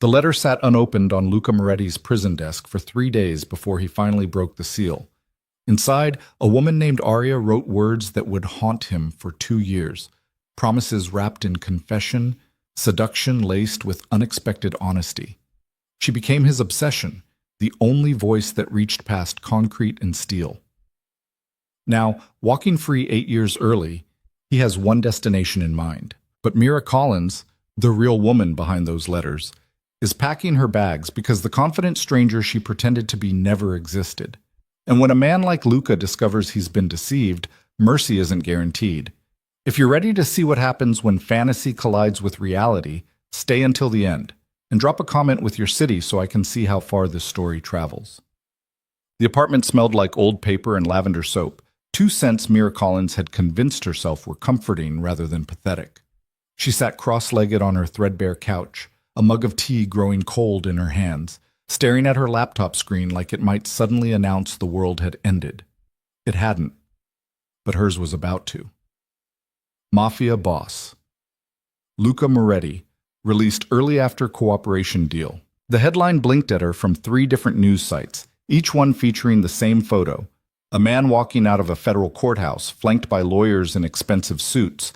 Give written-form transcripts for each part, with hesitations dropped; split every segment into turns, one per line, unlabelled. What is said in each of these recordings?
The letter sat unopened on Luca Moretti's prison desk for 3 days before he finally broke the seal. Inside, a woman named Aria wrote words that would haunt him for 2 years, promises wrapped in confession, seduction laced with unexpected honesty. She became his obsession, the only voice that reached past concrete and steel. Now, walking free 8 years early, he has one destination in mind. But Mira Collins, the real woman behind those letters, is packing her bags because the confident stranger she pretended to be never existed. And when a man like Luca discovers he's been deceived, mercy isn't guaranteed. If you're ready to see what happens when fantasy collides with reality, stay until the end, and drop a comment with your city so I can see how far this story travels. The apartment smelled like old paper and lavender soap, 2 scents Mira Collins had convinced herself were comforting rather than pathetic. She sat cross-legged on her threadbare couch, a mug of tea growing cold in her hands, staring at her laptop screen like it might suddenly announce the world had ended. It hadn't, but hers was about to. MafiaBoss. Luca Moretti, released early after cooperation deal. The headline blinked at her from 3 different news sites, each one featuring the same photo. A man walking out of a federal courthouse, flanked by lawyers in expensive suits.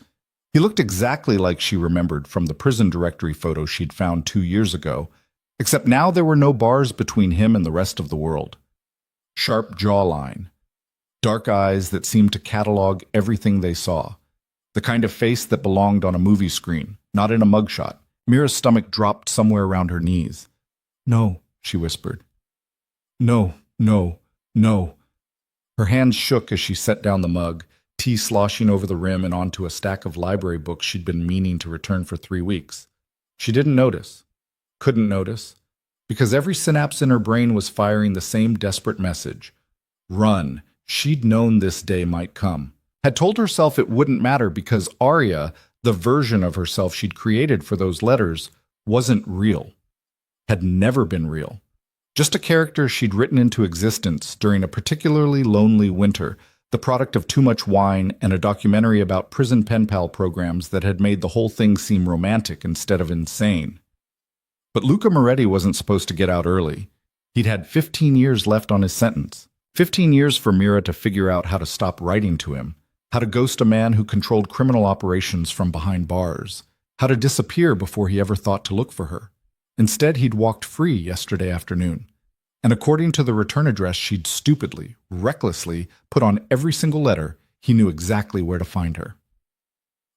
He looked exactly like she remembered from the prison directory photo she'd found 2 years ago, except now there were no bars between him and the rest of the world. Sharp jawline, dark eyes that seemed to catalog everything they saw. The kind of face that belonged on a movie screen, not in a mugshot. Mira's stomach dropped somewhere around her knees. "No," she whispered. "No, no, no." Her hands shook as she set down the mug, tea sloshing over the rim and onto a stack of library books she'd been meaning to return for 3 weeks. She didn't notice. Couldn't notice. Because every synapse in her brain was firing the same desperate message. Run. She'd known this day might come. Had told herself it wouldn't matter because Aria, the version of herself she'd created for those letters, wasn't real. Had never been real. Just a character she'd written into existence during a particularly lonely winter, the product of too much wine and a documentary about prison pen pal programs that had made the whole thing seem romantic instead of insane. But Luca Moretti wasn't supposed to get out early. He'd had 15 years left on his sentence. 15 years for Mira to figure out how to stop writing to him, how to ghost a man who controlled criminal operations from behind bars, how to disappear before he ever thought to look for her. Instead, he'd walked free yesterday afternoon. And according to the return address she'd stupidly, recklessly put on every single letter, he knew exactly where to find her.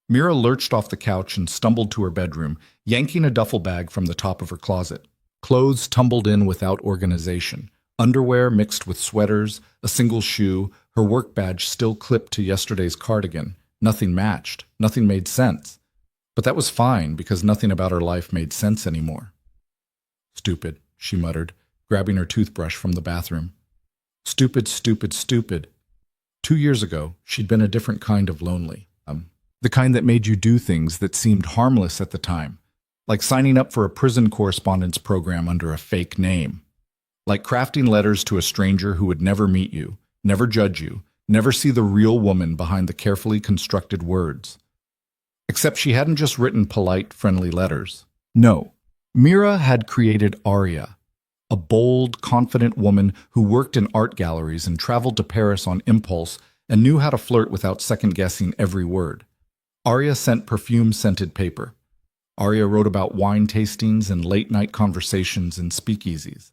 Mira lurched off the couch and stumbled to her bedroom, yanking a duffel bag from the top of her closet. Clothes tumbled in without organization. Underwear mixed with sweaters, a single shoe, her work badge still clipped to yesterday's cardigan. Nothing matched. Nothing made sense. But that was fine because nothing about her life made sense anymore. "Stupid," she muttered, grabbing her toothbrush from the bathroom. Stupid, stupid, stupid. 2 years ago, she'd been a different kind of lonely. The kind that made you do things that seemed harmless at the time, like signing up for a prison correspondence program under a fake name, like crafting letters to a stranger who would never meet you, never judge you, never see the real woman behind the carefully constructed words. Except she hadn't just written polite, friendly letters. No, Mira had created Aria, a bold, confident woman who worked in art galleries and traveled to Paris on impulse and knew how to flirt without second-guessing every word. Aria sent perfume-scented paper. Aria wrote about wine tastings and late-night conversations in speakeasies.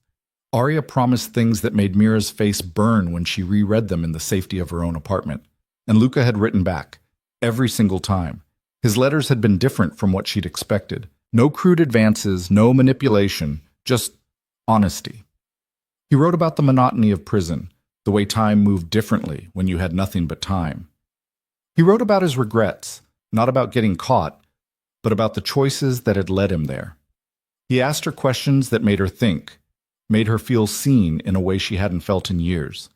Aria promised things that made Mira's face burn when she reread them in the safety of her own apartment. And Luca had written back, every single time. His letters had been different from what she'd expected. No crude advances, no manipulation, just honesty. He wrote about the monotony of prison, the way time moved differently when you had nothing but time. He wrote about his regrets, not about getting caught, but about the choices that had led him there. He asked her questions that made her think, made her feel seen in a way she hadn't felt in years.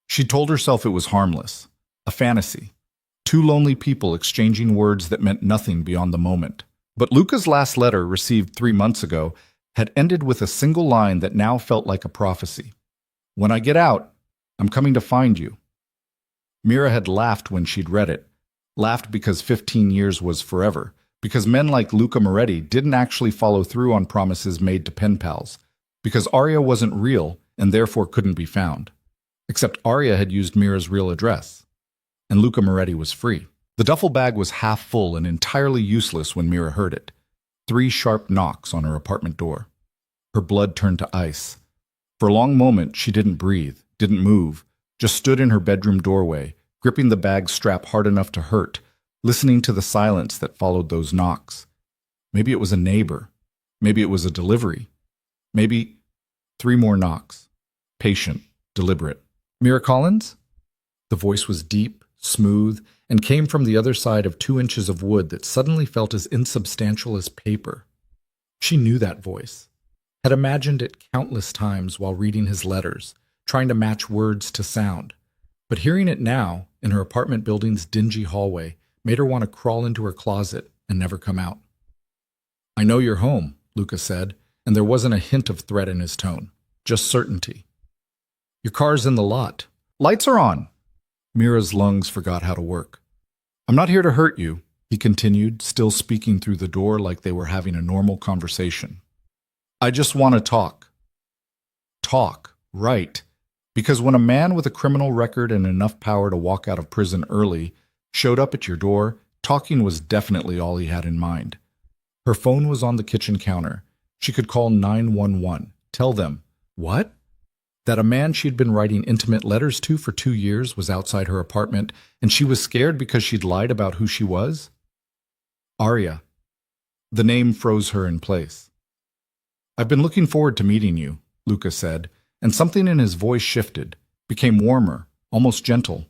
She told herself it was harmless, a fantasy, 2 lonely people exchanging words that meant nothing beyond the moment. But Luca's last letter, received 3 months ago, had ended with a single line that now felt like a prophecy. "When I get out, I'm coming to find you." Mira had laughed when she'd read it, laughed because 15 years was forever, Because men like Luca Moretti didn't actually follow through on promises made to pen pals. Because Arya wasn't real and therefore couldn't be found. Except Arya had used Mira's real address. And Luca Moretti was free. The duffel bag was half full and entirely useless when Mira heard it. 3 sharp knocks on her apartment door. Her blood turned to ice. For a long moment, she didn't breathe, didn't move, just stood in her bedroom doorway, gripping the bag strap hard enough to hurt, listening to the silence that followed those knocks. Maybe it was a neighbor. Maybe it was a delivery. Maybe 3 more knocks. Patient, deliberate. Mira Collins? The voice was deep, smooth, and came from the other side of 2 inches of wood that suddenly felt as insubstantial as paper. She knew that voice, had imagined it countless times while reading his letters, trying to match words to sound. But hearing it now, in her apartment building's dingy hallway, made her want to crawl into her closet and never come out. "I know you're home," Luca said, and there wasn't a hint of threat in his tone, just certainty. "Your car's in the lot. Lights are on." Mira's lungs forgot how to work. "I'm not here to hurt you," he continued, still speaking through the door like they were having a normal conversation. "I just want to talk." Talk, right. Because when a man with a criminal record and enough power to walk out of prison early showed up at your door, talking was definitely all he had in mind. Her phone was on the kitchen counter. She could call 911, tell them, what? That a man she'd been writing intimate letters to for 2 years was outside her apartment, and she was scared because she'd lied about who she was? Arya. The name froze her in place. "I've been looking forward to meeting you," Luca said, and something in his voice shifted, became warmer, almost gentle.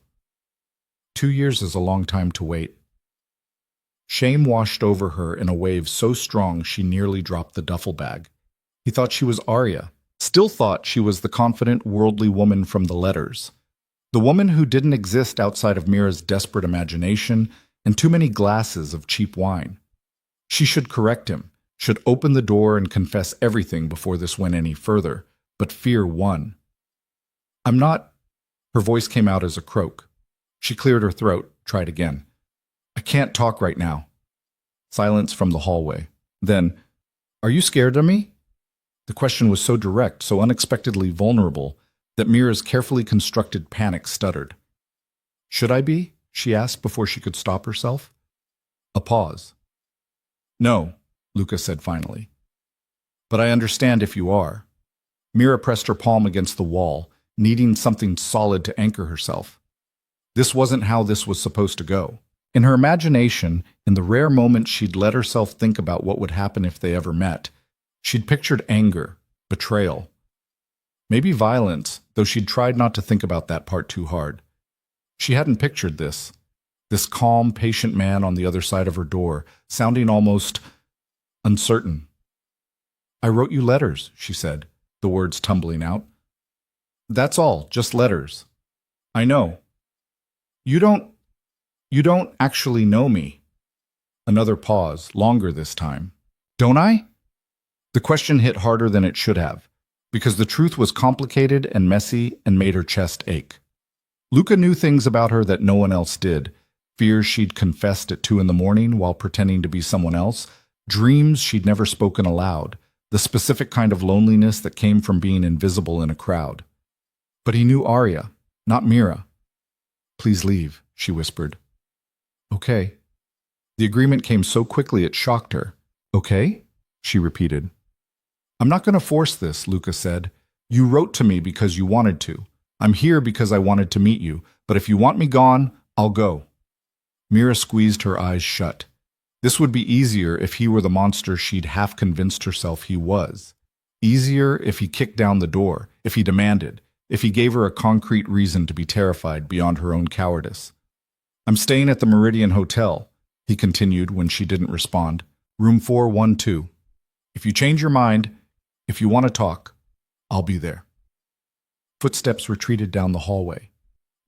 2 years is a long time to wait. Shame washed over her in a wave so strong she nearly dropped the duffel bag. He thought she was Arya, still thought she was the confident, worldly woman from the letters. The woman who didn't exist outside of Mira's desperate imagination and too many glasses of cheap wine. She should correct him, should open the door and confess everything before this went any further, but fear won. "I'm not—" Her voice came out as a croak. She cleared her throat, tried again. "I can't talk right now." Silence from the hallway. Then, "Are you scared of me?" The question was so direct, so unexpectedly vulnerable, that Mira's carefully constructed panic stuttered. "Should I be?" she asked before she could stop herself. A pause. "No," Luca said finally. "But I understand if you are." Mira pressed her palm against the wall, needing something solid to anchor herself. This wasn't how this was supposed to go. In her imagination, in the rare moments she'd let herself think about what would happen if they ever met, she'd pictured anger, betrayal, maybe violence, though she'd tried not to think about that part too hard. She hadn't pictured this calm, patient man on the other side of her door, sounding almost uncertain. "I wrote you letters," she said, the words tumbling out. "That's all, just letters." "I know." You don't actually know me." Another pause, longer this time. "Don't I?" The question hit harder than it should have, because the truth was complicated and messy and made her chest ache. Luca knew things about her that no one else did. Fears she'd confessed at 2 a.m. while pretending to be someone else, dreams she'd never spoken aloud, the specific kind of loneliness that came from being invisible in a crowd. But he knew Arya, not Mira. "Please leave," she whispered. "Okay." The agreement came so quickly it shocked her. "Okay?" she repeated. "I'm not going to force this," Luca said. "You wrote to me because you wanted to. I'm here because I wanted to meet you, but if you want me gone, I'll go." Mira squeezed her eyes shut. This would be easier if he were the monster she'd half convinced herself he was. Easier if he kicked down the door, if he demanded, if he gave her a concrete reason to be terrified beyond her own cowardice. "I'm staying at the Meridian Hotel," he continued when she didn't respond. "Room 412. If you change your mind, if you want to talk, I'll be there." Footsteps retreated down the hallway.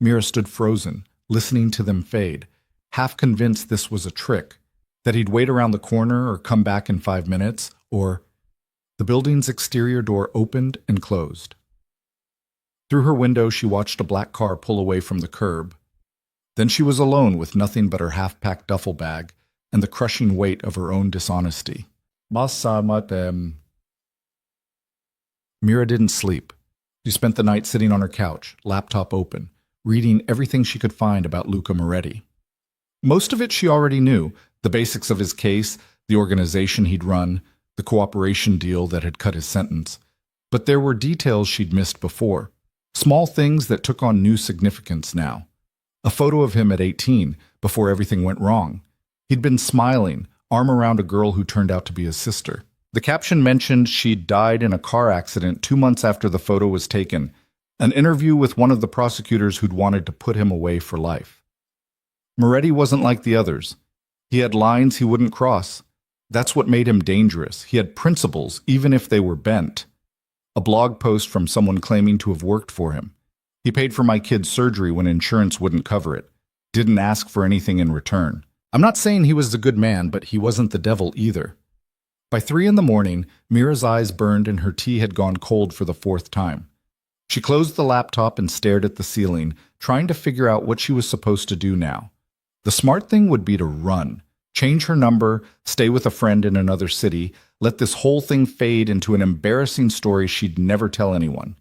Mira stood frozen, listening to them fade, half convinced this was a trick, that he'd wait around the corner or come back in 5 minutes, or... The building's exterior door opened and closed. Through her window, she watched a black car pull away from the curb. Then she was alone with nothing but her half-packed duffel bag, and the crushing weight of her own dishonesty. Mira didn't sleep. She spent the night sitting on her couch, laptop open, reading everything she could find about Luca Moretti. Most of it she already knew, the basics of his case, the organization he'd run, the cooperation deal that had cut his sentence. But there were details she'd missed before, small things that took on new significance now. A photo of him at 18, before everything went wrong. He'd been smiling, arm around a girl who turned out to be his sister. The caption mentioned she'd died in a car accident 2 months after the photo was taken, an interview with one of the prosecutors who'd wanted to put him away for life. Moretti wasn't like the others. He had lines he wouldn't cross. That's what made him dangerous. He had principles, even if they were bent. A blog post from someone claiming to have worked for him. He paid for my kid's surgery when insurance wouldn't cover it. Didn't ask for anything in return. I'm not saying he was a good man, but he wasn't the devil either. By 3 in the morning, Mira's eyes burned and her tea had gone cold for the 4th time. She closed the laptop and stared at the ceiling, trying to figure out what she was supposed to do now. The smart thing would be to run, change her number, stay with a friend in another city, let this whole thing fade into an embarrassing story she'd never tell anyone.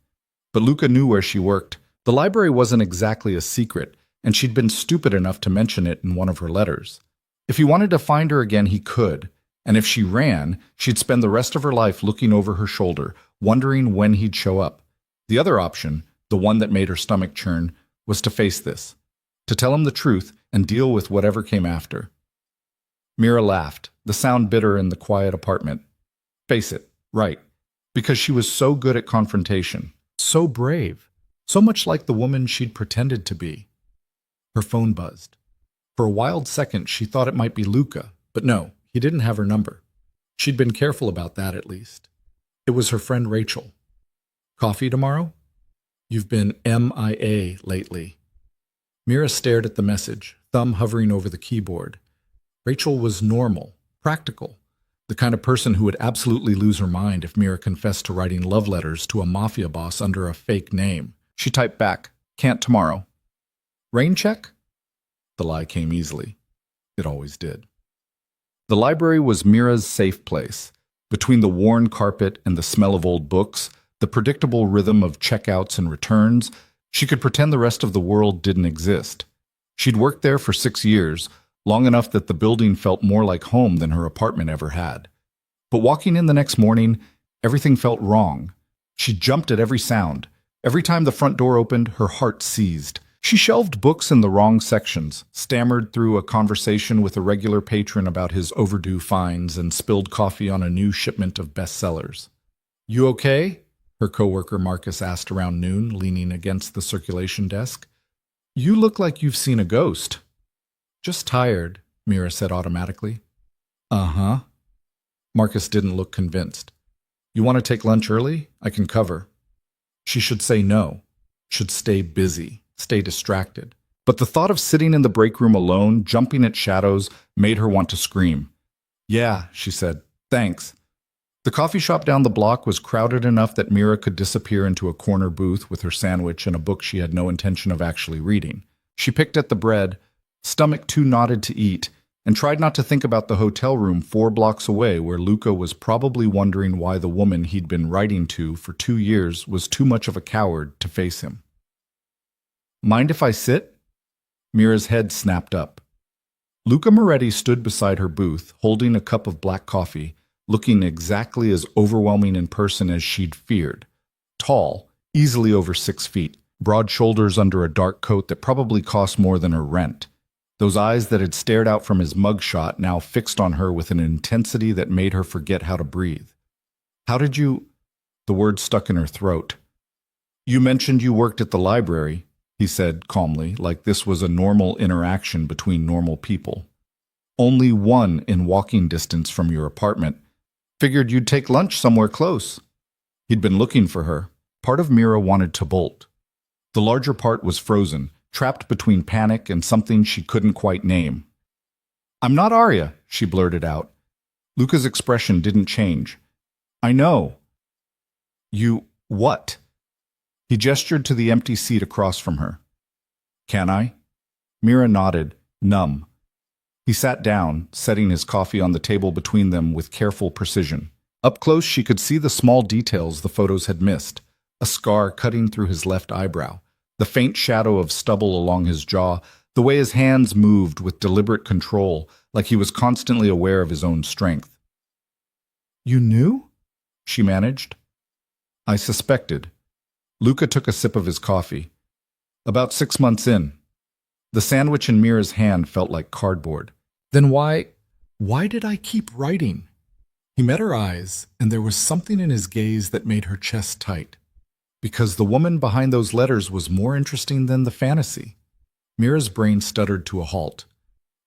But Luca knew where she worked. The library wasn't exactly a secret, and she'd been stupid enough to mention it in one of her letters. If he wanted to find her again, he could. And if she ran, she'd spend the rest of her life looking over her shoulder, wondering when he'd show up. The other option, the one that made her stomach churn, was to face this, to tell him the truth and deal with whatever came after. Mira laughed, the sound bitter in the quiet apartment. Face it, right, because she was so good at confrontation, so brave, so much like the woman she'd pretended to be. Her phone buzzed. For a wild second, she thought it might be Luca, but no. He didn't have her number. She'd been careful about that, at least. It was her friend Rachel. Coffee tomorrow? You've been MIA lately. Mira stared at the message, thumb hovering over the keyboard. Rachel was normal, practical, the kind of person who would absolutely lose her mind if Mira confessed to writing love letters to a mafia boss under a fake name. She typed back, "Can't tomorrow." Rain check? The lie came easily. It always did. The library was Mira's safe place. Between the worn carpet and the smell of old books, the predictable rhythm of checkouts and returns, she could pretend the rest of the world didn't exist. She'd worked there for 6 years, long enough that the building felt more like home than her apartment ever had. But walking in the next morning, everything felt wrong. She jumped at every sound. Every time the front door opened, her heart seized. She shelved books in the wrong sections, stammered through a conversation with a regular patron about his overdue fines, and spilled coffee on a new shipment of bestsellers. "You okay?" her coworker Marcus asked around noon, leaning against the circulation desk. "You look like you've seen a ghost." "Just tired," Mira said automatically. "Uh-huh." Marcus didn't look convinced. "You want to take lunch early? I can cover." She should say no, should stay busy. Stay distracted. But the thought of sitting in the break room alone, jumping at shadows, made her want to scream. "Yeah," she said. "Thanks." The coffee shop down the block was crowded enough that Mira could disappear into a corner booth with her sandwich and a book she had no intention of actually reading. She picked at the bread, stomach too knotted to eat, and tried not to think about the hotel room 4 blocks away where Luca was probably wondering why the woman he'd been writing to for 2 years was too much of a coward to face him. "Mind if I sit?" Mira's head snapped up. Luca Moretti stood beside her booth, holding a cup of black coffee, looking exactly as overwhelming in person as she'd feared. Tall, easily over 6 feet, broad shoulders under a dark coat that probably cost more than her rent. Those eyes that had stared out from his mugshot now fixed on her with an intensity that made her forget how to breathe. "How did you—" The word stuck in her throat. "You mentioned you worked at the library," he said calmly, like this was a normal interaction between normal people. "Only one in walking distance from your apartment. Figured you'd take lunch somewhere close." He'd been looking for her. Part of Mira wanted to bolt. The larger part was frozen, trapped between panic and something she couldn't quite name. "I'm not Arya," she blurted out. Luca's expression didn't change. "I know." "You what?" He gestured to the empty seat across from her. "Can I?" Mira nodded, numb. He sat down, setting his coffee on the table between them with careful precision. Up close, she could see the small details the photos had missed. A scar cutting through his left eyebrow, the faint shadow of stubble along his jaw, the way his hands moved with deliberate control, like he was constantly aware of his own strength. "You knew?" she managed. "I suspected." Luca took a sip of his coffee. "About 6 months in." The sandwich in Mira's hand felt like cardboard. "Then why did I keep writing?" He met her eyes, and there was something in his gaze that made her chest tight. Because the woman behind those letters was more interesting than the fantasy. Mira's brain stuttered to a halt.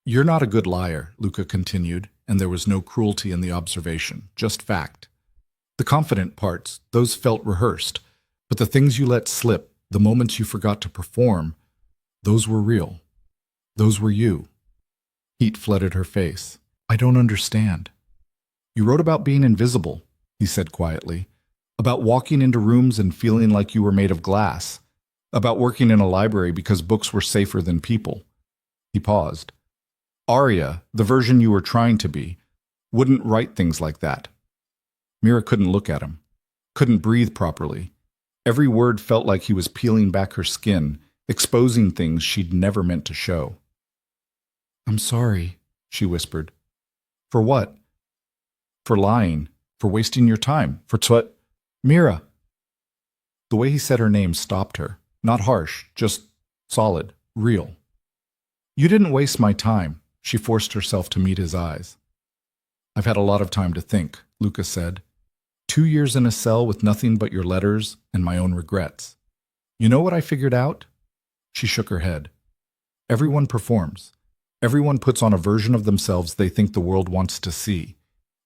"You're not a good liar," Luca continued, and there was no cruelty in the observation, just fact. The confident parts, those felt rehearsed, but the things you let slip, the moments you forgot to perform, those were real. Those were you. Heat flooded her face. "I don't understand." "You wrote about being invisible," he said quietly, "about walking into rooms and feeling like you were made of glass, about working in a library because books were safer than people." He paused. "Arya, the version you were trying to be, wouldn't write things like that." Mira couldn't look at him, couldn't breathe properly. Every word felt like he was peeling back her skin, exposing things she'd never meant to show. "I'm sorry," she whispered. "For what?" "For lying, for wasting your time, for what?" "Mira!" The way he said her name stopped her. Not harsh, just solid, real. "You didn't waste my time," she forced herself to meet his eyes. "I've had a lot of time to think," Luca said. 2 years in a cell with nothing but your letters and my own regrets. You know what I figured out?" She shook her head. "Everyone performs. Everyone puts on a version of themselves they think the world wants to see.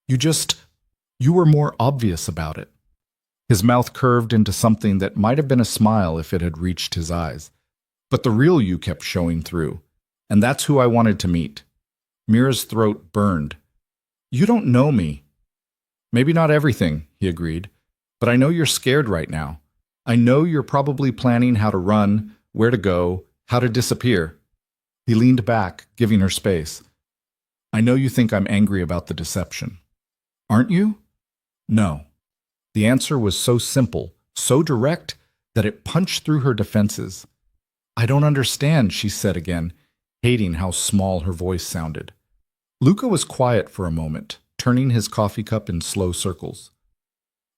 You were more obvious about it." His mouth curved into something that might have been a smile if it had reached his eyes. "But the real you kept showing through, and that's who I wanted to meet." Mira's throat burned. "You don't know me." "Maybe not everything," he agreed, "but I know you're scared right now. I know you're probably planning how to run, where to go, how to disappear." He leaned back, giving her space. "I know you think I'm angry about the deception." "Aren't you?" "No." The answer was so simple, so direct, that it punched through her defenses. "I don't understand," she said again, hating how small her voice sounded. Luca was quiet for a moment, turning his coffee cup in slow circles.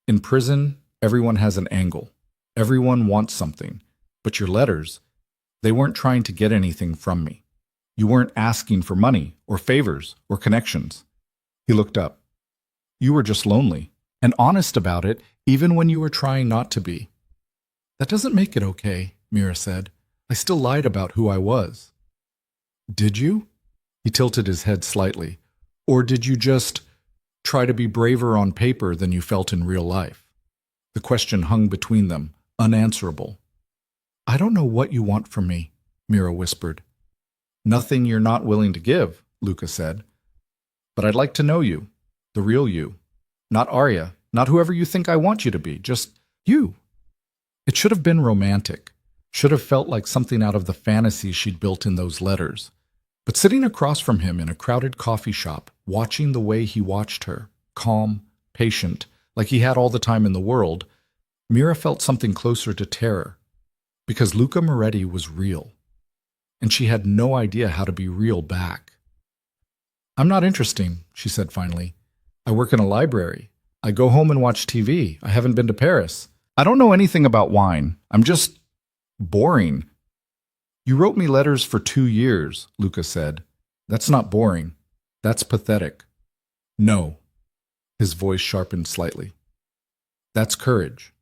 "In prison, everyone has an angle. Everyone wants something. But your letters, they weren't trying to get anything from me. You weren't asking for money, or favors, or connections." He looked up. "You were just lonely, and honest about it, even when you were trying not to be." "That doesn't make it okay," Mira said. "I still lied about who I was." "Did you?" He tilted his head slightly. "Or did you just try to be braver on paper than you felt in real life?" The question hung between them, unanswerable. "I don't know what you want from me," Mira whispered. "Nothing you're not willing to give," Luca said. "But I'd like to know you, the real you. Not Arya, not whoever you think I want you to be, just you." It should have been romantic, should have felt like something out of the fantasy she'd built in those letters. But sitting across from him in a crowded coffee shop, watching the way he watched her, calm, patient, like he had all the time in the world, Mira felt something closer to terror. Because Luca Moretti was real. And she had no idea how to be real back. "I'm not interesting," she said finally. "I work in a library. I go home and watch TV. I haven't been to Paris. I don't know anything about wine. I'm just boring." "You wrote me letters for 2 years," Luca said. "That's not boring. That's pathetic." "No." His voice sharpened slightly. "That's courage."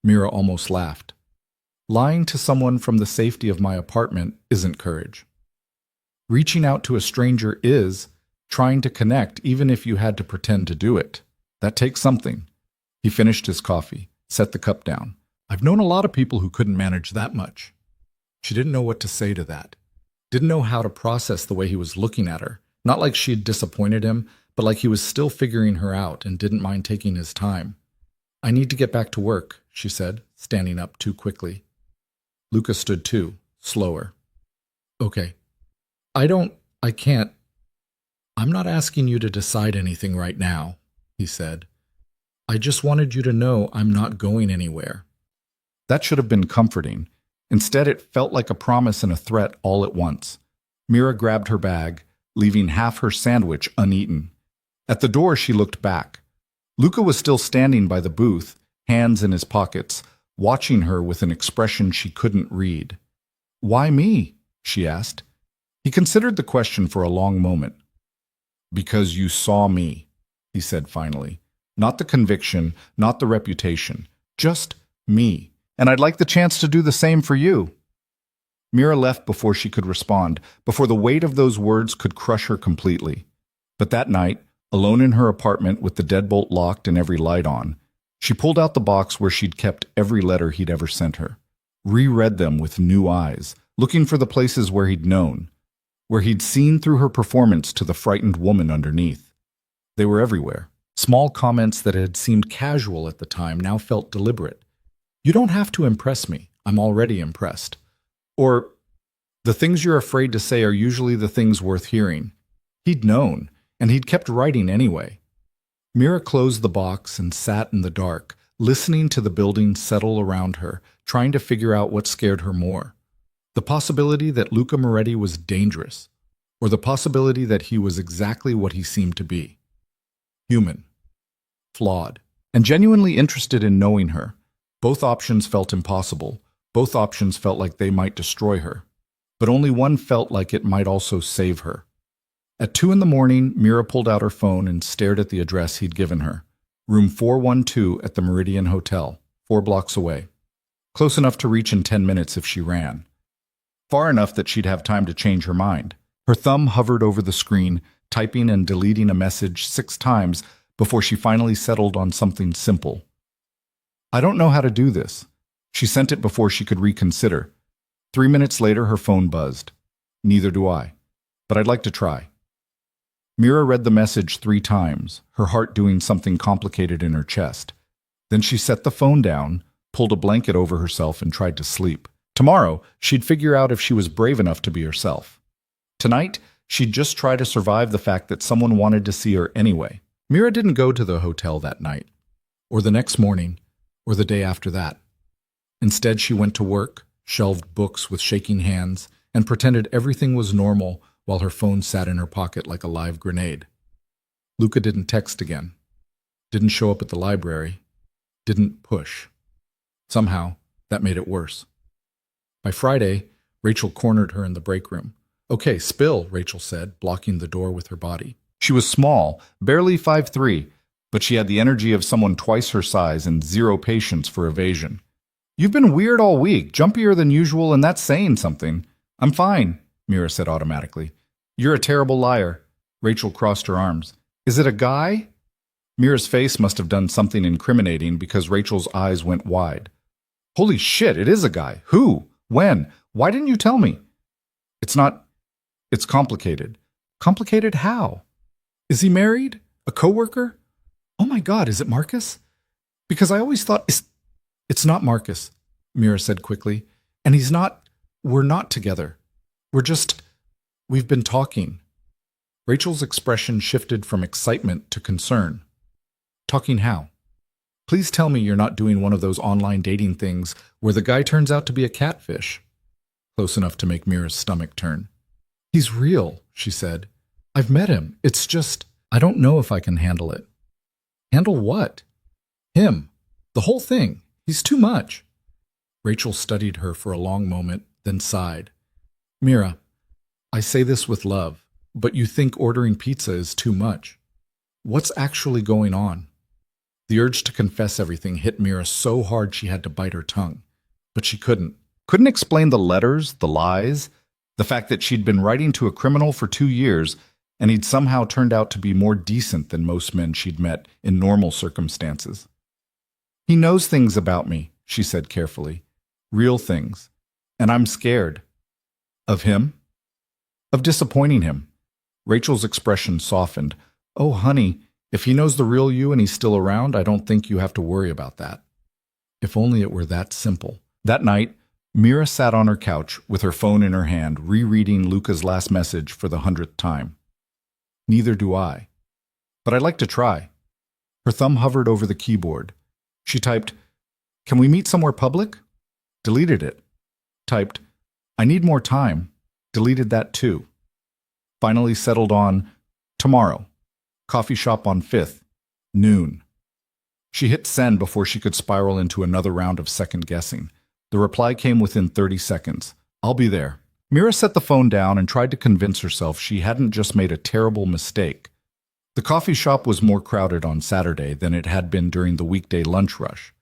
Mira almost laughed. "Lying to someone from the safety of my apartment isn't courage. Reaching out to a stranger is trying to connect even if you had to pretend to do it. That takes something." He finished his coffee, set the cup down. "I've known a lot of people who couldn't manage that much." She didn't know what to say to that. Didn't know how to process the way he was looking at her. Not like she'd disappointed him, but like he was still figuring her out and didn't mind taking his time. "I need to get back to work," she said, standing up too quickly. Luca stood too, slower. "Okay. I can't." I'm not asking you to decide anything right now, he said. I just wanted you to know I'm not going anywhere. That should have been comforting. Instead, it felt like a promise and a threat all at once. Mira grabbed her bag, leaving half her sandwich uneaten. At the door, she looked back. Luca was still standing by the booth, hands in his pockets, watching her with an expression she couldn't read. Why me? She asked. He considered the question for a long moment. Because you saw me, he said finally. Not the conviction, not the reputation, just me. And I'd like the chance to do the same for you. Mira left before she could respond, before the weight of those words could crush her completely. But that night, alone in her apartment with the deadbolt locked and every light on, she pulled out the box where she'd kept every letter he'd ever sent her, reread them with new eyes, looking for the places where he'd known, where he'd seen through her performance to the frightened woman underneath. They were everywhere. Small comments that had seemed casual at the time now felt deliberate. You don't have to impress me. I'm already impressed. Or, the things you're afraid to say are usually the things worth hearing. He'd known, and he'd kept writing anyway. Mira closed the box and sat in the dark, listening to the building settle around her, trying to figure out what scared her more. The possibility that Luca Moretti was dangerous, or the possibility that he was exactly what he seemed to be. Human, flawed, and genuinely interested in knowing her. Both options felt impossible. Both options felt like they might destroy her. But only one felt like it might also save her. At 2 a.m, Mira pulled out her phone and stared at the address he'd given her. Room 412 at the Meridian Hotel, 4 blocks away. Close enough to reach in 10 minutes if she ran. Far enough that she'd have time to change her mind. Her thumb hovered over the screen, typing and deleting a message 6 times before she finally settled on something simple. I don't know how to do this. She sent it before she could reconsider. 3 minutes later, her phone buzzed. Neither do I. But I'd like to try. Mira read the message 3 times, her heart doing something complicated in her chest. Then she set the phone down, pulled a blanket over herself, and tried to sleep. Tomorrow, she'd figure out if she was brave enough to be herself. Tonight, she'd just try to survive the fact that someone wanted to see her anyway. Mira didn't go to the hotel that night, or the next morning, or the day after that. Instead, she went to work, shelved books with shaking hands, and pretended everything was normal while her phone sat in her pocket like a live grenade. Luca didn't text again, didn't show up at the library, didn't push. Somehow, that made it worse. By Friday, Rachel cornered her in the break room. Okay, spill, Rachel said, blocking the door with her body. She was small, barely 5'3", but she had the energy of someone twice her size and zero patience for evasion. You've been weird all week, jumpier than usual, and that's saying something. I'm fine, Mira said automatically. You're a terrible liar. Rachel crossed her arms. Is it a guy? Mira's face must have done something incriminating because Rachel's eyes went wide. Holy shit, it is a guy. Who? When? Why didn't you tell me? It's complicated. Complicated how? Is he married? A coworker? Oh my God, is it Marcus? Because I always thought... It's not Marcus, Mira said quickly. And we're not together. We've been talking. Rachel's expression shifted from excitement to concern. Talking how? Please tell me you're not doing one of those online dating things where the guy turns out to be a catfish. Close enough to make Mira's stomach turn. He's real, she said. I've met him. It's just, I don't know if I can handle it. Handle what? Him. The whole thing. He's too much. Rachel studied her for a long moment, then sighed. Mira, I say this with love, but you think ordering pizza is too much. What's actually going on? The urge to confess everything hit Mira so hard she had to bite her tongue. But she couldn't. Couldn't explain the letters, the lies, the fact that she'd been writing to a criminal for 2 years, and he'd somehow turned out to be more decent than most men she'd met in normal circumstances. He knows things about me, she said carefully. Real things. And I'm scared. Of him? Of disappointing him. Rachel's expression softened. Oh, honey, if he knows the real you and he's still around, I don't think you have to worry about that. If only it were that simple. That night, Mira sat on her couch with her phone in her hand, rereading Luca's last message for the 100th time. Neither do I. But I'd like to try. Her thumb hovered over the keyboard. She typed, "Can we meet somewhere public?" Deleted it. Typed, "I need more time." Deleted that too. Finally settled on, "Tomorrow. Coffee shop on 5th. Noon." She hit send before she could spiral into another round of second guessing. The reply came within 30 seconds. "I'll be there." Mira set the phone down and tried to convince herself she hadn't just made a terrible mistake. The coffee shop was more crowded on Saturday than it had been during the weekday lunch rush.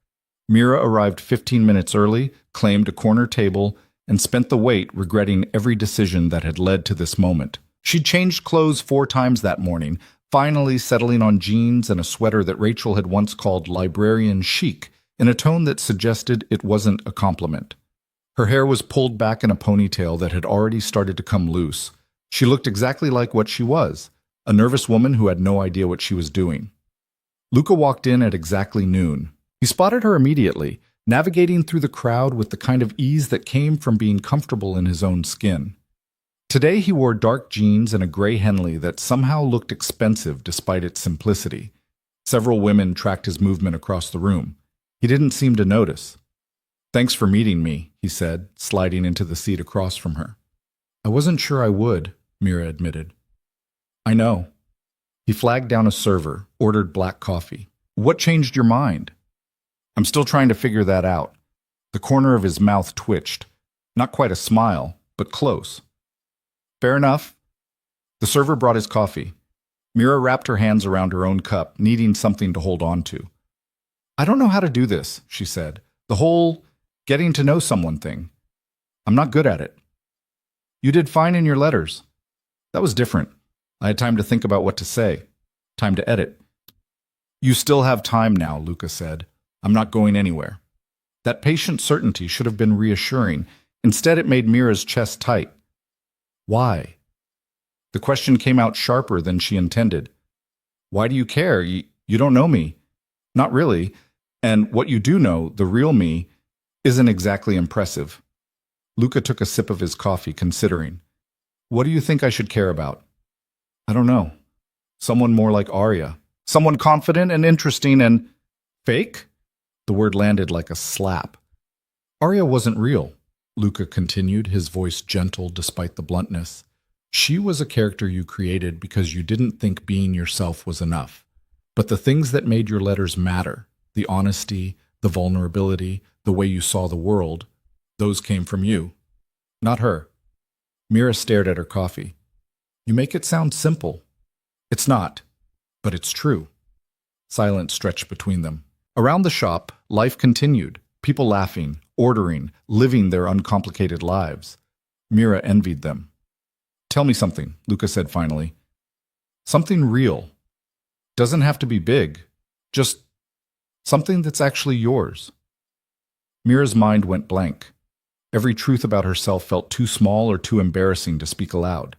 Mira arrived 15 minutes early, claimed a corner table, and spent the wait regretting every decision that had led to this moment. She'd changed clothes 4 times that morning, finally settling on jeans and a sweater that Rachel had once called Librarian chic, in a tone that suggested it wasn't a compliment. Her hair was pulled back in a ponytail that had already started to come loose. She looked exactly like what she was, a nervous woman who had no idea what she was doing. Luca walked in at exactly noon. He spotted her immediately, navigating through the crowd with the kind of ease that came from being comfortable in his own skin. Today he wore dark jeans and a gray Henley that somehow looked expensive despite its simplicity. Several women tracked his movement across the room. He didn't seem to notice. "Thanks for meeting me," he said, sliding into the seat across from her. "I wasn't sure I would," Mira admitted. "I know." He flagged down a server, ordered black coffee. "What changed your mind?" "I'm still trying to figure that out." The corner of his mouth twitched. Not quite a smile, but close. "Fair enough." The server brought his coffee. Mira wrapped her hands around her own cup, needing something to hold on to. "I don't know how to do this," she said. "The whole getting to know someone thing. I'm not good at it." "You did fine in your letters." "That was different. I had time to think about what to say. Time to edit." "You still have time now," Luca said. "I'm not going anywhere." That patient certainty should have been reassuring. Instead, it made Mira's chest tight. "Why?" The question came out sharper than she intended. "Why do you care? You don't know me." "Not really. And what you do know, the real me, isn't exactly impressive." Luca took a sip of his coffee, considering. "What do you think I should care about?" "I don't know. Someone more like Arya. Someone confident and interesting and fake?" The word landed like a slap. "Arya wasn't real," Luca continued, his voice gentle despite the bluntness. "She was a character you created because you didn't think being yourself was enough. But the things that made your letters matter, the honesty, the vulnerability, the way you saw the world, those came from you, not her." Mira stared at her coffee. "You make it sound simple." "It's not, but it's true." Silence stretched between them. Around the shop, life continued, people laughing, ordering, living their uncomplicated lives. Mira envied them. "Tell me something," Luca said finally. "Something real. Doesn't have to be big. Just something that's actually yours." Mira's mind went blank. Every truth about herself felt too small or too embarrassing to speak aloud.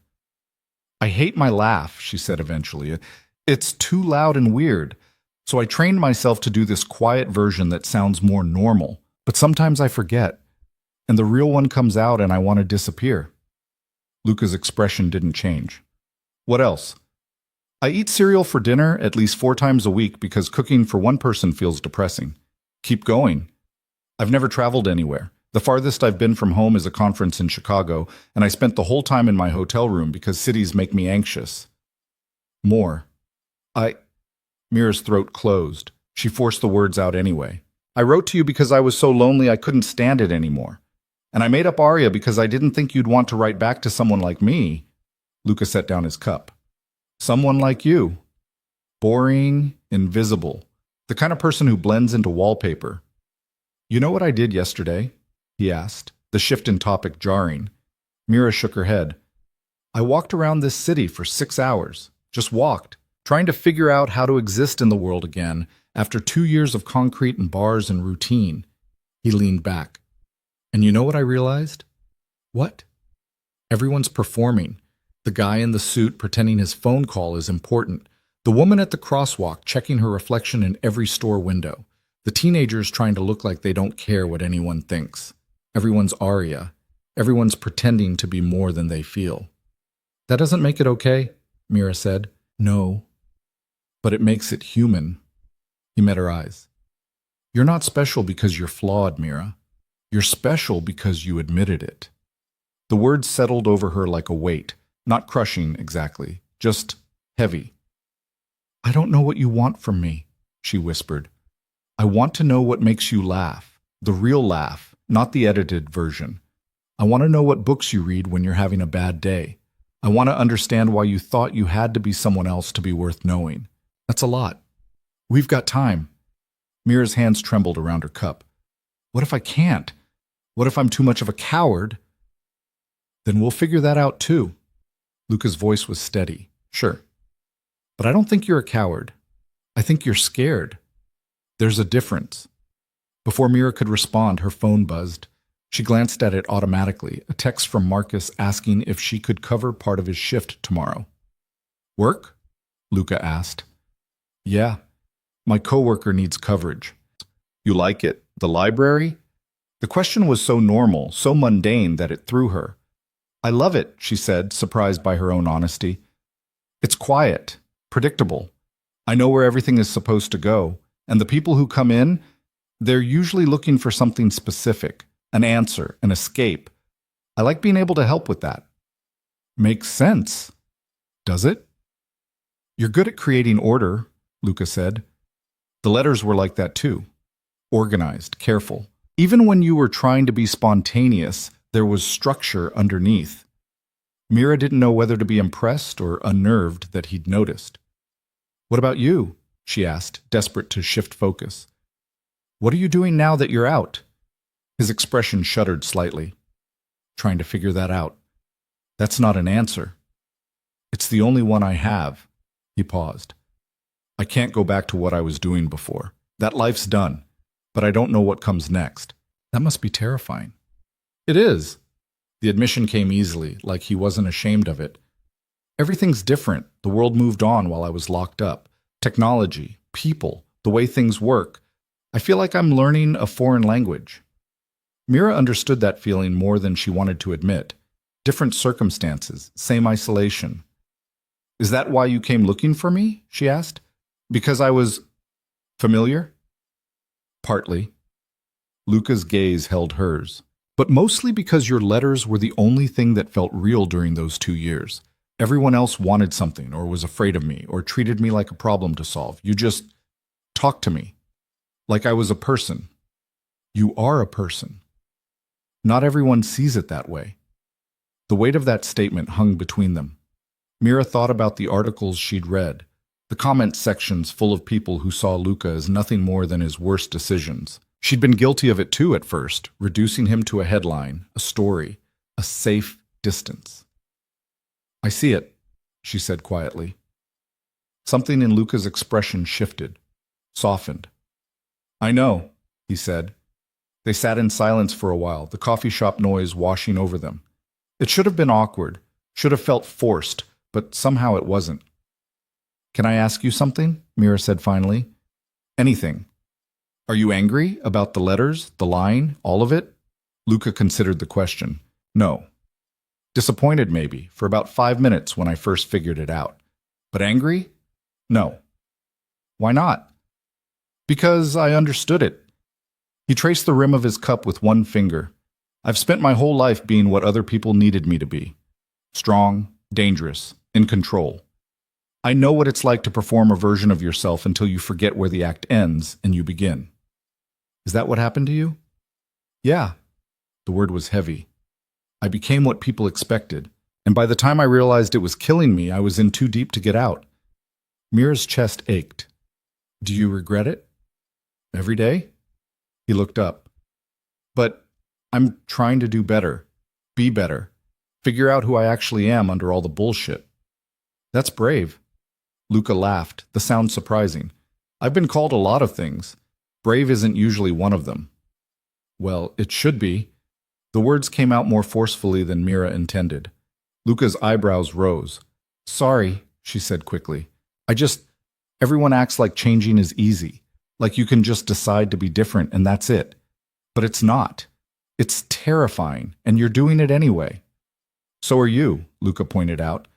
"I hate my laugh," she said eventually. "It's too loud and weird. So I trained myself to do this quiet version that sounds more normal. But sometimes I forget, and the real one comes out and I want to disappear." Luca's expression didn't change. "What else?" "I eat cereal for dinner at least 4 times a week because cooking for one person feels depressing." "Keep going." "I've never traveled anywhere. The farthest I've been from home is a conference in Chicago, and I spent the whole time in my hotel room because cities make me anxious." "More." Mira's throat closed. She forced the words out anyway. "I wrote to you because I was so lonely I couldn't stand it anymore. And I made up Arya because I didn't think you'd want to write back to someone like me." Luca set down his cup. "Someone like you. Boring, invisible. The kind of person who blends into wallpaper." "You know what I did yesterday?" he asked, the shift in topic jarring. Mira shook her head. "I walked around this city for 6 hours. Just walked, trying to figure out how to exist in the world again after 2 years of concrete and bars and routine." He leaned back. "And you know what I realized?" "What?" "Everyone's performing. The guy in the suit pretending his phone call is important. The woman at the crosswalk checking her reflection in every store window. The teenagers trying to look like they don't care what anyone thinks. Everyone's Arya. Everyone's pretending to be more than they feel." "That doesn't make it okay." Mira said. No, but it makes it human. He met her eyes. You're not special because you're flawed, Mira. You're special because you admitted it. The words settled over her like a weight, not crushing exactly, just heavy. I don't know what you want from me, she whispered. I want to know what makes you laugh, the real laugh, not the edited version. I want to know what books you read when you're having a bad day. I want to understand why you thought you had to be someone else to be worth knowing. That's a lot. We've got time. Mira's hands trembled around her cup. What if I can't? What if I'm too much of a coward? Then we'll figure that out too. Luca's voice was steady. Sure. But I don't think you're a coward. I think you're scared. There's a difference. Before Mira could respond, her phone buzzed. She glanced at it automatically, a text from Marcus asking if she could cover part of his shift tomorrow. Work? Luca asked. Yeah. My coworker needs coverage. You like it? The library? The question was so normal, so mundane that it threw her. I love it, she said, surprised by her own honesty. It's quiet, predictable. I know where everything is supposed to go, and the people who come in, they're usually looking for something specific, an answer, an escape. I like being able to help with that. Makes sense. Does it? You're good at creating order, Luca said. The letters were like that too. Organized, careful. Even when you were trying to be spontaneous, there was structure underneath. Mira didn't know whether to be impressed or unnerved that he'd noticed. What about you? She asked, desperate to shift focus. What are you doing now that you're out? His expression shuddered slightly. Trying to figure that out. That's not an answer. It's the only one I have. He paused. I can't go back to what I was doing before. That life's done, but I don't know what comes next. That must be terrifying. It is. The admission came easily, like he wasn't ashamed of it. Everything's different. The world moved on while I was locked up. Technology, people, the way things work. I feel like I'm learning a foreign language. Mira understood that feeling more than she wanted to admit. Different circumstances, same isolation. Is that why you came looking for me? She asked. Because I was familiar? Partly. Luca's gaze held hers. But mostly because your letters were the only thing that felt real during those 2 years. Everyone else wanted something or was afraid of me or treated me like a problem to solve. You just talked to me. Like I was a person. You are a person. Not everyone sees it that way. The weight of that statement hung between them. Mira thought about the articles she'd read, the comment sections full of people who saw Luca as nothing more than his worst decisions. She'd been guilty of it too at first, reducing him to a headline, a story, a safe distance. I see it, she said quietly. Something in Luca's expression shifted, softened. I know, he said. They sat in silence for a while, the coffee shop noise washing over them. It should have been awkward, should have felt forced, but somehow it wasn't. Can I ask you something? Mira said finally. Anything. Are you angry about the letters, the lying, all of it? Luca considered the question. No. Disappointed maybe, for about 5 minutes when I first figured it out. But angry? No. Why not? Because I understood it. He traced the rim of his cup with one finger. I've spent my whole life being what other people needed me to be. Strong, dangerous, in control. I know what it's like to perform a version of yourself until you forget where the act ends and you begin. Is that what happened to you? Yeah. The word was heavy. I became what people expected, and by the time I realized it was killing me, I was in too deep to get out. Mira's chest ached. Do you regret it? Every day? He looked up. But I'm trying to do better, be better, figure out who I actually am under all the bullshit. That's brave. Luca laughed, the sound surprising. I've been called a lot of things. Brave isn't usually one of them. Well, it should be. The words came out more forcefully than Mira intended. Luca's eyebrows rose. Sorry, she said quickly. Everyone acts like changing is easy, like you can just decide to be different and that's it. But it's not. It's terrifying, and you're doing it anyway. So are you, Luca pointed out.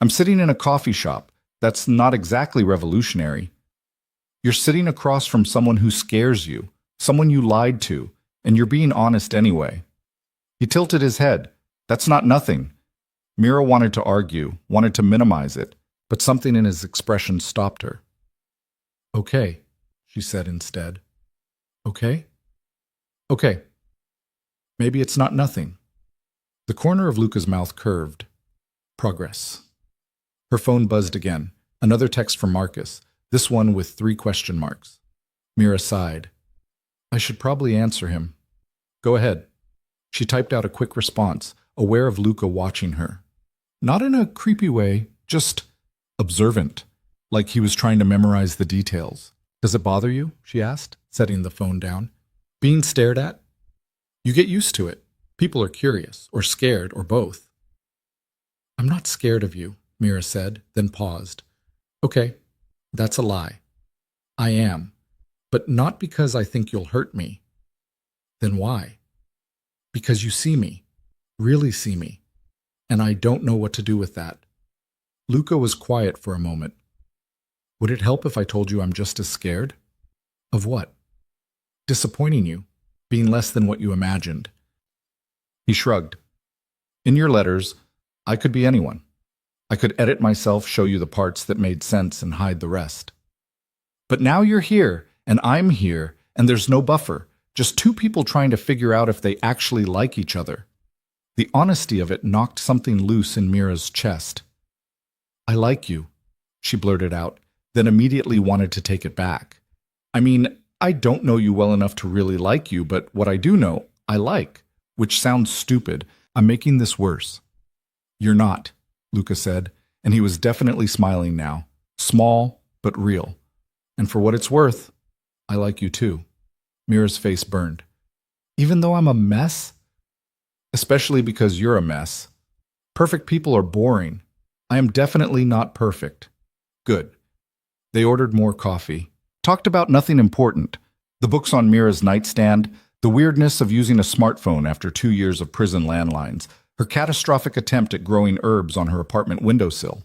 I'm sitting in a coffee shop. That's not exactly revolutionary. You're sitting across from someone who scares you, someone you lied to, and you're being honest anyway. He tilted his head. That's not nothing. Mira wanted to argue, wanted to minimize it, but something in his expression stopped her. Okay, she said instead. Okay? Okay. Maybe it's not nothing. The corner of Luca's mouth curved. Progress. Her phone buzzed again. Another text from Marcus, this one with 3 question marks. Mira sighed. I should probably answer him. Go ahead. She typed out a quick response, aware of Luca watching her. Not in a creepy way, just observant, like he was trying to memorize the details. Does it bother you? She asked, setting the phone down. Being stared at? You get used to it. People are curious, or scared, or both. I'm not scared of you, Mira said, then paused. Okay, that's a lie. I am, but not because I think you'll hurt me. Then why? Because you see me, really see me, and I don't know what to do with that. Luca was quiet for a moment. Would it help if I told you I'm just as scared? Of what? Disappointing you, being less than what you imagined. He shrugged. In your letters, I could be anyone. I could edit myself, show you the parts that made sense, and hide the rest. But now you're here, and I'm here, and there's no buffer, just 2 people trying to figure out if they actually like each other. The honesty of it knocked something loose in Mira's chest. I like you, she blurted out, then immediately wanted to take it back. I mean, I don't know you well enough to really like you, but what I do know, I like, which sounds stupid. I'm making this worse. You're not, Luca said, and he was definitely smiling now. Small, but real. And for what it's worth, I like you too. Mira's face burned. Even though I'm a mess? Especially because you're a mess. Perfect people are boring. I am definitely not perfect. Good. They ordered more coffee. Talked about nothing important. The books on Mira's nightstand, the weirdness of using a smartphone after 2 years of prison landlines, her catastrophic attempt at growing herbs on her apartment windowsill.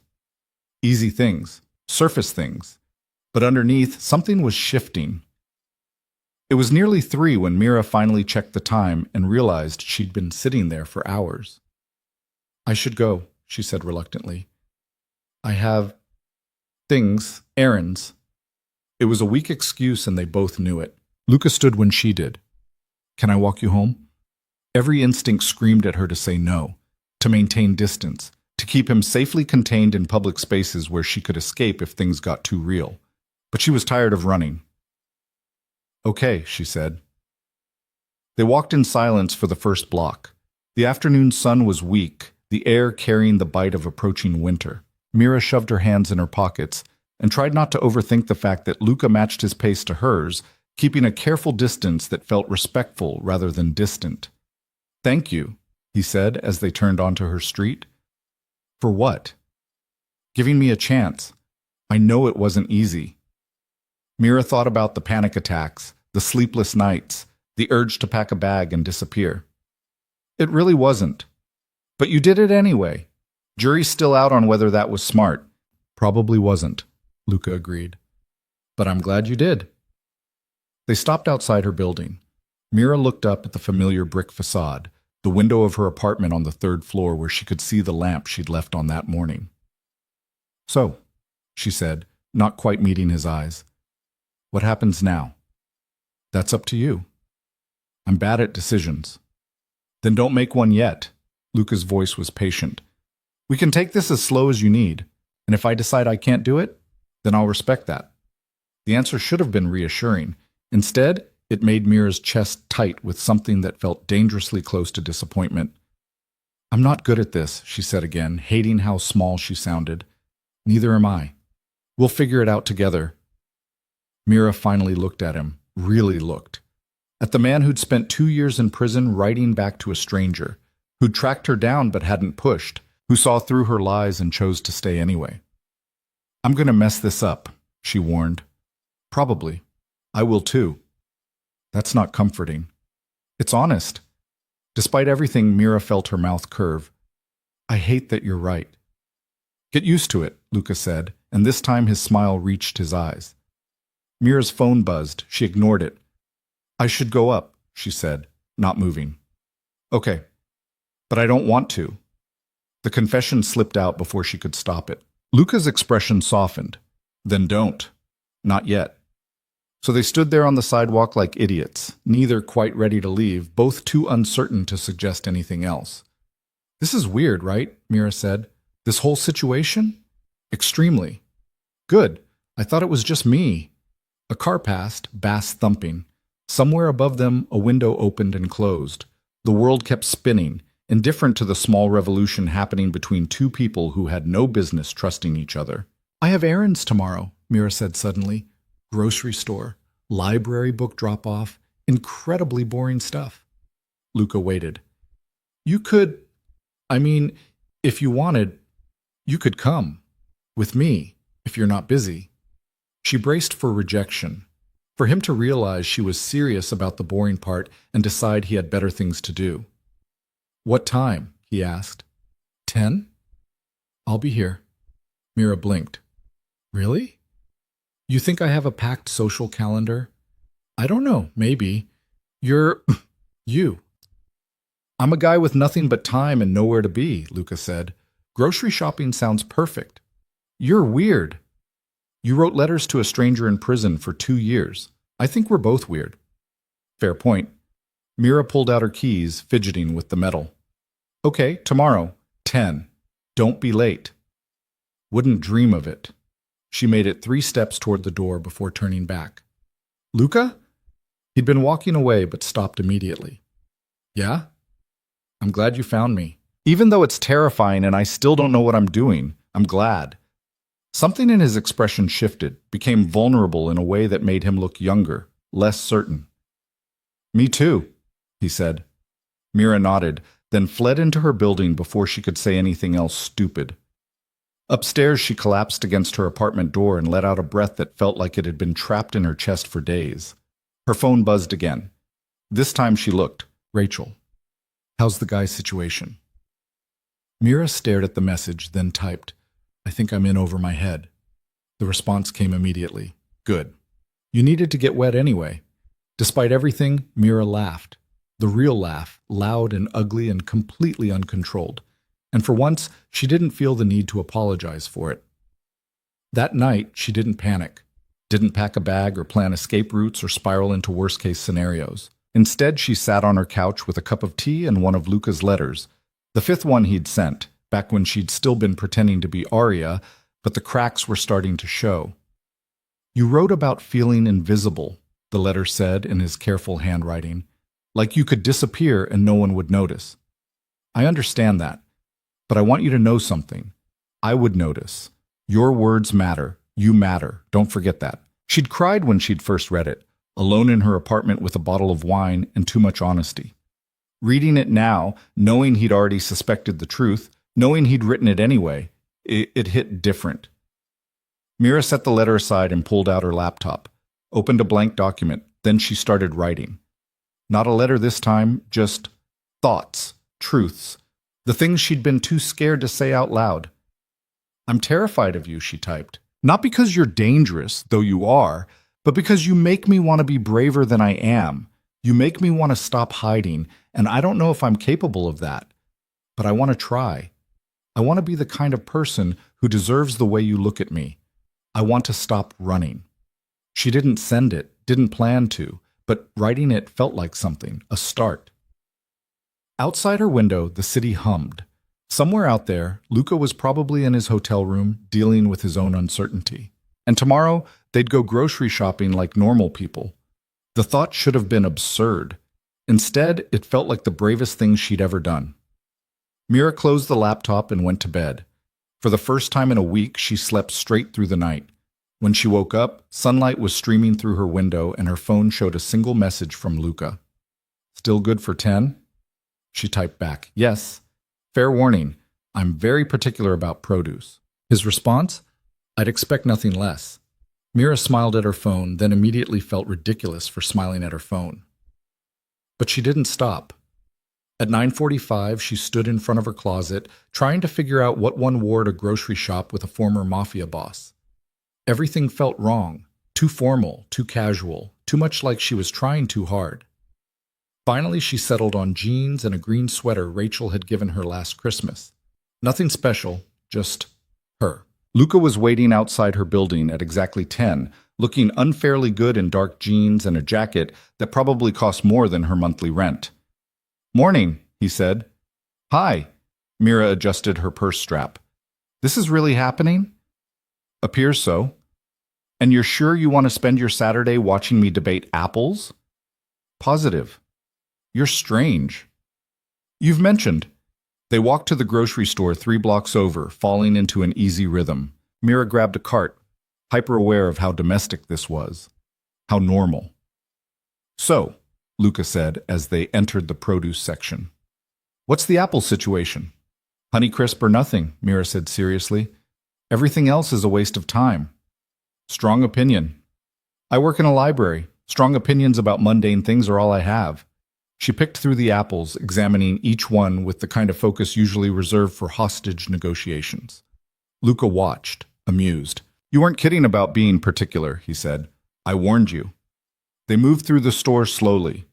Easy things, surface things. But underneath, something was shifting. It was nearly 3 when Mira finally checked the time and realized she'd been sitting there for hours. I should go, she said reluctantly. I have things, errands. It was a weak excuse and they both knew it. Luca stood when she did. Can I walk you home? Every instinct screamed at her to say no, to maintain distance, to keep him safely contained in public spaces where she could escape if things got too real. But she was tired of running. Okay, she said. They walked in silence for the first block. The afternoon sun was weak, the air carrying the bite of approaching winter. Mira shoved her hands in her pockets and tried not to overthink the fact that Luca matched his pace to hers, keeping a careful distance that felt respectful rather than distant. Thank you, he said as they turned onto her street. For what? Giving me a chance. I know it wasn't easy. Mira thought about the panic attacks, the sleepless nights, the urge to pack a bag and disappear. It really wasn't. But you did it anyway. Jury's still out on whether that was smart. Probably wasn't, Luca agreed. But I'm glad you did. They stopped outside her building. Mira looked up at the familiar brick facade, the window of her apartment on the 3rd floor where she could see the lamp she'd left on that morning. So, she said, not quite meeting his eyes. What happens now? That's up to you. I'm bad at decisions. Then don't make one yet. Luca's voice was patient. We can take this as slow as you need, and if I decide I can't do it, then I'll respect that. The answer should have been reassuring. Instead, it made Mira's chest tight with something that felt dangerously close to disappointment. I'm not good at this, she said again, hating how small she sounded. Neither am I. We'll figure it out together. Mira finally looked at him, really looked. At the man who'd spent 2 years in prison writing back to a stranger, who'd tracked her down but hadn't pushed, who saw through her lies and chose to stay anyway. I'm going to mess this up, she warned. Probably. I will too. That's not comforting. It's honest. Despite everything, Mira felt her mouth curve. I hate that you're right. Get used to it, Luca said, and this time his smile reached his eyes. Mira's phone buzzed. She ignored it. I should go up, she said, not moving. Okay, but I don't want to. The confession slipped out before she could stop it. Luca's expression softened. Then don't. Not yet. So they stood there on the sidewalk like idiots, neither quite ready to leave, both too uncertain to suggest anything else. This is weird, right? Mira said. This whole situation? Extremely. Good. I thought it was just me. A car passed, bass thumping. Somewhere above them, a window opened and closed. The world kept spinning, indifferent to the small revolution happening between two people who had no business trusting each other. I have errands tomorrow, Mira said suddenly. Grocery store, library book drop-off, incredibly boring stuff. Luca waited. You could, if you wanted, you could come. With me, if you're not busy. She braced for rejection. For him to realize she was serious about the boring part and decide he had better things to do. What time? He asked. 10? I'll be here. Mira blinked. Really? You think I have a packed social calendar? I don't know, maybe. You're you. I'm a guy with nothing but time and nowhere to be, Luca said. Grocery shopping sounds perfect. You're weird. You wrote letters to a stranger in prison for 2 years. I think we're both weird. Fair point. Mira pulled out her keys, fidgeting with the metal. Okay, tomorrow, 10. Don't be late. Wouldn't dream of it. She made it 3 steps toward the door before turning back. Luca? He'd been walking away but stopped immediately. Yeah? I'm glad you found me. Even though it's terrifying and I still don't know what I'm doing, I'm glad. Something in his expression shifted, became vulnerable in a way that made him look younger, less certain. Me too, he said. Mira nodded, then fled into her building before she could say anything else stupid. Upstairs, she collapsed against her apartment door and let out a breath that felt like it had been trapped in her chest for days. Her phone buzzed again. This time she looked. Rachel. How's the guy's situation? Mira stared at the message, then typed, I think I'm in over my head. The response came immediately. Good. You needed to get wet anyway. Despite everything, Mira laughed. The real laugh, loud and ugly and completely uncontrolled. And for once, she didn't feel the need to apologize for it. That night, she didn't panic, didn't pack a bag or plan escape routes or spiral into worst-case scenarios. Instead, she sat on her couch with a cup of tea and one of Luca's letters, the 5th one he'd sent, back when she'd still been pretending to be Aria, but the cracks were starting to show. You wrote about feeling invisible, the letter said in his careful handwriting, like you could disappear and no one would notice. I understand that. But I want you to know something. I would notice. Your words matter. You matter. Don't forget that. She'd cried when she'd first read it, alone in her apartment with a bottle of wine and too much honesty. Reading it now, knowing he'd already suspected the truth, knowing he'd written it anyway, it hit different. Mira set the letter aside and pulled out her laptop, opened a blank document, then she started writing. Not a letter this time, just thoughts, truths, the things she'd been too scared to say out loud. I'm terrified of you, she typed. Not because you're dangerous, though you are, but because you make me want to be braver than I am. You make me want to stop hiding, and I don't know if I'm capable of that. But I want to try. I want to be the kind of person who deserves the way you look at me. I want to stop running. She didn't send it, didn't plan to, but writing it felt like something, a start. Outside her window, the city hummed. Somewhere out there, Luca was probably in his hotel room, dealing with his own uncertainty. And tomorrow, they'd go grocery shopping like normal people. The thought should have been absurd. Instead, it felt like the bravest thing she'd ever done. Mira closed the laptop and went to bed. For the first time in a week, she slept straight through the night. When she woke up, sunlight was streaming through her window and her phone showed a single message from Luca. Still good for 10? She typed back, yes. Fair warning, I'm very particular about produce. His response? I'd expect nothing less. Mira smiled at her phone, then immediately felt ridiculous for smiling at her phone. But she didn't stop. At 9:45, she stood in front of her closet, trying to figure out what one wore at a grocery shop with a former Mafia boss. Everything felt wrong, too formal, too casual, too much like she was trying too hard. Finally, she settled on jeans and a green sweater Rachel had given her last Christmas. Nothing special, just her. Luca was waiting outside her building at exactly 10, looking unfairly good in dark jeans and a jacket that probably cost more than her monthly rent. "Morning," he said. "Hi." Mira adjusted her purse strap. "This is really happening?" "Appears so." "And you're sure you want to spend your Saturday watching me debate apples?" "Positive." "You're strange." "You've mentioned." They walked to the grocery store 3 blocks over, falling into an easy rhythm. Mira grabbed a cart, hyper-aware of how domestic this was. How normal. "So," Luca said as they entered the produce section. "What's the apple situation?" "Honeycrisp or nothing," Mira said seriously. "Everything else is a waste of time." "Strong opinion." "I work in a library. Strong opinions about mundane things are all I have." She picked through the apples, examining each one with the kind of focus usually reserved for hostage negotiations. Luca watched, amused. "You weren't kidding about being particular," he said. "I warned you." They moved through the store slowly.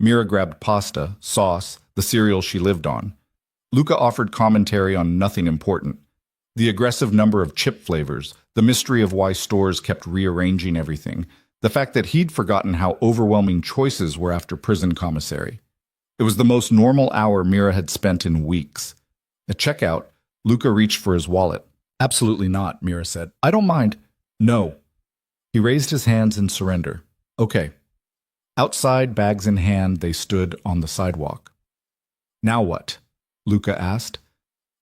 Mira grabbed pasta, sauce, the cereal she lived on. Luca offered commentary on nothing important. The aggressive number of chip flavors, the mystery of why stores kept rearranging everything, the fact that he'd forgotten how overwhelming choices were after prison commissary. It was the most normal hour Mira had spent in weeks. At checkout, Luca reached for his wallet. "Absolutely not," Mira said. "I don't mind." "No." He raised his hands in surrender. "Okay." Outside, bags in hand, they stood on the sidewalk. "Now what?" Luca asked.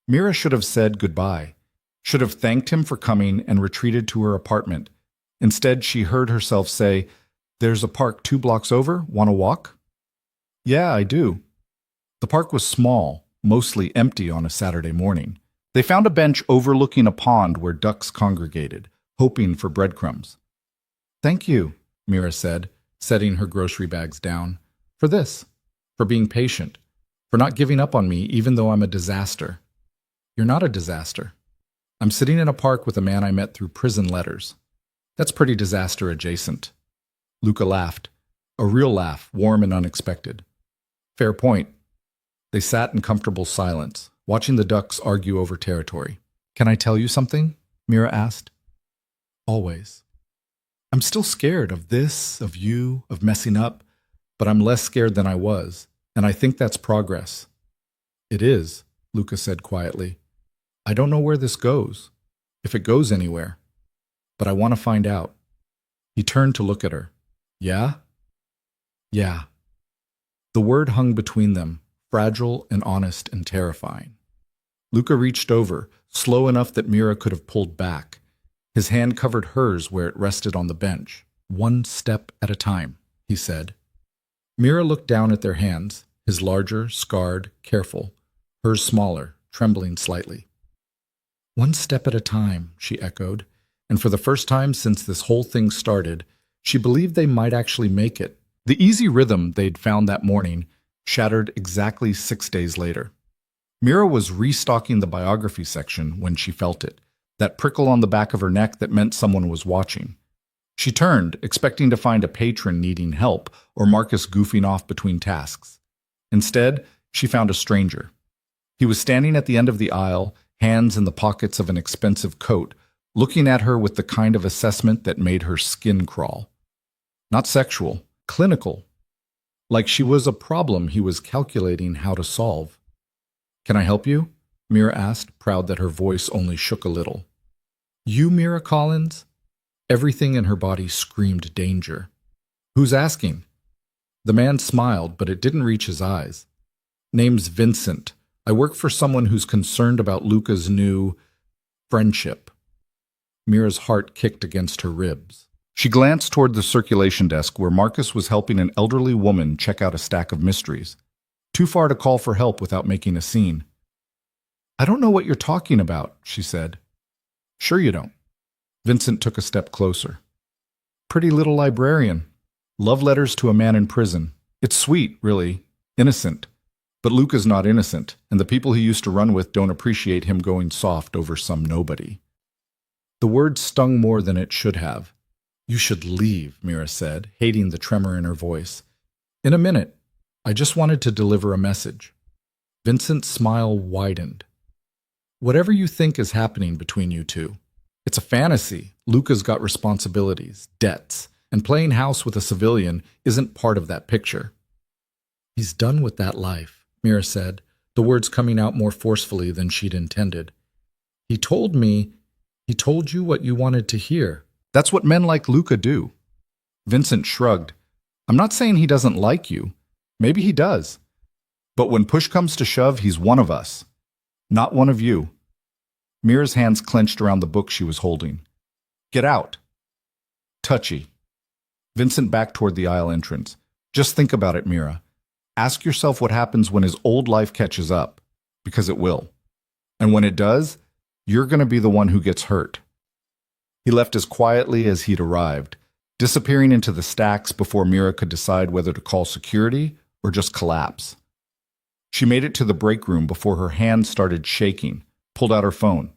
Mira should have said goodbye, should have thanked him for coming and retreated to her apartment. Instead, she heard herself say, "There's a park 2 blocks over. Want to walk?" "Yeah, I do." The park was small, mostly empty on a Saturday morning. They found a bench overlooking a pond where ducks congregated, hoping for breadcrumbs. "Thank you," Mira said, setting her grocery bags down. "For this. For being patient. For not giving up on me even though I'm a disaster." "You're not a disaster." "I'm sitting in a park with a man I met through prison letters." "That's pretty disaster adjacent." Luca laughed. A real laugh, warm and unexpected. "Fair point." They sat in comfortable silence, watching the ducks argue over territory. "Can I tell you something?" Mira asked. "Always." "I'm still scared of this, of you, of messing up, but I'm less scared than I was, and I think that's progress." "It is," Luca said quietly. "I don't know where this goes, if it goes anywhere, but I want to find out." He turned to look at her. "Yeah?" "Yeah." The word hung between them, fragile and honest and terrifying. Luca reached over, slow enough that Mira could have pulled back. His hand covered hers where it rested on the bench. "One step at a time," he said. Mira looked down at their hands, his larger, scarred, careful, hers smaller, trembling slightly. "One step at a time," she echoed, and for the first time since this whole thing started, she believed they might actually make it. The easy rhythm they'd found that morning shattered exactly 6 days later. Mira was restocking the biography section when she felt it, that prickle on the back of her neck that meant someone was watching. She turned, expecting to find a patron needing help or Marcus goofing off between tasks. Instead, she found a stranger. He was standing at the end of the aisle, hands in the pockets of an expensive coat, looking at her with the kind of assessment that made her skin crawl. Not sexual, clinical. Like she was a problem he was calculating how to solve. "Can I help you?" Mira asked, proud that her voice only shook a little. "You, Mira Collins?" Everything in her body screamed danger. "Who's asking?" The man smiled, but it didn't reach his eyes. "Name's Vincent. I work for someone who's concerned about Luca's new friendship." Mira's heart kicked against her ribs. She glanced toward the circulation desk where Marcus was helping an elderly woman check out a stack of mysteries. Too far to call for help without making a scene. "I don't know what you're talking about," she said. "Sure you don't." Vincent took a step closer. "Pretty little librarian. Love letters to a man in prison. It's sweet, really. Innocent. But Luca's not innocent, and the people he used to run with don't appreciate him going soft over some nobody. The word stung more than it should have. You should leave, Mira said, hating the tremor in her voice. In a minute. I just wanted to deliver a message. Vincent's smile widened. Whatever you think is happening between you two, it's a fantasy. Luca's got responsibilities, debts, and playing house with a civilian isn't part of that picture. He's done with that life, Mira said, the words coming out more forcefully than she'd intended. He told you what you wanted to hear. That's what men like Luca do. Vincent shrugged. I'm not saying he doesn't like you. Maybe he does. But when push comes to shove, he's one of us. Not one of you. Mira's hands clenched around the book she was holding. Get out. Touchy. Vincent backed toward the aisle entrance. Just think about it, Mira. Ask yourself what happens when his old life catches up. Because it will. And when it does, you're going to be the one who gets hurt. He left as quietly as he'd arrived, disappearing into the stacks before Mira could decide whether to call security or just collapse. She made it to the break room before her hand started shaking, pulled out her phone,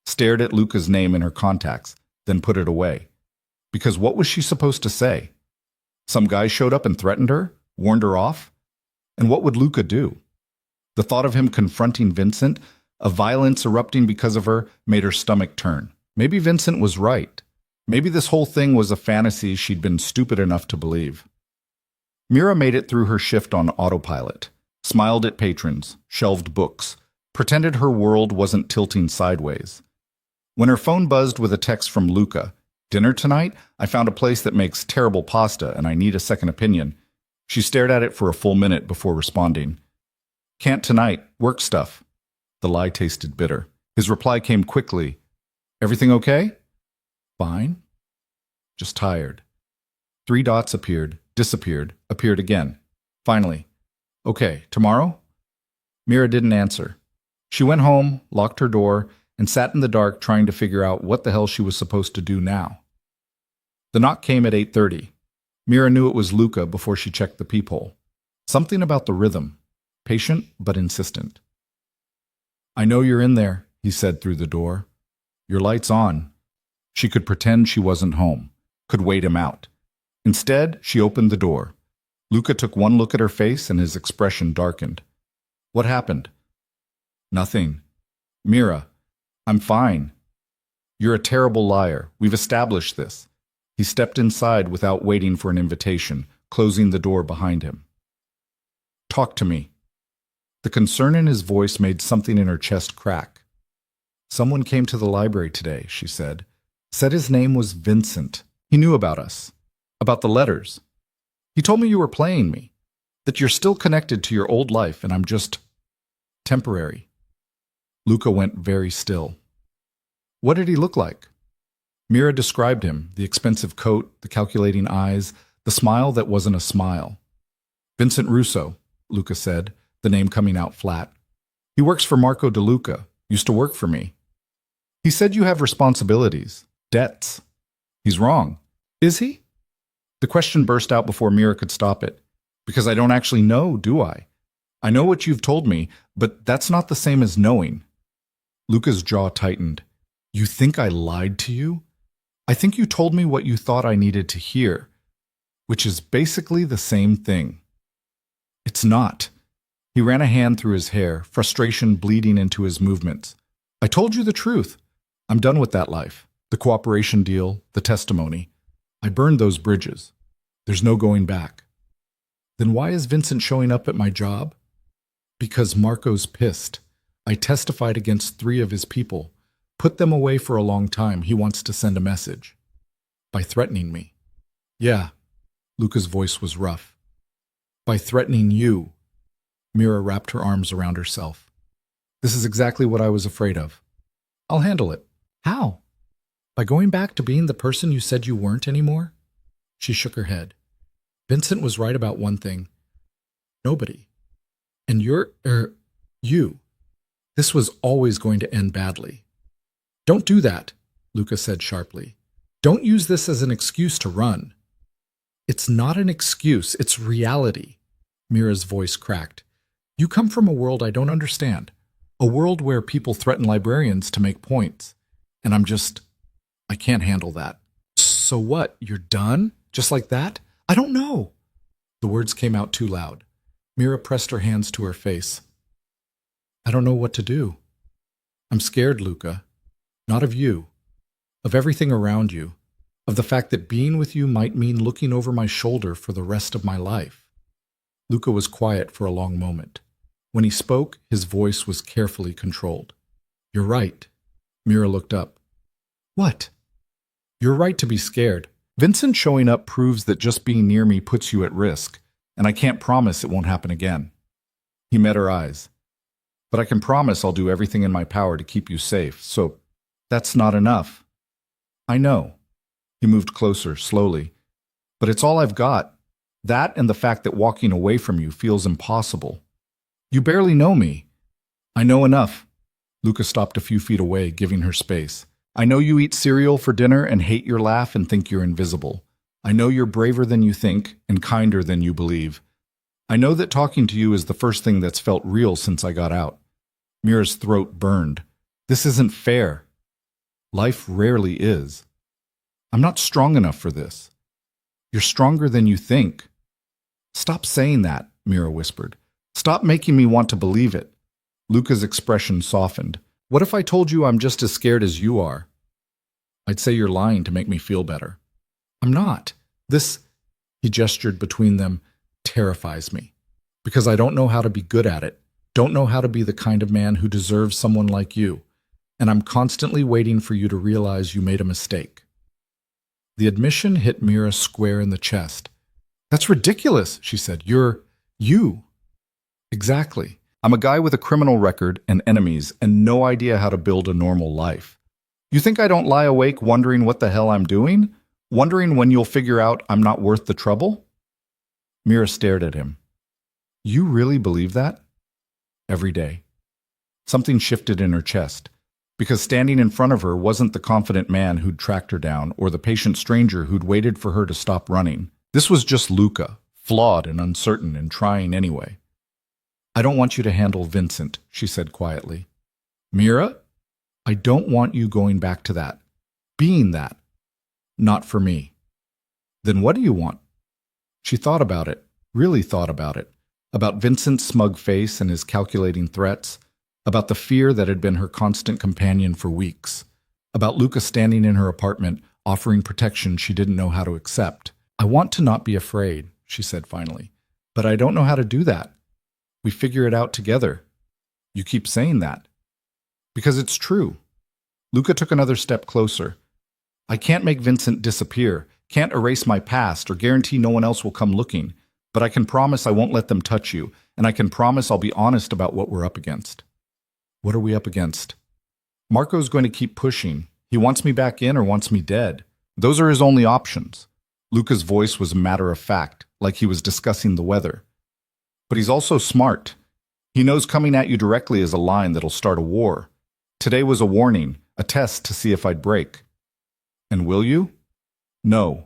stared at Luca's name in her contacts, then put it away. Because what was she supposed to say? Some guy showed up and threatened her, warned her off? And what would Luca do? The thought of him confronting Vincent, of violence erupting because of her, made her stomach turn. Maybe Vincent was right. Maybe this whole thing was a fantasy she'd been stupid enough to believe. Mira made it through her shift on autopilot, smiled at patrons, shelved books, pretended her world wasn't tilting sideways. When her phone buzzed with a text from Luca, "Dinner tonight? I found a place that makes terrible pasta and I need a second opinion." She stared at it for a full minute before responding. "Can't tonight. Work stuff." The lie tasted bitter. His reply came quickly. "Everything okay?" "Fine. Just tired." 3 dots appeared, disappeared, appeared again. Finally, "Okay, tomorrow?" Mira didn't answer. She went home, locked her door, and sat in the dark trying to figure out what the hell she was supposed to do now. The knock came at 8:30. Mira knew it was Luca before she checked the peephole. Something about the rhythm. Patient but insistent. "I know you're in there," he said through the door. "Your light's on." She could pretend she wasn't home, could wait him out. Instead, she opened the door. Luca took one look at her face and his expression darkened. "What happened?" "Nothing." "Mira, I'm fine." "You're a terrible liar. We've established this." He stepped inside without waiting for an invitation, closing the door behind him. "Talk to me." The concern in his voice made something in her chest crack. "Someone came to the library today," she said. "Said his name was Vincent. He knew about us. About the letters. He told me you were playing me. That you're still connected to your old life and I'm just temporary." Luca went very still. "What did he look like?" Mira described him, the expensive coat, the calculating eyes, the smile that wasn't a smile. "Vincent Russo," Luca said, the name coming out flat. "He works for Marco De Luca. Used to work for me. He said you have responsibilities, debts." "He's wrong." "Is he?" The question burst out before Mira could stop it. "Because I don't actually know, do I? I know what you've told me, but that's not the same as knowing." Luca's jaw tightened. "You think I lied to you? I think you told me what you thought I needed to hear, which is basically the same thing." "It's not." He ran a hand through his hair, frustration bleeding into his movements. "I told you the truth. I'm done with that life. The cooperation deal, the testimony. I burned those bridges. There's no going back." "Then why is Vincent showing up at my job?" "Because Marco's pissed. I testified against 3 of his people. Put them away for a long time. He wants to send a message. By threatening me." "Yeah." Luca's voice was rough. "By threatening you." Mira wrapped her arms around herself. "This is exactly what I was afraid of. I'll handle it." "How?" "By going back to being the person you said you weren't anymore?" She shook her head. "Vincent was right about one thing. Nobody. And you. This was always going to end badly." "Don't do that," Luca said sharply. "Don't use this as an excuse to run." "It's not an excuse, it's reality." Mira's voice cracked. You come from a world I don't understand. A world where people threaten librarians to make points. And I can't handle that. So what? You're done? Just like that? I don't know. The words came out too loud. Mira pressed her hands to her face. I don't know what to do. I'm scared, Luca. Not of you. Of everything around you. Of the fact that being with you might mean looking over my shoulder for the rest of my life. Luca was quiet for a long moment. When he spoke, his voice was carefully controlled. You're right. Mira looked up. What? You're right to be scared. Vincent showing up proves that just being near me puts you at risk, and I can't promise it won't happen again. He met her eyes. But I can promise I'll do everything in my power to keep you safe, so that's not enough. I know. He moved closer, slowly. But it's all I've got. That and the fact that walking away from you feels impossible. You barely know me. I know enough. Luca stopped a few feet away, giving her space. I know you eat cereal for dinner and hate your laugh and think you're invisible. I know you're braver than you think and kinder than you believe. I know that talking to you is the first thing that's felt real since I got out. Mira's throat burned. This isn't fair. Life rarely is. I'm not strong enough for this. You're stronger than you think. Stop saying that, Mira whispered. Stop making me want to believe it. Luca's expression softened. What if I told you I'm just as scared as you are? I'd say you're lying to make me feel better. I'm not. This, he gestured between them, terrifies me. Because I don't know how to be good at it. Don't know how to be the kind of man who deserves someone like you. And I'm constantly waiting for you to realize you made a mistake. The admission hit Mira square in the chest. That's ridiculous, she said. You're you. Exactly. I'm a guy with a criminal record and enemies and no idea how to build a normal life. You think I don't lie awake wondering what the hell I'm doing? Wondering when you'll figure out I'm not worth the trouble? Mira stared at him. You really believe that? Every day. Something shifted in her chest, because standing in front of her wasn't the confident man who'd tracked her down or the patient stranger who'd waited for her to stop running. This was just Luca, flawed and uncertain and trying anyway. I don't want you to handle Vincent, she said quietly. Mira, I don't want you going back to that. Being that. Not for me. Then what do you want? She thought about it, really thought about it. About Vincent's smug face and his calculating threats. About the fear that had been her constant companion for weeks. About Luca standing in her apartment, offering protection she didn't know how to accept. I want to not be afraid, she said finally. But I don't know how to do that. We figure it out together. You keep saying that. Because it's true. Luca took another step closer. I can't make Vincent disappear, can't erase my past or guarantee no one else will come looking, but I can promise I won't let them touch you, and I can promise I'll be honest about what we're up against. What are we up against? Marco's going to keep pushing. He wants me back in or wants me dead. Those are his only options. Luca's voice was a matter of fact, like he was discussing the weather. But he's also smart. He knows coming at you directly is a line that'll start a war. Today was a warning, a test to see if I'd break. And will you? No.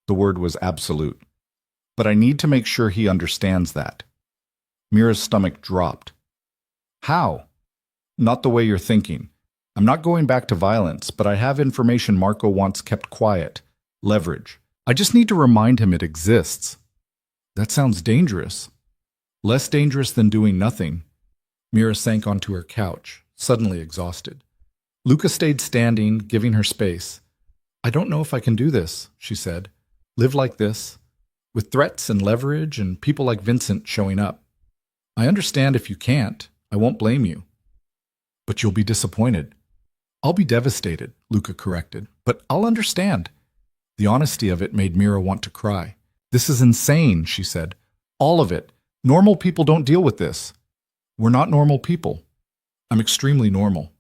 The word was absolute. But I need to make sure he understands that. Mira's stomach dropped. How? Not the way you're thinking. I'm not going back to violence, but I have information Marco wants kept quiet. Leverage. I just need to remind him it exists. That sounds dangerous. Less dangerous than doing nothing. Mira sank onto her couch, suddenly exhausted. Luca stayed standing, giving her space. I don't know if I can do this, she said. Live like this, with threats and leverage and people like Vincent showing up. I understand if you can't. I won't blame you. But you'll be disappointed. I'll be devastated, Luca corrected, but I'll understand. The honesty of it made Mira want to cry. This is insane, she said. All of it. Normal people don't deal with this. We're not normal people. I'm extremely normal.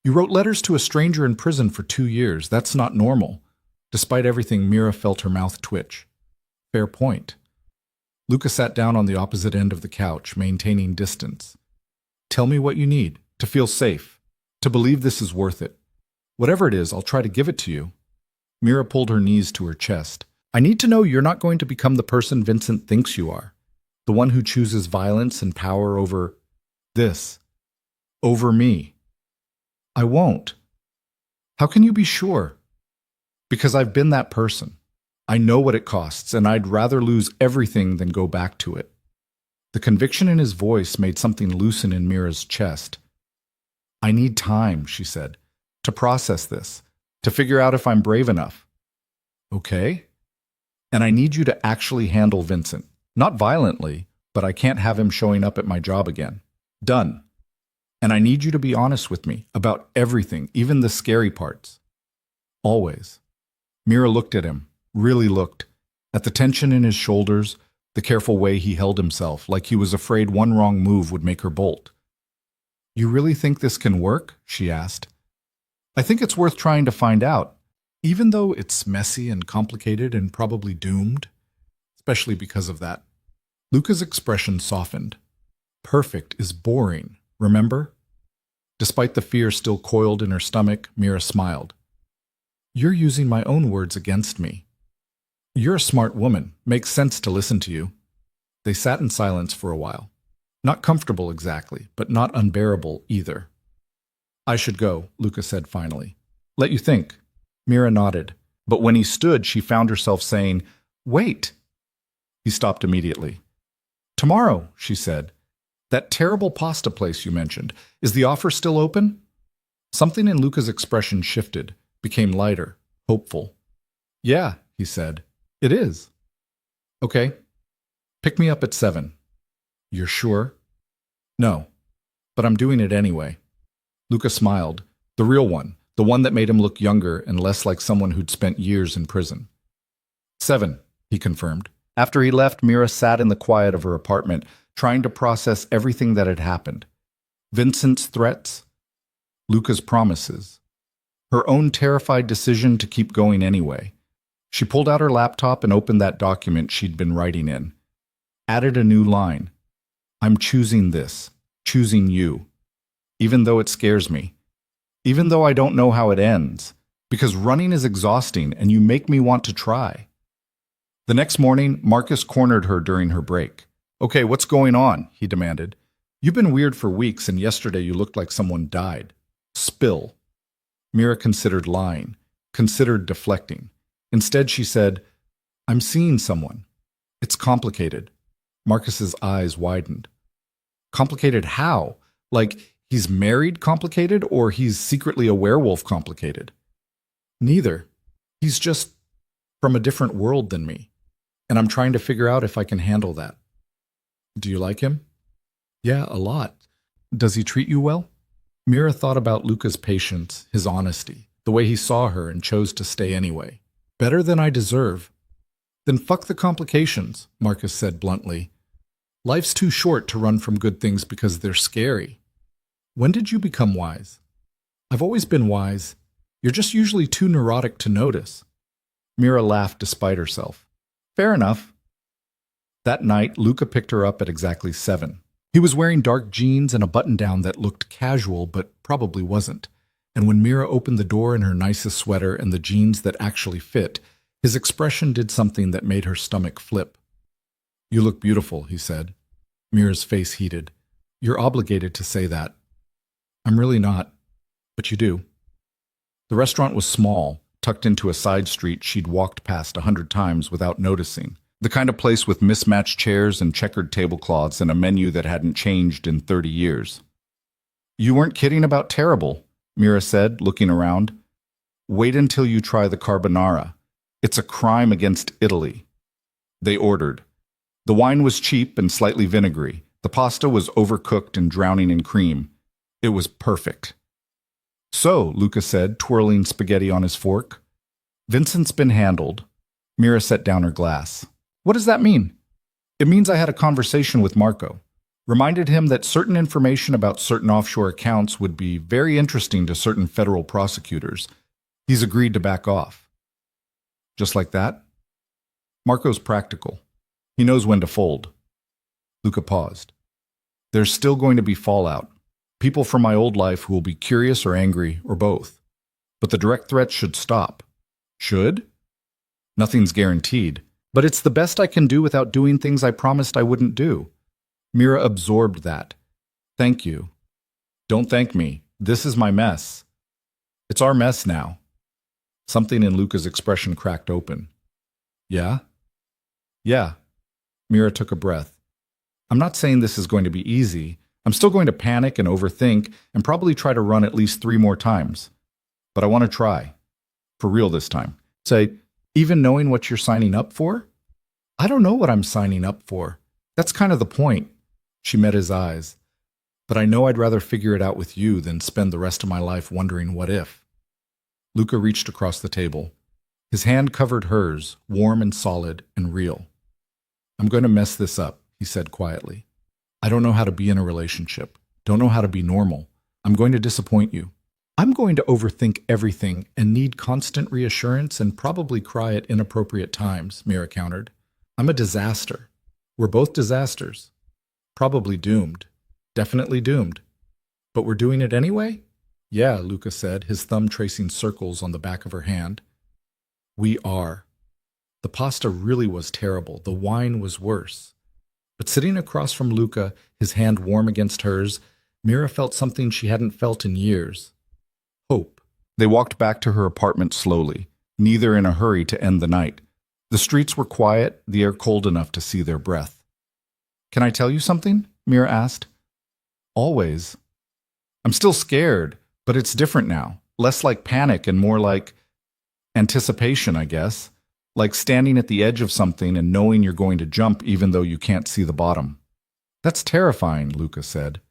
You wrote letters to a stranger in prison for 2 years. That's not normal. Despite everything, Mira felt her mouth twitch. Fair point. Luca sat down on the opposite end of the couch, maintaining distance. Tell me what you need, to feel safe, to believe this is worth it. Whatever it is, I'll try to give it to you. Mira pulled her knees to her chest. I need to know you're not going to become the person Vincent thinks you are. The one who chooses violence and power over this, over me. I won't. How can you be sure? Because I've been that person. I know what it costs, and I'd rather lose everything than go back to it. The conviction in his voice made something loosen in Mira's chest. I need time, she said, to process this, to figure out if I'm brave enough. Okay? And I need you to actually handle Vincent. Not violently, but I can't have him showing up at my job again. Done. And I need you to be honest with me about everything, even the scary parts. Always. Mira looked at him, really looked, at the tension in his shoulders, the careful way he held himself, like he was afraid one wrong move would make her bolt. You really think this can work? She asked. I think it's worth trying to find out, even though it's messy and complicated and probably doomed, especially because of that. Luca's expression softened. Perfect is boring, remember? Despite the fear still coiled in her stomach, Mira smiled. You're using my own words against me. You're a smart woman. Makes sense to listen to you. They sat in silence for a while. Not comfortable exactly, but not unbearable either. I should go, Luca said finally. Let you think. Mira nodded, but when he stood, she found herself saying, Wait. He stopped immediately. Tomorrow, she said. That terrible pasta place you mentioned, is the offer still open? Something in Luca's expression shifted, became lighter, hopeful. Yeah, he said. It is. Okay. Pick me up at 7. You're sure? No, but I'm doing it anyway. Luca smiled. The real one, the one that made him look younger and less like someone who'd spent years in prison. 7, he confirmed. After he left, Mira sat in the quiet of her apartment, trying to process everything that had happened. Vincent's threats, Luca's promises, her own terrified decision to keep going anyway. She pulled out her laptop and opened that document she'd been writing in. Added a new line. I'm choosing this, choosing you, even though it scares me, even though I don't know how it ends, because running is exhausting and you make me want to try. The next morning, Marcus cornered her during her break. Okay, what's going on? He demanded. You've been weird for weeks, and yesterday you looked like someone died. Spill. Mira considered lying, considered deflecting. Instead, she said, I'm seeing someone. It's complicated. Marcus's eyes widened. Complicated how? Like he's married complicated, or he's secretly a werewolf complicated? Neither. He's just from a different world than me, and I'm trying to figure out if I can handle that. Do you like him? Yeah, a lot. Does he treat you well? Mira thought about Luca's patience, his honesty, the way he saw her and chose to stay anyway. Better than I deserve. Then fuck the complications, Marcus said bluntly. Life's too short to run from good things because they're scary. When did you become wise? I've always been wise. You're just usually too neurotic to notice. Mira laughed despite herself. Fair enough. That night, Luca picked her up at exactly 7. He was wearing dark jeans and a button-down that looked casual but probably wasn't. And when Mira opened the door in her nicest sweater and the jeans that actually fit, his expression did something that made her stomach flip. You look beautiful, he said. Mira's face heated. You're obligated to say that. I'm really not, but you do. The restaurant was small, tucked into a side street she'd walked past 100 times without noticing. The kind of place with mismatched chairs and checkered tablecloths and a menu that hadn't changed in 30 years. You weren't kidding about terrible, Mira said, looking around. Wait until you try the carbonara. It's a crime against Italy. They ordered. The wine was cheap and slightly vinegary. The pasta was overcooked and drowning in cream. It was perfect. So, Luca said, twirling spaghetti on his fork. Vincent's been handled. Mira set down her glass. What does that mean? It means I had a conversation with Marco. Reminded him that certain information about certain offshore accounts would be very interesting to certain federal prosecutors. He's agreed to back off. Just like that? Marco's practical. He knows when to fold. Luca paused. There's still going to be fallout. People from my old life who will be curious or angry or both. But the direct threats should stop. Should? Nothing's guaranteed. But it's the best I can do without doing things I promised I wouldn't do. Mira absorbed that. Thank you. Don't thank me. This is my mess. It's our mess now. Something in Luca's expression cracked open. Yeah? Yeah. Mira took a breath. I'm not saying this is going to be easy. I'm still going to panic and overthink and probably try to run at least 3 more times. But I want to try. For real this time. Say, even knowing what you're signing up for? I don't know what I'm signing up for. That's kind of the point. She met his eyes. But I know I'd rather figure it out with you than spend the rest of my life wondering what if. Luca reached across the table. His hand covered hers, warm and solid and real. I'm going to mess this up, he said quietly. I don't know how to be in a relationship. Don't know how to be normal. I'm going to disappoint you. I'm going to overthink everything and need constant reassurance and probably cry at inappropriate times, Mira countered. I'm a disaster. We're both disasters. Probably doomed. Definitely doomed. But we're doing it anyway? Yeah, Luca said, his thumb tracing circles on the back of her hand. We are. The pasta really was terrible. The wine was worse. But sitting across from Luca, his hand warm against hers, Mira felt something she hadn't felt in years. Hope. They walked back to her apartment slowly, neither in a hurry to end the night. The streets were quiet, the air cold enough to see their breath. Can I tell you something? Mira asked. Always. I'm still scared, but it's different now. Less like panic and more like anticipation, I guess. Like standing at the edge of something and knowing you're going to jump even though you can't see the bottom. That's terrifying, Luca said.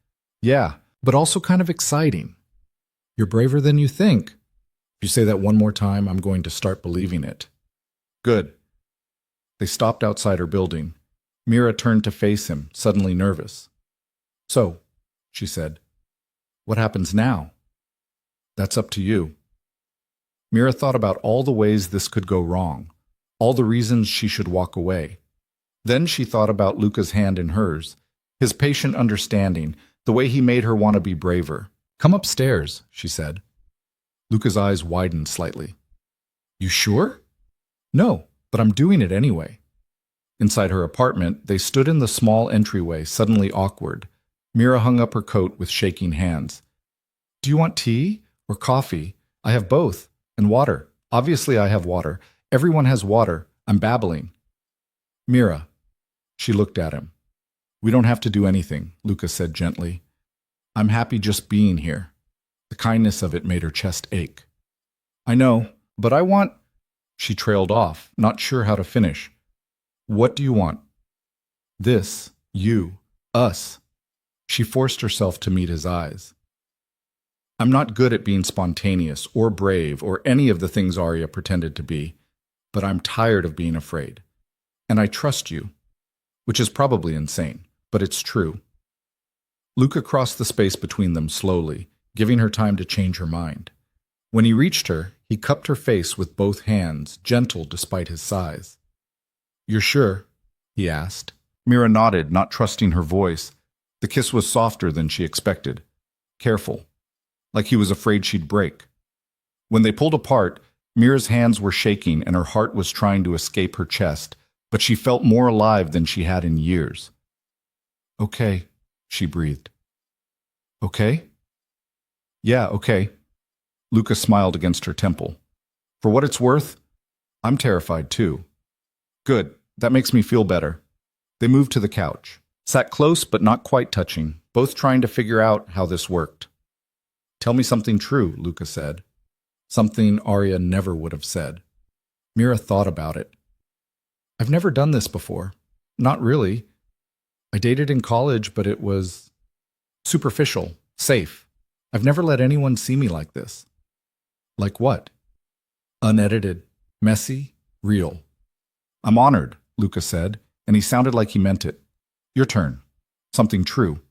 Yeah, but also kind of exciting. You're braver than you think. If you say that one more time, I'm going to start believing it. Good. They stopped outside her building. Mira turned to face him, suddenly nervous. So, she said, what happens now? That's up to you. Mira thought about all the ways this could go wrong, all the reasons she should walk away. Then she thought about Luca's hand in hers, his patient understanding, the way he made her want to be braver. Come upstairs, she said. Luca's eyes widened slightly. You sure? No, but I'm doing it anyway. Inside her apartment, they stood in the small entryway, suddenly awkward. Mira hung up her coat with shaking hands. Do you want tea or coffee? I have both. And water. Obviously I have water. Everyone has water. I'm babbling. Mira. She looked at him. We don't have to do anything, Luca said gently. I'm happy just being here. The kindness of it made her chest ache. I know, but I want... She trailed off, not sure how to finish. What do you want? This, you, us. She forced herself to meet his eyes. I'm not good at being spontaneous or brave or any of the things Arya pretended to be, but I'm tired of being afraid. And I trust you, which is probably insane, but it's true. Luca crossed the space between them slowly, giving her time to change her mind. When he reached her, he cupped her face with both hands, gentle despite his size. You're sure? He asked. Mira nodded, not trusting her voice. The kiss was softer than she expected. Careful. Like he was afraid she'd break. When they pulled apart, Mira's hands were shaking and her heart was trying to escape her chest, but she felt more alive than she had in years. Okay, she breathed. Okay? Yeah, okay. Luca smiled against her temple. For what it's worth, I'm terrified too. Good, that makes me feel better. They moved to the couch, sat close but not quite touching, both trying to figure out how this worked. Tell me something true, Luca said. Something Arya never would have said. Mira thought about it. I've never done this before. Not really. I dated in college, but it was superficial, safe. I've never let anyone see me like this. Like what? Unedited, messy, real. I'm honored, Luca said, and he sounded like he meant it. Your turn. Something true.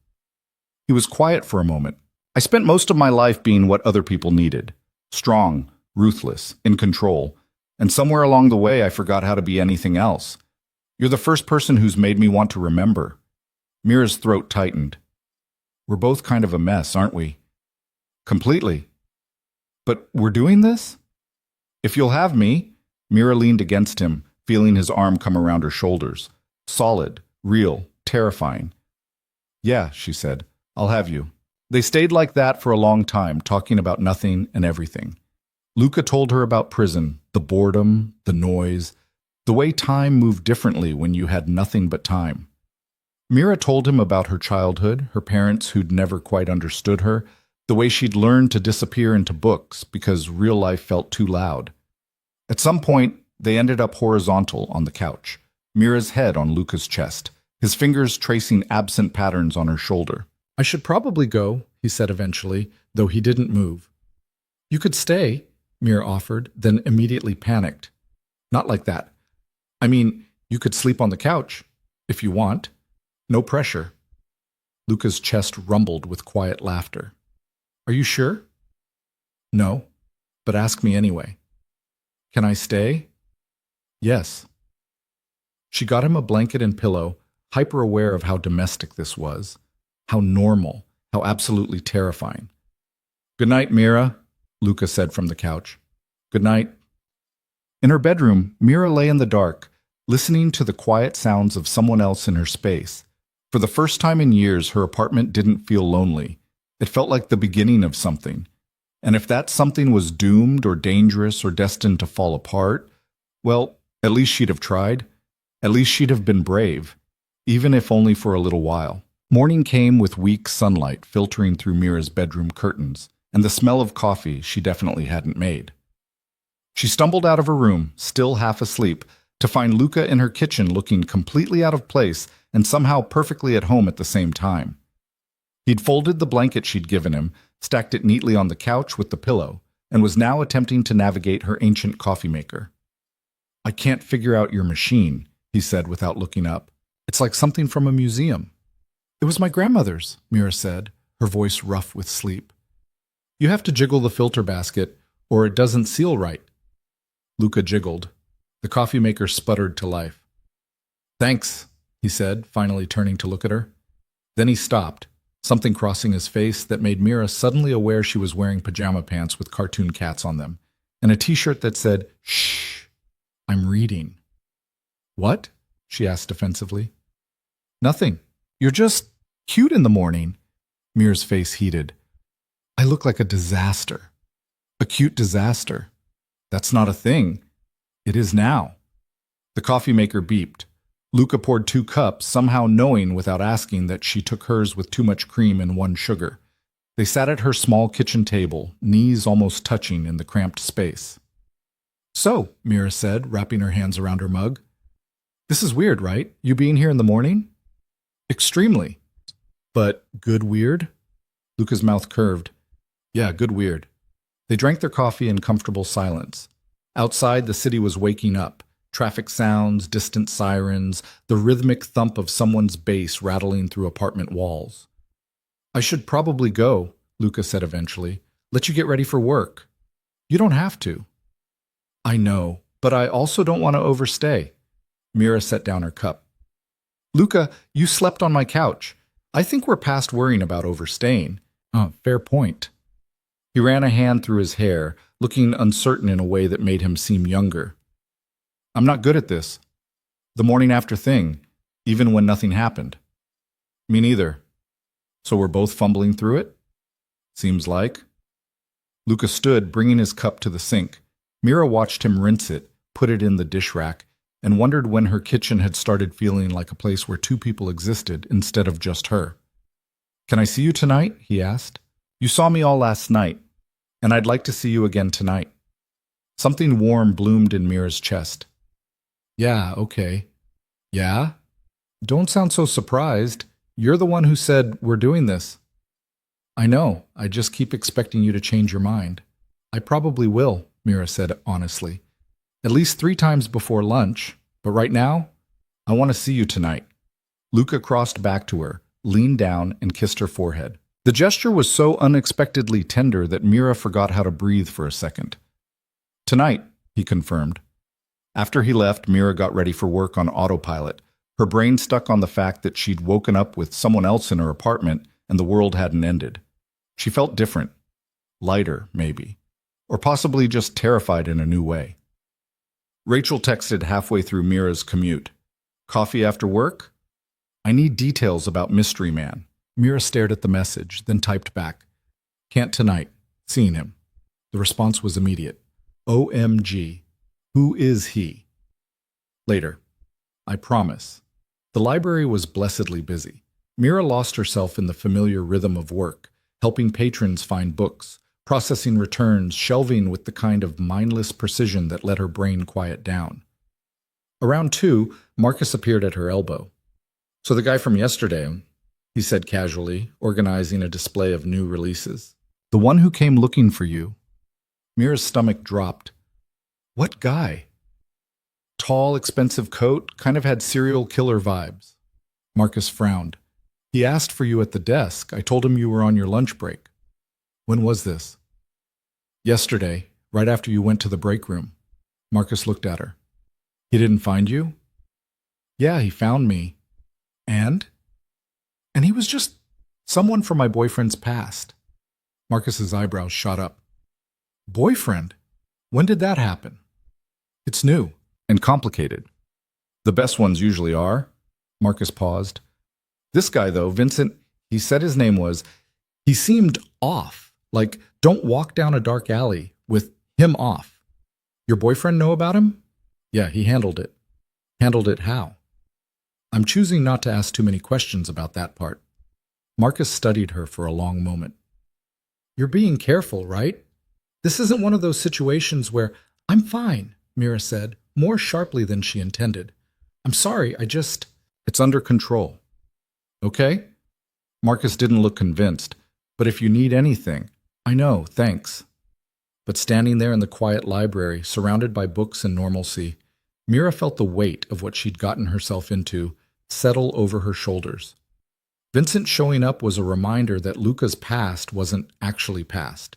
He was quiet for a moment. I spent most of my life being what other people needed. Strong, ruthless, in control. And somewhere along the way, I forgot how to be anything else. You're the first person who's made me want to remember. Mira's throat tightened. We're both kind of a mess, aren't we? Completely. But we're doing this? If you'll have me, Mira leaned against him, feeling his arm come around her shoulders. Solid, real, terrifying. "Yeah," she said, "I'll have you." They stayed like that for a long time, talking about nothing and everything. Luca told her about prison, the boredom, the noise, the way time moved differently when you had nothing but time. Mira told him about her childhood, her parents who'd never quite understood her, the way she'd learned to disappear into books because real life felt too loud. At some point, they ended up horizontal on the couch, Mira's head on Luca's chest, his fingers tracing absent patterns on her shoulder. "I should probably go," he said eventually, though he didn't move. "You could stay," Mira offered, then immediately panicked. "Not like that. I mean, you could sleep on the couch, if you want. No pressure." Luca's chest rumbled with quiet laughter. "Are you sure?" "No, but ask me anyway." "Can I stay?" "Yes." She got him a blanket and pillow, hyper-aware of how domestic this was, how normal, how absolutely terrifying. "Good night, Mira," Luca said from the couch. "Good night." In her bedroom, Mira lay in the dark, listening to the quiet sounds of someone else in her space. For the first time in years, her apartment didn't feel lonely. It felt like the beginning of something. And if that something was doomed or dangerous or destined to fall apart, well, at least she'd have tried. At least she'd have been brave, even if only for a little while. Morning came with weak sunlight filtering through Mira's bedroom curtains, and the smell of coffee she definitely hadn't made. She stumbled out of her room, still half asleep, to find Luca in her kitchen looking completely out of place and somehow perfectly at home at the same time. He'd folded the blanket she'd given him, stacked it neatly on the couch with the pillow, and was now attempting to navigate her ancient coffee maker. "I can't figure out your machine," he said without looking up. "It's like something from a museum." "It was my grandmother's," Mira said, her voice rough with sleep. "You have to jiggle the filter basket, or it doesn't seal right." Luca jiggled. The coffee maker sputtered to life. "Thanks," he said, finally turning to look at her. Then he stopped, something crossing his face that made Mira suddenly aware she was wearing pajama pants with cartoon cats on them, and a t-shirt that said, "Shh, I'm reading." "What?" she asked defensively. "Nothing. You're just cute in the morning." Mira's face heated. "I look like a disaster. A cute disaster. That's not a thing. It is now." The coffee maker beeped. Luca poured 2 cups, somehow knowing without asking that she took hers with too much cream and 1 sugar. They sat at her small kitchen table, knees almost touching in the cramped space. "So," Mira said, wrapping her hands around her mug. "This is weird, right? You being here in the morning?" "Extremely. But good weird?" Luca's mouth curved. "Yeah, good weird." They drank their coffee in comfortable silence. Outside, the city was waking up. Traffic sounds, distant sirens, the rhythmic thump of someone's bass rattling through apartment walls. "I should probably go," Luca said eventually. "Let you get ready for work." "You don't have to." "I know, but I also don't want to overstay." Mira set down her cup. "Luca, you slept on my couch. I think we're past worrying about overstaying." Fair point." He ran a hand through his hair, looking uncertain in a way that made him seem younger. "I'm not good at this. The morning after thing, even when nothing happened." "Me neither. So we're both fumbling through it?" "Seems like." Luca stood, bringing his cup to the sink. Mira watched him rinse it, put it in the dish rack, and wondered when her kitchen had started feeling like a place where 2 people existed instead of just her. "Can I see you tonight?" he asked. "You saw me all last night, and I'd like to see you again tonight." Something warm bloomed in Mira's chest. "Yeah, okay." "Yeah? Don't sound so surprised. You're the one who said we're doing this." "I know. I just keep expecting you to change your mind." "I probably will," Mira said honestly. "At least 3 times before lunch. But right now, I want to see you tonight." Luca crossed back to her, leaned down, and kissed her forehead. The gesture was so unexpectedly tender that Mira forgot how to breathe for a second. "Tonight," he confirmed. After he left, Mira got ready for work on autopilot, her brain stuck on the fact that she'd woken up with someone else in her apartment and the world hadn't ended. She felt different. Lighter, maybe. Or possibly just terrified in a new way. Rachel texted halfway through Mira's commute. Coffee after work? I need details about Mystery Man. Mira stared at the message, then typed back. Can't tonight. Seen him. The response was immediate. OMG. Who is he? Later. I promise. The library was blessedly busy. Mira lost herself in the familiar rhythm of work, helping patrons find books, processing returns, shelving with the kind of mindless precision that let her brain quiet down. Around 2, Marcus appeared at her elbow. So the guy from yesterday, he said casually, organizing a display of new releases. The one who came looking for you. Mira's stomach dropped. What guy? Tall, expensive coat, kind of had serial killer vibes. Marcus frowned. He asked for you at the desk. I told him you were on your lunch break. When was this? Yesterday, right after you went to the break room. Marcus looked at her. He didn't find you? Yeah, he found me. And he was just someone from my boyfriend's past. Marcus's eyebrows shot up. Boyfriend? When did that happen? It's new and complicated. The best ones usually are. Marcus paused. This guy, though, Vincent, he said his name was, he seemed off. Like, don't walk down a dark alley with him off. Your boyfriend know about him? Yeah, he handled it. Handled it how? I'm choosing not to ask too many questions about that part. Marcus studied her for a long moment. You're being careful, right? This isn't one of those situations where, I'm fine, Mira said, more sharply than she intended. I'm sorry, It's under control. Okay? Marcus didn't look convinced, but if you need anything, I know, thanks. But standing there in the quiet library, surrounded by books and normalcy, Mira felt the weight of what she'd gotten herself into settle over her shoulders. Vincent showing up was a reminder that Luca's past wasn't actually past.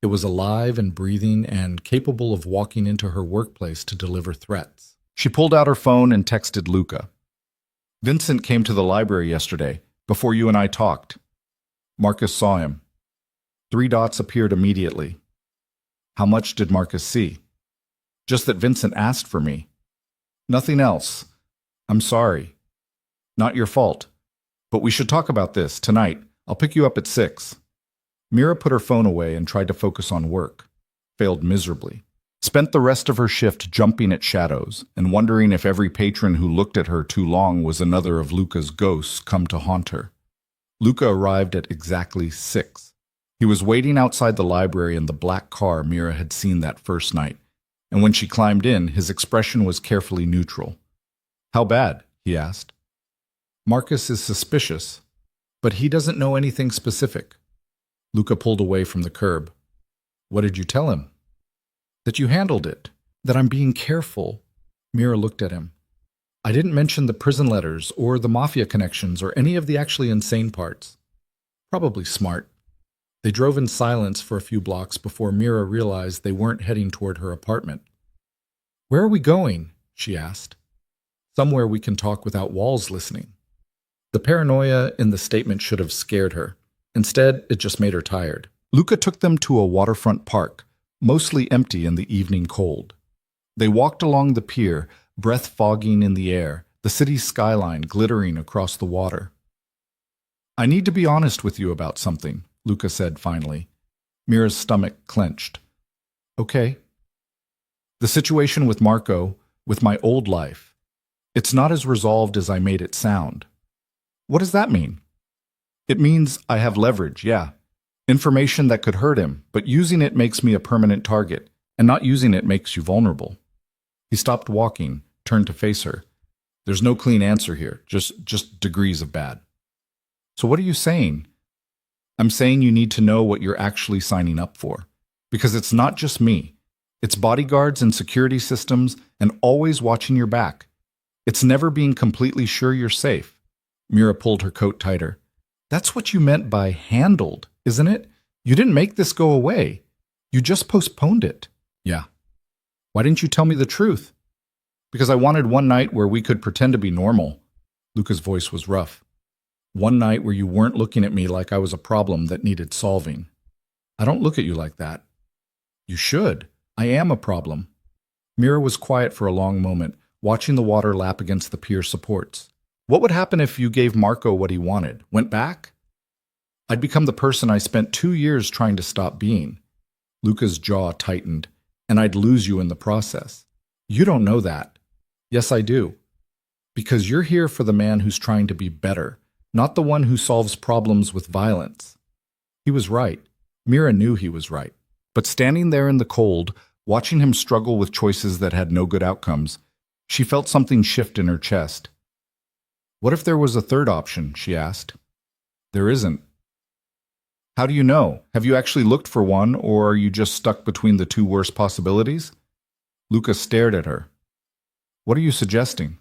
It was alive and breathing and capable of walking into her workplace to deliver threats. She pulled out her phone and texted Luca. Vincent came to the library yesterday, before you and I talked. Marcus saw him. 3 dots appeared immediately. How much did Marcus see? Just that Vincent asked for me. Nothing else. I'm sorry. Not your fault. But we should talk about this tonight. I'll pick you up at 6. Mira put her phone away and tried to focus on work. Failed miserably. Spent the rest of her shift jumping at shadows and wondering if every patron who looked at her too long was another of Luca's ghosts come to haunt her. Luca arrived at exactly 6. He was waiting outside the library in the black car Mira had seen that first night, and when she climbed in, his expression was carefully neutral. How bad? He asked. Marcus is suspicious, but he doesn't know anything specific. Luca pulled away from the curb. What did you tell him? That you handled it. That I'm being careful. Mira looked at him. I didn't mention the prison letters or the Mafia connections or any of the actually insane parts. Probably smart. They drove in silence for a few blocks before Mira realized they weren't heading toward her apartment. Where are we going? She asked. Somewhere we can talk without walls listening. The paranoia in the statement should have scared her. Instead, it just made her tired. Luca took them to a waterfront park, mostly empty in the evening cold. They walked along the pier, breath fogging in the air, the city's skyline glittering across the water. I need to be honest with you about something, Luca said finally. Mira's stomach clenched. Okay. The situation with Marco, with my old life, it's not as resolved as I made it sound. What does that mean? It means I have leverage, yeah. Information that could hurt him, but using it makes me a permanent target, and not using it makes you vulnerable. He stopped walking, turned to face her. There's no clean answer here, just degrees of bad. So what are you saying? I'm saying you need to know what you're actually signing up for. Because it's not just me. It's bodyguards and security systems and always watching your back. It's never being completely sure you're safe. Mira pulled her coat tighter. That's what you meant by handled, isn't it? You didn't make this go away. You just postponed it. Yeah. Why didn't you tell me the truth? Because I wanted one night where we could pretend to be normal. Luca's voice was rough. One night where you weren't looking at me like I was a problem that needed solving. I don't look at you like that. You should. I am a problem. Mira was quiet for a long moment, watching the water lap against the pier supports. What would happen if you gave Marco what he wanted? Went back? I'd become the person I spent 2 years trying to stop being. Luca's jaw tightened, and I'd lose you in the process. You don't know that. Yes, I do. Because you're here for the man who's trying to be better, not the one who solves problems with violence. He was right. Mira knew he was right. But standing there in the cold, watching him struggle with choices that had no good outcomes, she felt something shift in her chest. What if there was a third option, she asked. There isn't. How do you know? Have you actually looked for one, or are you just stuck between the two worst possibilities? Luca stared at her. What are you suggesting?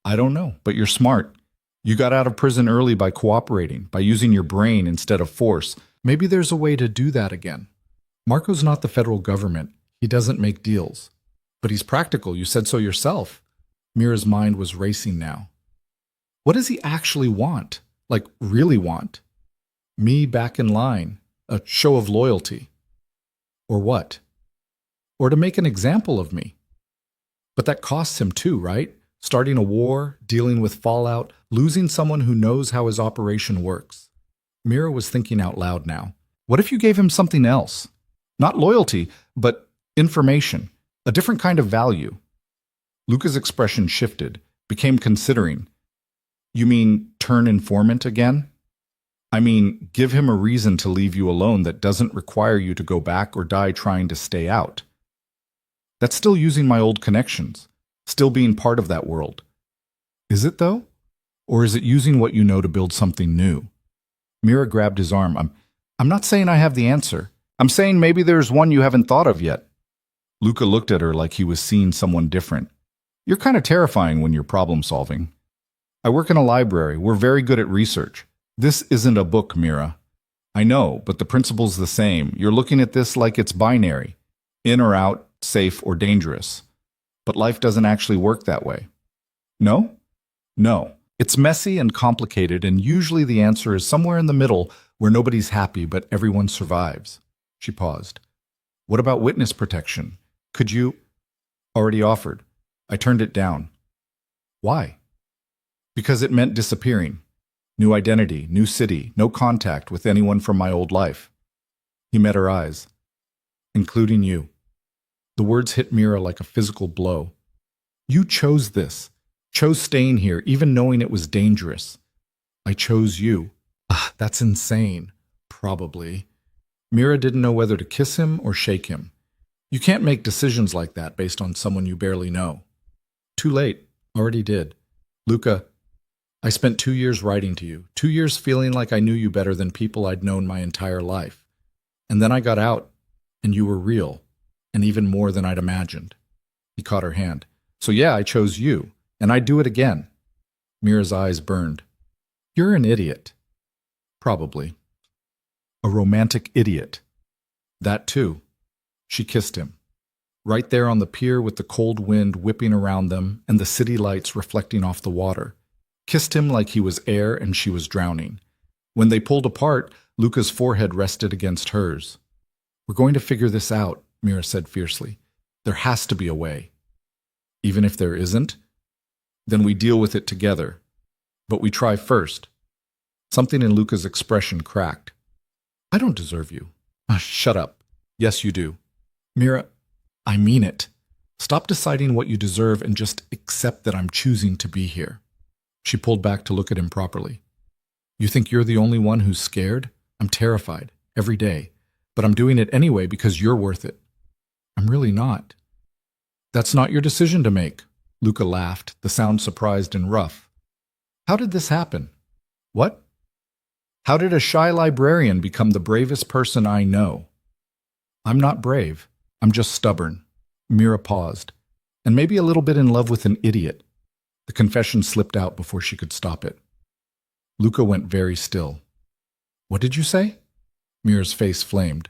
I don't know, but you're smart. You got out of prison early by cooperating, by using your brain instead of force. Maybe there's a way to do that again. Marco's not the federal government. He doesn't make deals. But he's practical. You said so yourself. Mira's mind was racing now. What does he actually want? Like, really want? Me back in line, a show of loyalty. Or what? Or to make an example of me. But that costs him too, right? Starting a war, dealing with fallout, losing someone who knows how his operation works. Mira was thinking out loud now. What if you gave him something else? Not loyalty, but information, a different kind of value. Luca's expression shifted, became considering. You mean turn informant again? I mean, give him a reason to leave you alone that doesn't require you to go back or die trying to stay out. That's still using my old connections, still being part of that world. Is it, though? Or is it using what you know to build something new? Mira grabbed his arm. I'm not saying I have the answer. I'm saying maybe there's one you haven't thought of yet. Luca looked at her like he was seeing someone different. You're kind of terrifying when you're problem solving. I work in a library. We're very good at research. This isn't a book, Mira. I know, but the principle's the same. You're looking at this like it's binary. In or out, safe or dangerous. But life doesn't actually work that way. No? No. It's messy and complicated, and usually the answer is somewhere in the middle where nobody's happy but everyone survives. She paused. What about witness protection? Could you? Already offered. I turned it down. Why? Because it meant disappearing. New identity, new city, no contact with anyone from my old life. He met her eyes. Including you. The words hit Mira like a physical blow. You chose this. Chose staying here, even knowing it was dangerous. I chose you. That's insane. Probably. Mira didn't know whether to kiss him or shake him. You can't make decisions like that based on someone you barely know. Too late. Already did. Luca, I spent 2 years writing to you, 2 years feeling like I knew you better than people I'd known my entire life. And then I got out, and you were real, and even more than I'd imagined. He caught her hand. So yeah, I chose you, and I'd do it again. Mira's eyes burned. You're an idiot. Probably. A romantic idiot. That too. She kissed him. Right there on the pier with the cold wind whipping around them and the city lights reflecting off the water. Kissed him like he was air and she was drowning. When they pulled apart, Luca's forehead rested against hers. We're going to figure this out, Mira said fiercely. There has to be a way. Even if there isn't, then we deal with it together. But we try first. Something in Luca's expression cracked. I don't deserve you. Shut up. Yes, you do. Mira, I mean it. Stop deciding what you deserve and just accept that I'm choosing to be here. She pulled back to look at him properly. You think you're the only one who's scared? I'm terrified, every day. But I'm doing it anyway because you're worth it. I'm really not. That's not your decision to make. Luca laughed, the sound surprised and rough. How did this happen? What? How did a shy librarian become the bravest person I know? I'm not brave. I'm just stubborn. Mira paused. And maybe a little bit in love with an idiot. The confession slipped out before she could stop it. Luca went very still. What did you say? Mira's face flamed.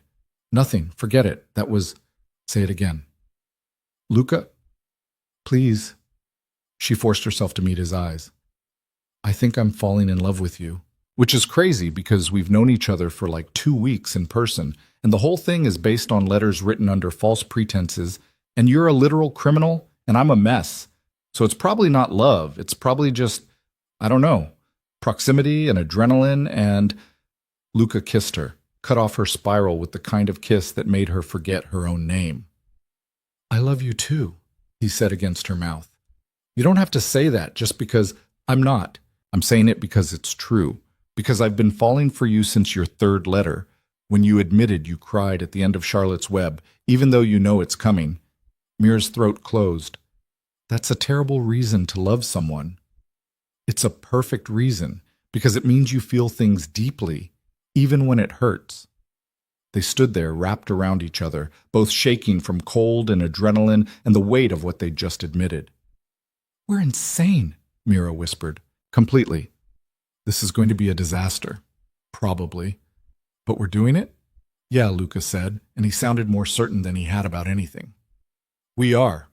Nothing. Forget it. That was... Say it again. Luca, please. She forced herself to meet his eyes. I think I'm falling in love with you. Which is crazy because we've known each other for like 2 weeks in person, and the whole thing is based on letters written under false pretenses And you're a literal criminal, and I'm a mess. So it's probably not love. It's probably just, I don't know, proximity and adrenaline and... Luca kissed her, cut off her spiral with the kind of kiss that made her forget her own name. I love you too, he said against her mouth. You don't have to say that just because I'm not. I'm saying it because it's true. Because I've been falling for you since your third letter, when you admitted you cried at the end of Charlotte's Web, even though you know it's coming. Mira's throat closed. That's a terrible reason to love someone. It's a perfect reason, because it means you feel things deeply, even when it hurts. They stood there wrapped around each other, both shaking from cold and adrenaline and the weight of what they'd just admitted. We're insane, Mira whispered. Completely. This is going to be a disaster. Probably. But we're doing it? Yeah, Luca said, and he sounded more certain than he had about anything. We are.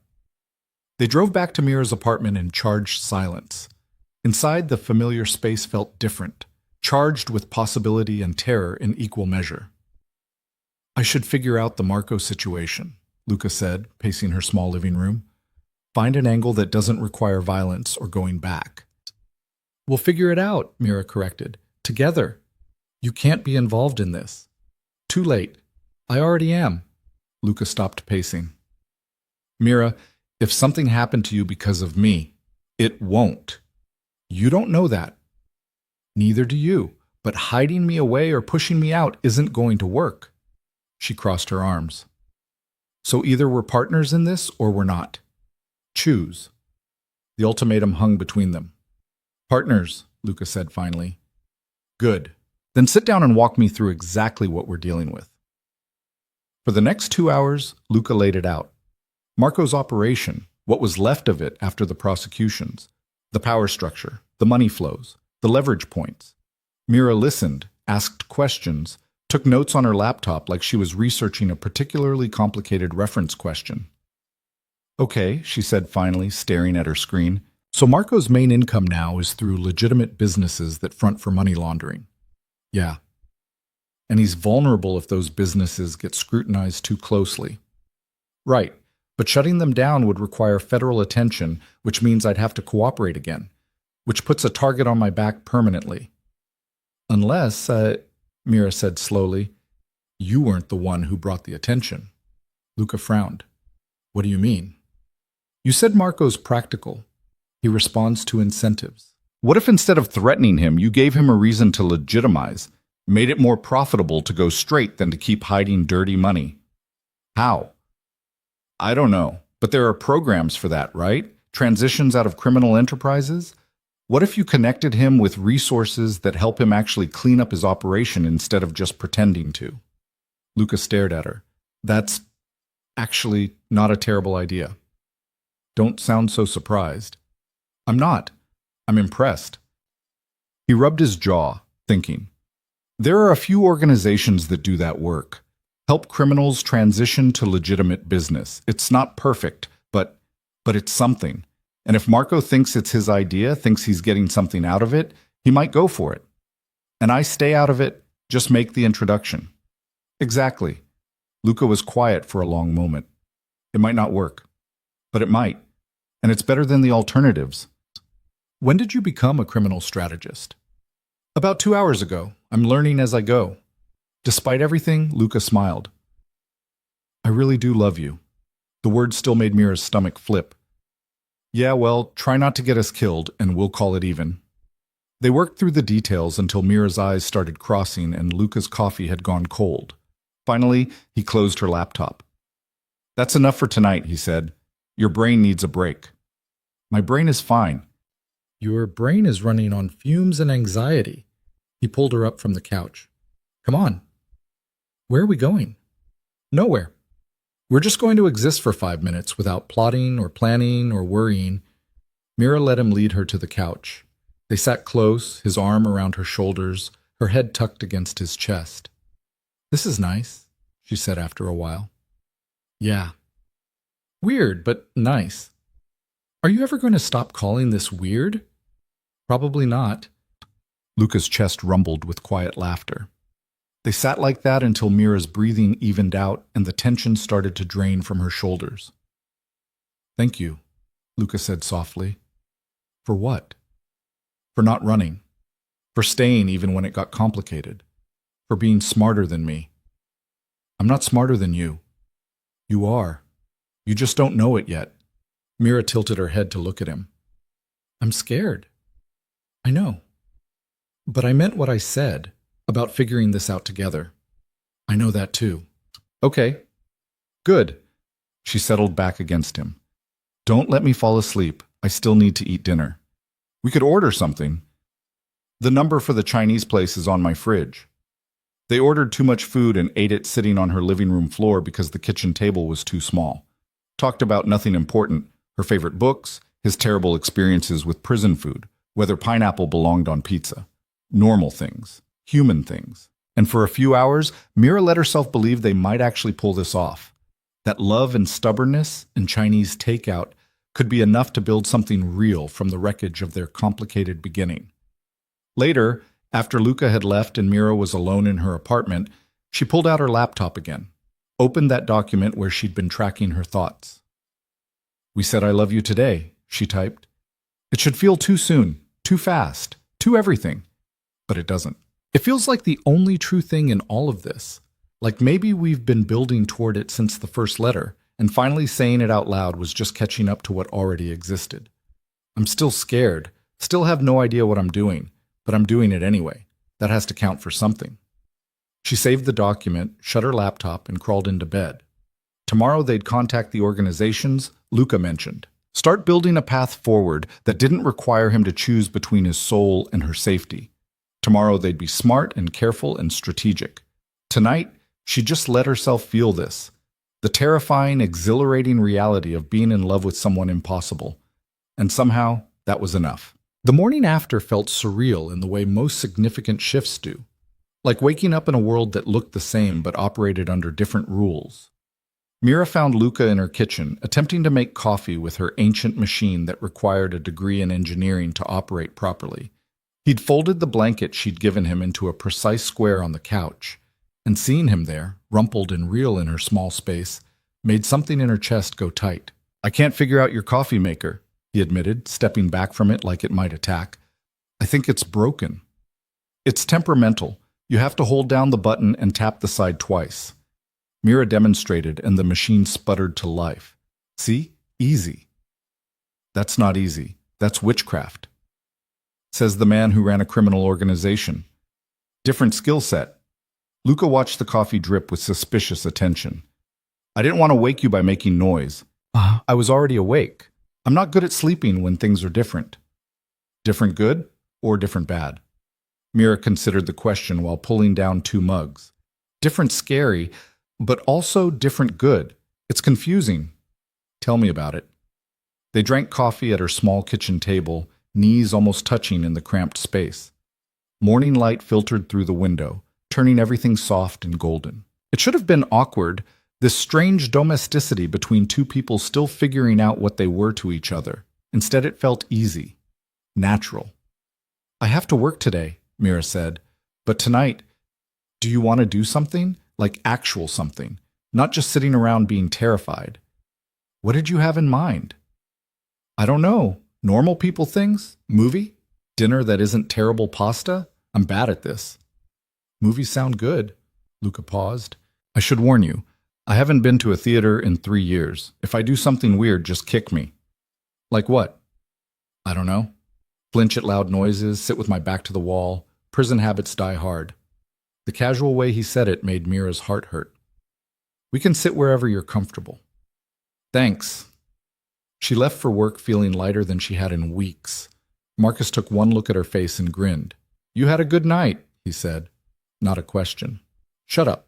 They drove back to Mira's apartment in charged silence. Inside, the familiar space felt different, charged with possibility and terror in equal measure. I should figure out the Marco situation, Luca said, pacing her small living room. Find an angle that doesn't require violence or going back. We'll figure it out, Mira corrected. Together. You can't be involved in this. Too late. I already am. Luca stopped pacing. Mira, if something happened to you because of me, it won't. You don't know that. Neither do you, but hiding me away or pushing me out isn't going to work. She crossed her arms. So either we're partners in this or we're not. Choose. The ultimatum hung between them. Partners, Luca said finally. Good. Then sit down and walk me through exactly what we're dealing with. For the next 2 hours, Luca laid it out. Marco's operation, what was left of it after the prosecutions, the power structure, the money flows, the leverage points. Mira listened, asked questions, took notes on her laptop like she was researching a particularly complicated reference question. Okay, she said finally, staring at her screen. So Marco's main income now is through legitimate businesses that front for money laundering. Yeah. And he's vulnerable if those businesses get scrutinized too closely. Right, but shutting them down would require federal attention, which means I'd have to cooperate again, which puts a target on my back permanently. Unless, Mira said slowly, you weren't the one who brought the attention. Luca frowned. What do you mean? You said Marco's practical. He responds to incentives. What if instead of threatening him, you gave him a reason to legitimize, made it more profitable to go straight than to keep hiding dirty money? How? I don't know, but there are programs for that, right? Transitions out of criminal enterprises? What if you connected him with resources that help him actually clean up his operation instead of just pretending to? Luca stared at her. That's actually not a terrible idea. Don't sound so surprised. I'm not. I'm impressed. He rubbed his jaw, thinking. There are a few organizations that do that work. Help criminals transition to legitimate business. It's not perfect, but it's something. And if Marco thinks it's his idea, thinks he's getting something out of it, he might go for it. And I stay out of it, just make the introduction. Exactly. Luca was quiet for a long moment. It might not work, but it might. And it's better than the alternatives. When did you become a criminal strategist? About 2 hours ago. I'm learning as I go. Despite everything, Luca smiled. I really do love you. The words still made Mira's stomach flip. Yeah, well, try not to get us killed, and we'll call it even. They worked through the details until Mira's eyes started crossing and Luca's coffee had gone cold. Finally, he closed her laptop. That's enough for tonight, he said. Your brain needs a break. My brain is fine. Your brain is running on fumes and anxiety. He pulled her up from the couch. Come on. Where are we going? Nowhere. We're just going to exist for 5 minutes without plotting or planning or worrying. Mira let him lead her to the couch. They sat close, his arm around her shoulders, her head tucked against his chest. This is nice, she said after a while. Yeah. Weird, but nice. Are you ever going to stop calling this weird? Probably not. Luca's chest rumbled with quiet laughter. They sat like that until Mira's breathing evened out and the tension started to drain from her shoulders. Thank you, Luca said softly. For what? For not running. For staying even when it got complicated. For being smarter than me. I'm not smarter than you. You are. You just don't know it yet. Mira tilted her head to look at him. I'm scared. I know. But I meant what I said about figuring this out together. I know that too. Okay. Good. She settled back against him. Don't let me fall asleep. I still need to eat dinner. We could order something. The number for the Chinese place is on my fridge. They ordered too much food and ate it sitting on her living room floor because the kitchen table was too small. Talked about nothing important, her favorite books, his terrible experiences with prison food, whether pineapple belonged on pizza. Normal things. Human things. And for a few hours, Mira let herself believe they might actually pull this off. That love and stubbornness and Chinese takeout could be enough to build something real from the wreckage of their complicated beginning. Later, after Luca had left and Mira was alone in her apartment, she pulled out her laptop again, opened that document where she'd been tracking her thoughts. We said I love you today, she typed. It should feel too soon, too fast, too everything. But it doesn't. It feels like the only true thing in all of this. Like maybe we've been building toward it since the first letter, and finally saying it out loud was just catching up to what already existed. I'm still scared, still have no idea what I'm doing, but I'm doing it anyway. That has to count for something. She saved the document, shut her laptop, and crawled into bed. Tomorrow they'd contact the organizations Luca mentioned. Start building a path forward that didn't require him to choose between his soul and her safety. Tomorrow they'd be smart and careful and strategic. Tonight, she just let herself feel this. The terrifying, exhilarating reality of being in love with someone impossible. And somehow, that was enough. The morning after felt surreal in the way most significant shifts do. Like waking up in a world that looked the same but operated under different rules. Mira found Luca in her kitchen, attempting to make coffee with her ancient machine that required a degree in engineering to operate properly. He'd folded the blanket she'd given him into a precise square on the couch, and seeing him there, rumpled and real in her small space, made something in her chest go tight. I can't figure out your coffee maker, he admitted, stepping back from it like it might attack. I think it's broken. It's temperamental. You have to hold down the button and tap the side twice. Mira demonstrated, and the machine sputtered to life. See? Easy. That's not easy. That's witchcraft. Says the man who ran a criminal organization. Different skill set. Luca watched the coffee drip with suspicious attention. I didn't want to wake you by making noise. I was already awake. I'm not good at sleeping when things are different. Different good or different bad? Mira considered the question while pulling down 2 mugs. Different scary, but also different good. It's confusing. Tell me about it. They drank coffee at her small kitchen table, knees almost touching in the cramped space. Morning light filtered through the window, turning everything soft and golden. It should have been awkward, this strange domesticity between 2 people still figuring out what they were to each other. Instead, it felt easy, natural. I have to work today, Mira said, but tonight, do you want to do something? Like actual something, not just sitting around being terrified. What did you have in mind? I don't know. Normal people things? Movie? Dinner that isn't terrible pasta? I'm bad at this. Movies sound good. Luca paused. I should warn you, I haven't been to a theater in 3 years. If I do something weird, just kick me. Like what? I don't know. Flinch at loud noises, sit with my back to the wall. Prison habits die hard. The casual way he said it made Mira's heart hurt. We can sit wherever you're comfortable. Thanks. She left for work feeling lighter than she had in weeks. Marcus took one look at her face and grinned. You had a good night, he said. Not a question. Shut up.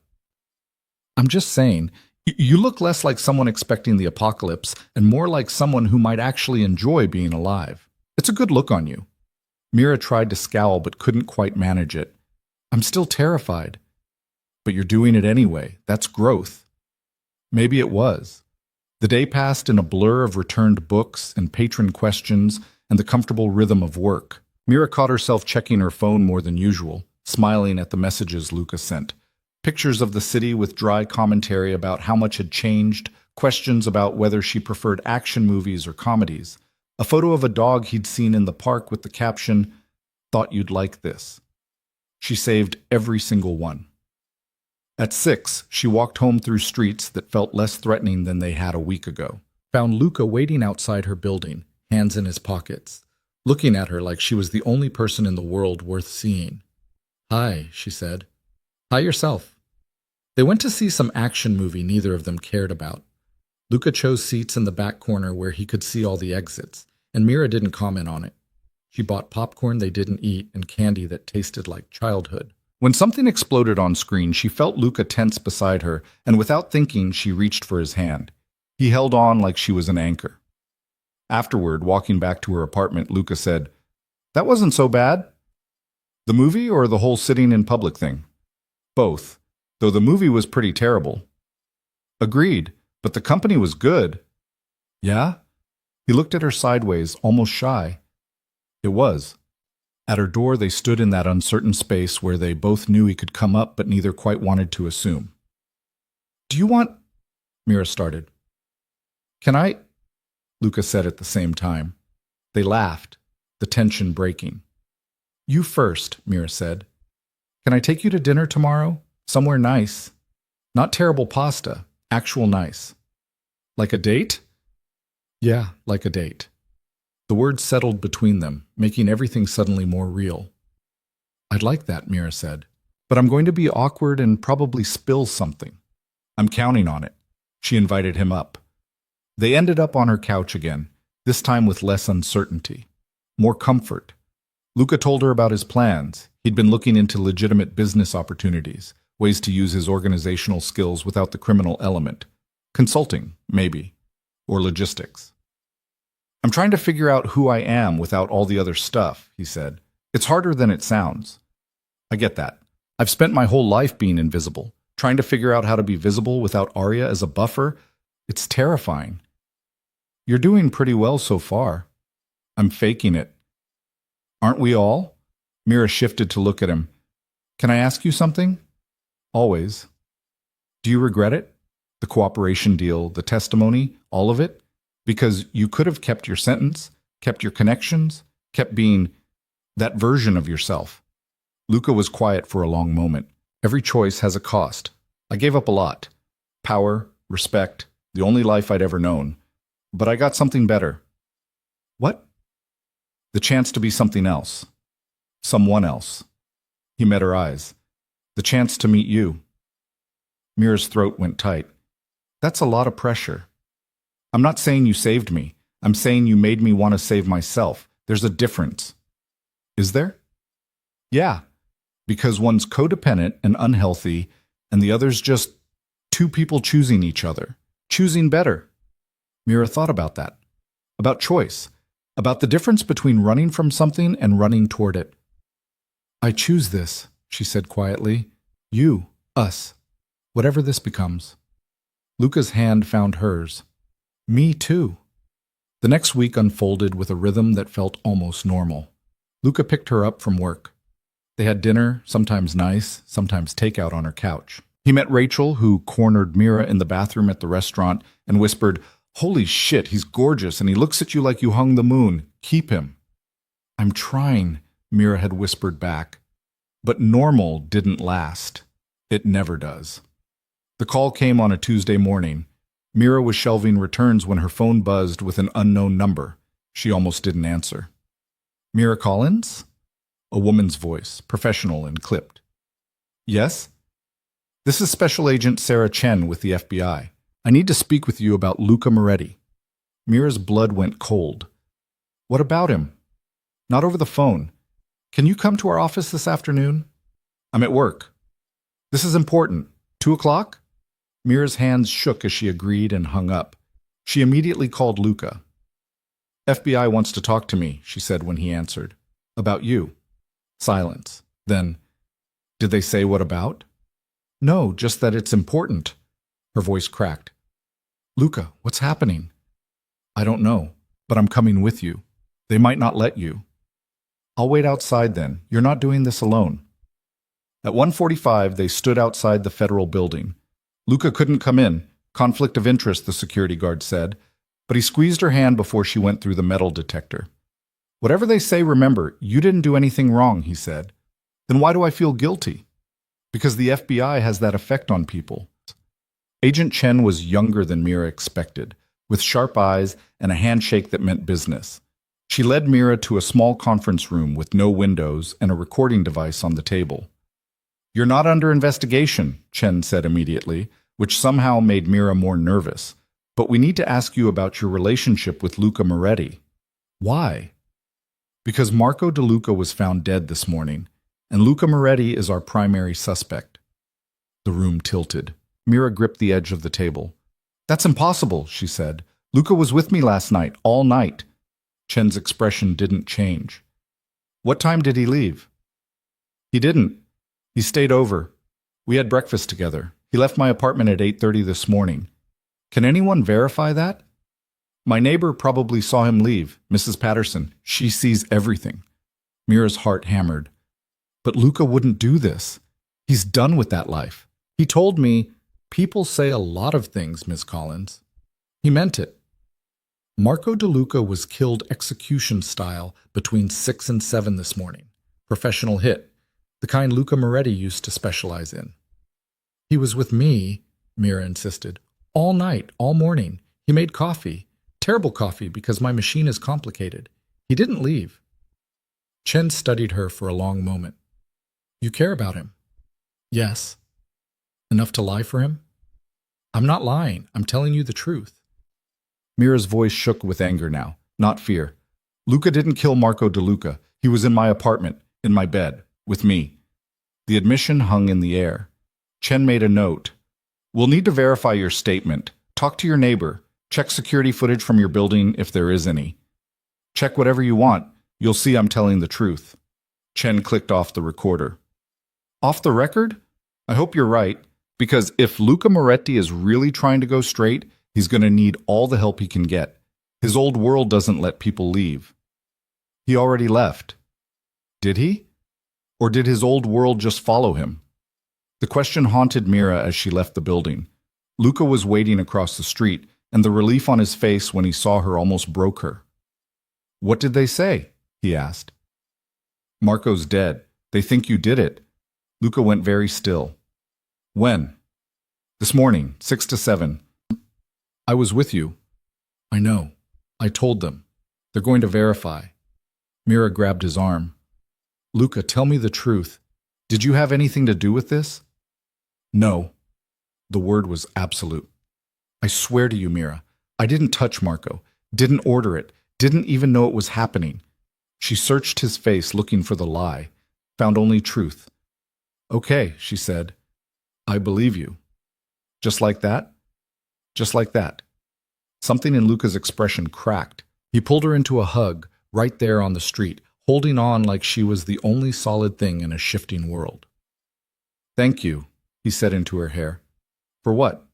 I'm just saying, you look less like someone expecting the apocalypse and more like someone who might actually enjoy being alive. It's a good look on you. Mira tried to scowl but couldn't quite manage it. I'm still terrified. But you're doing it anyway. That's growth. Maybe it was. The day passed in a blur of returned books and patron questions and the comfortable rhythm of work. Mira caught herself checking her phone more than usual, smiling at the messages Luca sent. Pictures of the city with dry commentary about how much had changed, questions about whether she preferred action movies or comedies, a photo of a dog he'd seen in the park with the caption, "Thought you'd like this." She saved every single one. At 6, she walked home through streets that felt less threatening than they had a week ago. Found Luca waiting outside her building, hands in his pockets, looking at her like she was the only person in the world worth seeing. "Hi," she said. "Hi yourself." They went to see some action movie neither of them cared about. Luca chose seats in the back corner where he could see all the exits, and Mira didn't comment on it. She bought popcorn they didn't eat and candy that tasted like childhood. When something exploded on screen, she felt Luca tense beside her, and without thinking, she reached for his hand. He held on like she was an anchor. Afterward, walking back to her apartment, Luca said, "That wasn't so bad." "The movie or the whole sitting in public thing?" "Both, though the movie was pretty terrible." "Agreed, but the company was good." "Yeah?" He looked at her sideways, almost shy. It was. At her door, they stood in that uncertain space where they both knew he could come up, but neither quite wanted to assume. "Do you want—" Mira started. "Can I—" Luca said at the same time. They laughed, the tension breaking. "You first," Mira said. "Can I take you to dinner tomorrow? Somewhere nice. Not terrible pasta, actual nice." "Like a date?" "Yeah, like a date." The words settled between them, making everything suddenly more real. "I'd like that," Mira said. "But I'm going to be awkward and probably spill something." "I'm counting on it." She invited him up. They ended up on her couch again, this time with less uncertainty, more comfort. Luca told her about his plans. He'd been looking into legitimate business opportunities, ways to use his organizational skills without the criminal element. Consulting, maybe, or logistics. "I'm trying to figure out who I am without all the other stuff," he said. "It's harder than it sounds." "I get that. I've spent my whole life being invisible. Trying to figure out how to be visible without Arya as a buffer, it's terrifying." "You're doing pretty well so far." "I'm faking it." "Aren't we all?" Mira shifted to look at him. "Can I ask you something?" "Always." "Do you regret it? The cooperation deal, the testimony, all of it? Because you could have kept your sentence, kept your connections, kept being that version of yourself." Luca was quiet for a long moment. "Every choice has a cost. I gave up a lot. Power, respect, the only life I'd ever known. But I got something better." "What?" "The chance to be something else. Someone else." He met her eyes. "The chance to meet you." Mira's throat went tight. "That's a lot of pressure." "I'm not saying you saved me. I'm saying you made me want to save myself. There's a difference." "Is there?" "Yeah. Because one's codependent and unhealthy, and the other's just two people choosing each other. Choosing better." Mira thought about that. About choice. About the difference between running from something and running toward it. "I choose this," she said quietly. "You, us. Whatever this becomes." Luca's hand found hers. "Me too." The next week unfolded with a rhythm that felt almost normal. Luca picked her up from work. They had dinner, sometimes nice, sometimes takeout on her couch. He met Rachel, who cornered Mira in the bathroom at the restaurant and whispered, "Holy shit, he's gorgeous and he looks at you like you hung the moon. Keep him." "I'm trying," Mira had whispered back. But normal didn't last. It never does. The call came on a Tuesday morning. Mira was shelving returns when her phone buzzed with an unknown number. She almost didn't answer. "Mira Collins?" A woman's voice, professional and clipped. "Yes?" "This is Special Agent Sarah Chen with the FBI. I need to speak with you about Luca Moretti." Mira's blood went cold. "What about him?" "Not over the phone. Can you come to our office this afternoon?" "I'm at work." "This is important. 2:00? Mira's hands shook as she agreed and hung up. She immediately called Luca. "FBI wants to talk to me," she said when he answered. "About you." Silence. Then, "Did they say what about?" "No, just that it's important." Her voice cracked. "Luca, what's happening?" "I don't know, but I'm coming with you. They might not let you." "I'll wait outside then. You're not doing this alone." At 1:45, they stood outside the federal building. Luca couldn't come in, Conflict of interest, the security guard said, but he squeezed her hand before she went through the metal detector. Whatever they say, remember, you didn't do anything wrong, he said. Then why do I feel guilty? Because the FBI has that effect on people. Agent Chen was younger than Mira expected, with sharp eyes and a handshake that meant business. She led Mira to a small conference room with no windows and a recording device on the table. You're not under investigation, Chen said immediately, which somehow made Mira more nervous. But we need to ask you about your relationship with Luca Moretti. Why? Because Marco De Luca was found dead this morning, and Luca Moretti is our primary suspect. The room tilted. Mira gripped the edge of the table. That's impossible, she said. Luca was with me last night, all night. Chen's expression didn't change. What time did he leave? He didn't. He stayed over. We had breakfast together. He left my apartment at 8:30 this morning. Can anyone verify that? My neighbor probably saw him leave, Mrs. Patterson. She sees everything. Mira's heart hammered. But Luca wouldn't do this. He's done with that life. He told me, people say a lot of things, Ms. Collins. He meant it. Marco De Luca was killed execution style between 6 and 7 this morning. Professional hit, the kind Luca Moretti used to specialize in. He was with me, Mira insisted, all night, all morning. He made coffee, terrible coffee because my machine is complicated. He didn't leave. Chen studied her for a long moment. You care about him? Yes. Enough to lie for him? I'm not lying. I'm telling you the truth. Mira's voice shook with anger now, not fear. Luca didn't kill Marco De Luca. He was in my apartment, in my bed, with me. The admission hung in the air. Chen made a note. We'll need to verify your statement. Talk to your neighbor. Check security footage from your building if there is any. Check whatever you want. You'll see I'm telling the truth. Chen clicked off the recorder. Off the record? I hope you're right, because if Luca Moretti is really trying to go straight, he's going to need all the help he can get. His old world doesn't let people leave. He already left. Did he? Or did his old world just follow him? The question haunted Mira as she left the building. Luca was waiting across the street, and the relief on his face when he saw her almost broke her. What did they say? He asked. Marco's dead. They think you did it. Luca went very still. When? This morning, 6 to 7. I was with you. I know. I told them. They're going to verify. Mira grabbed his arm. Luca, tell me the truth. Did you have anything to do with this? No. The word was absolute. I swear to you, Mira, I didn't touch Marco, didn't order it, didn't even know it was happening. She searched his face looking for the lie, found only truth. Okay, she said. I believe you. Just like that? Just like that. Something in Luca's expression cracked. He pulled her into a hug, right there on the street, holding on like she was the only solid thing in a shifting world. Thank you, he said into her hair. For what?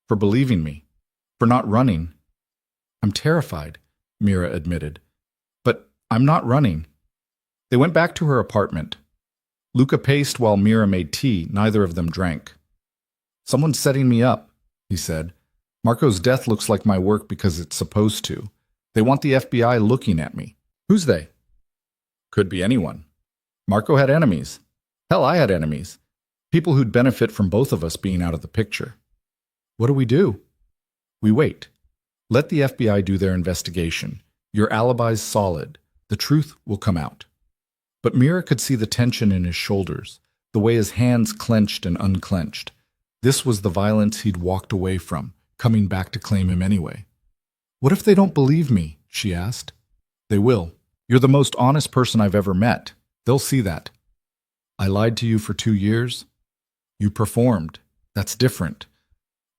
For believing me. For not running. I'm terrified, Mira admitted. But I'm not running. They went back to her apartment. Luca paced while Mira made tea. Neither of them drank. Someone's setting me up, he said. Marco's death looks like my work because it's supposed to. They want the FBI looking at me. Who's they? Could be anyone. Marco had enemies. Hell, I had enemies. People who'd benefit from both of us being out of the picture. What do we do? We wait. Let the FBI do their investigation. Your alibi's solid. The truth will come out. But Mira could see the tension in his shoulders, the way his hands clenched and unclenched. This was the violence he'd walked away from, coming back to claim him anyway. What if they don't believe me? She asked. They will. You're the most honest person I've ever met. They'll see that. I lied to you for 2 years. You performed. That's different.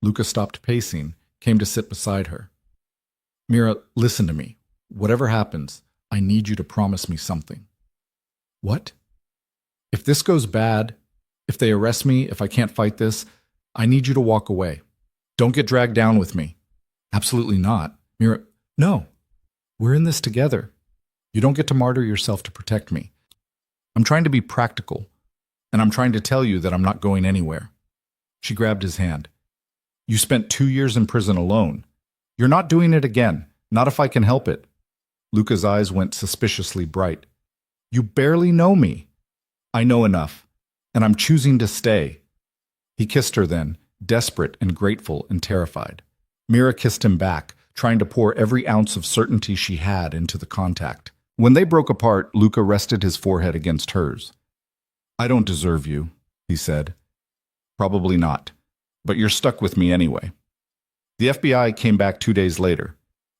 Luca stopped pacing, came to sit beside her. Mira, listen to me. Whatever happens, I need you to promise me something. What? If this goes bad, if they arrest me, if I can't fight this, I need you to walk away. Don't get dragged down with me. Absolutely not. Mira, no. We're in this together. You don't get to martyr yourself to protect me. I'm trying to be practical, and I'm trying to tell you that I'm not going anywhere. She grabbed his hand. You spent 2 years in prison alone. You're not doing it again. Not if I can help it. Luca's eyes went suspiciously bright. You barely know me. I know enough, and I'm choosing to stay. He kissed her then, desperate and grateful and terrified. Mira kissed him back, trying to pour every ounce of certainty she had into the contact. When they broke apart, Luca rested his forehead against hers. I don't deserve you, he said. Probably not, but you're stuck with me anyway. The FBI came back 2 days later.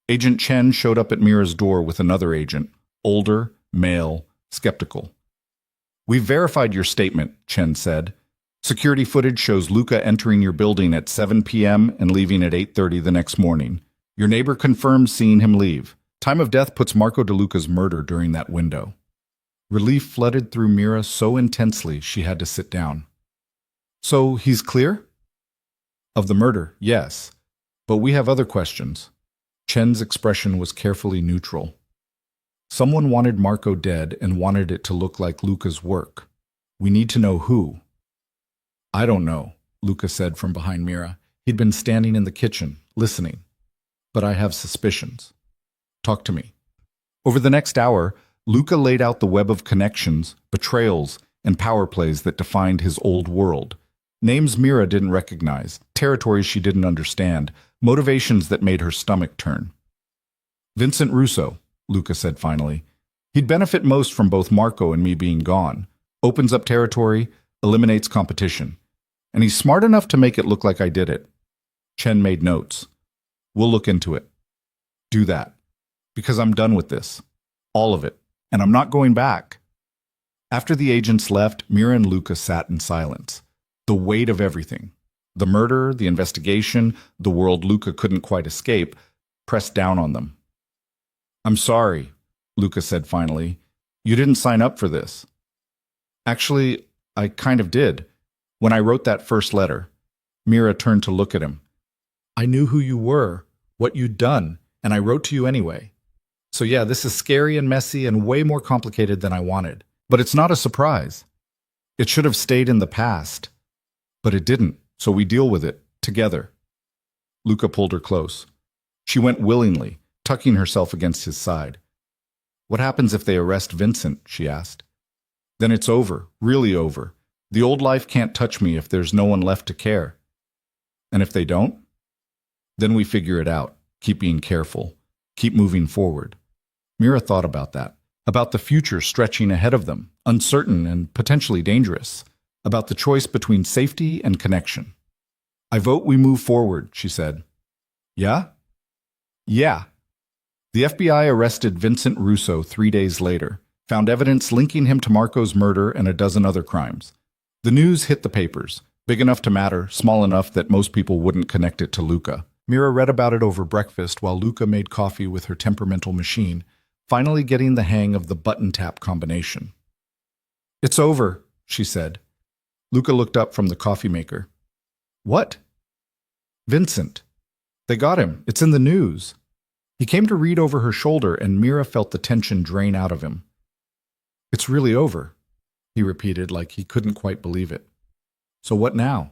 Agent Chen showed up at Mira's door with another agent, older, male, skeptical. We've verified your statement, Chen said. Security footage shows Luca entering your building at 7 p.m. and leaving at 8:30 the next morning. Your neighbor confirms seeing him leave. Time of death puts Marco De Luca's murder during that window. Relief flooded through Mira so intensely she had to sit down. So he's clear? Of the murder, yes. But we have other questions. Chen's expression was carefully neutral. Someone wanted Marco dead and wanted it to look like Luca's work. We need to know who. I don't know, Luca said from behind Mira. He'd been standing in the kitchen, listening. But I have suspicions. Talk to me. Over the next hour, Luca laid out the web of connections, betrayals, and power plays that defined his old world. Names Mira didn't recognize, territories she didn't understand, motivations that made her stomach turn. Vincent Russo, Luca said finally. He'd benefit most from both Marco and me being gone. Opens up territory, eliminates competition. And he's smart enough to make it look like I did it. Chen made notes. We'll look into it. Do that. Because I'm done with this. All of it. And I'm not going back. After the agents left, Mira and Luca sat in silence. The weight of everything. The murder, the investigation, the world Luca couldn't quite escape, pressed down on them. I'm sorry, Luca said finally. You didn't sign up for this. Actually, I kind of did. When I wrote that first letter, Mira turned to look at him. I knew who you were, what you'd done, and I wrote to you anyway. So yeah, this is scary and messy and way more complicated than I wanted. But it's not a surprise. It should have stayed in the past. But it didn't, so we deal with it, together. Luca pulled her close. She went willingly, tucking herself against his side. What happens if they arrest Vincent? She asked. Then it's over, really over. The old life can't touch me if there's no one left to care. And if they don't? Then we figure it out, keep being careful, keep moving forward. Mira thought about that, about the future stretching ahead of them, uncertain and potentially dangerous, about the choice between safety and connection. I vote we move forward, she said. Yeah? Yeah. The FBI arrested Vincent Russo 3 days later, found evidence linking him to Marco's murder and a dozen other crimes. The news hit the papers, big enough to matter, small enough that most people wouldn't connect it to Luca. Mira read about it over breakfast while Luca made coffee with her temperamental machine, finally getting the hang of the button-tap combination. It's over, she said. Luca looked up from the coffee maker. What? Vincent. They got him. It's in the news. He came to read over her shoulder, and Mira felt the tension drain out of him. It's really over, he repeated like he couldn't quite believe it. So what now?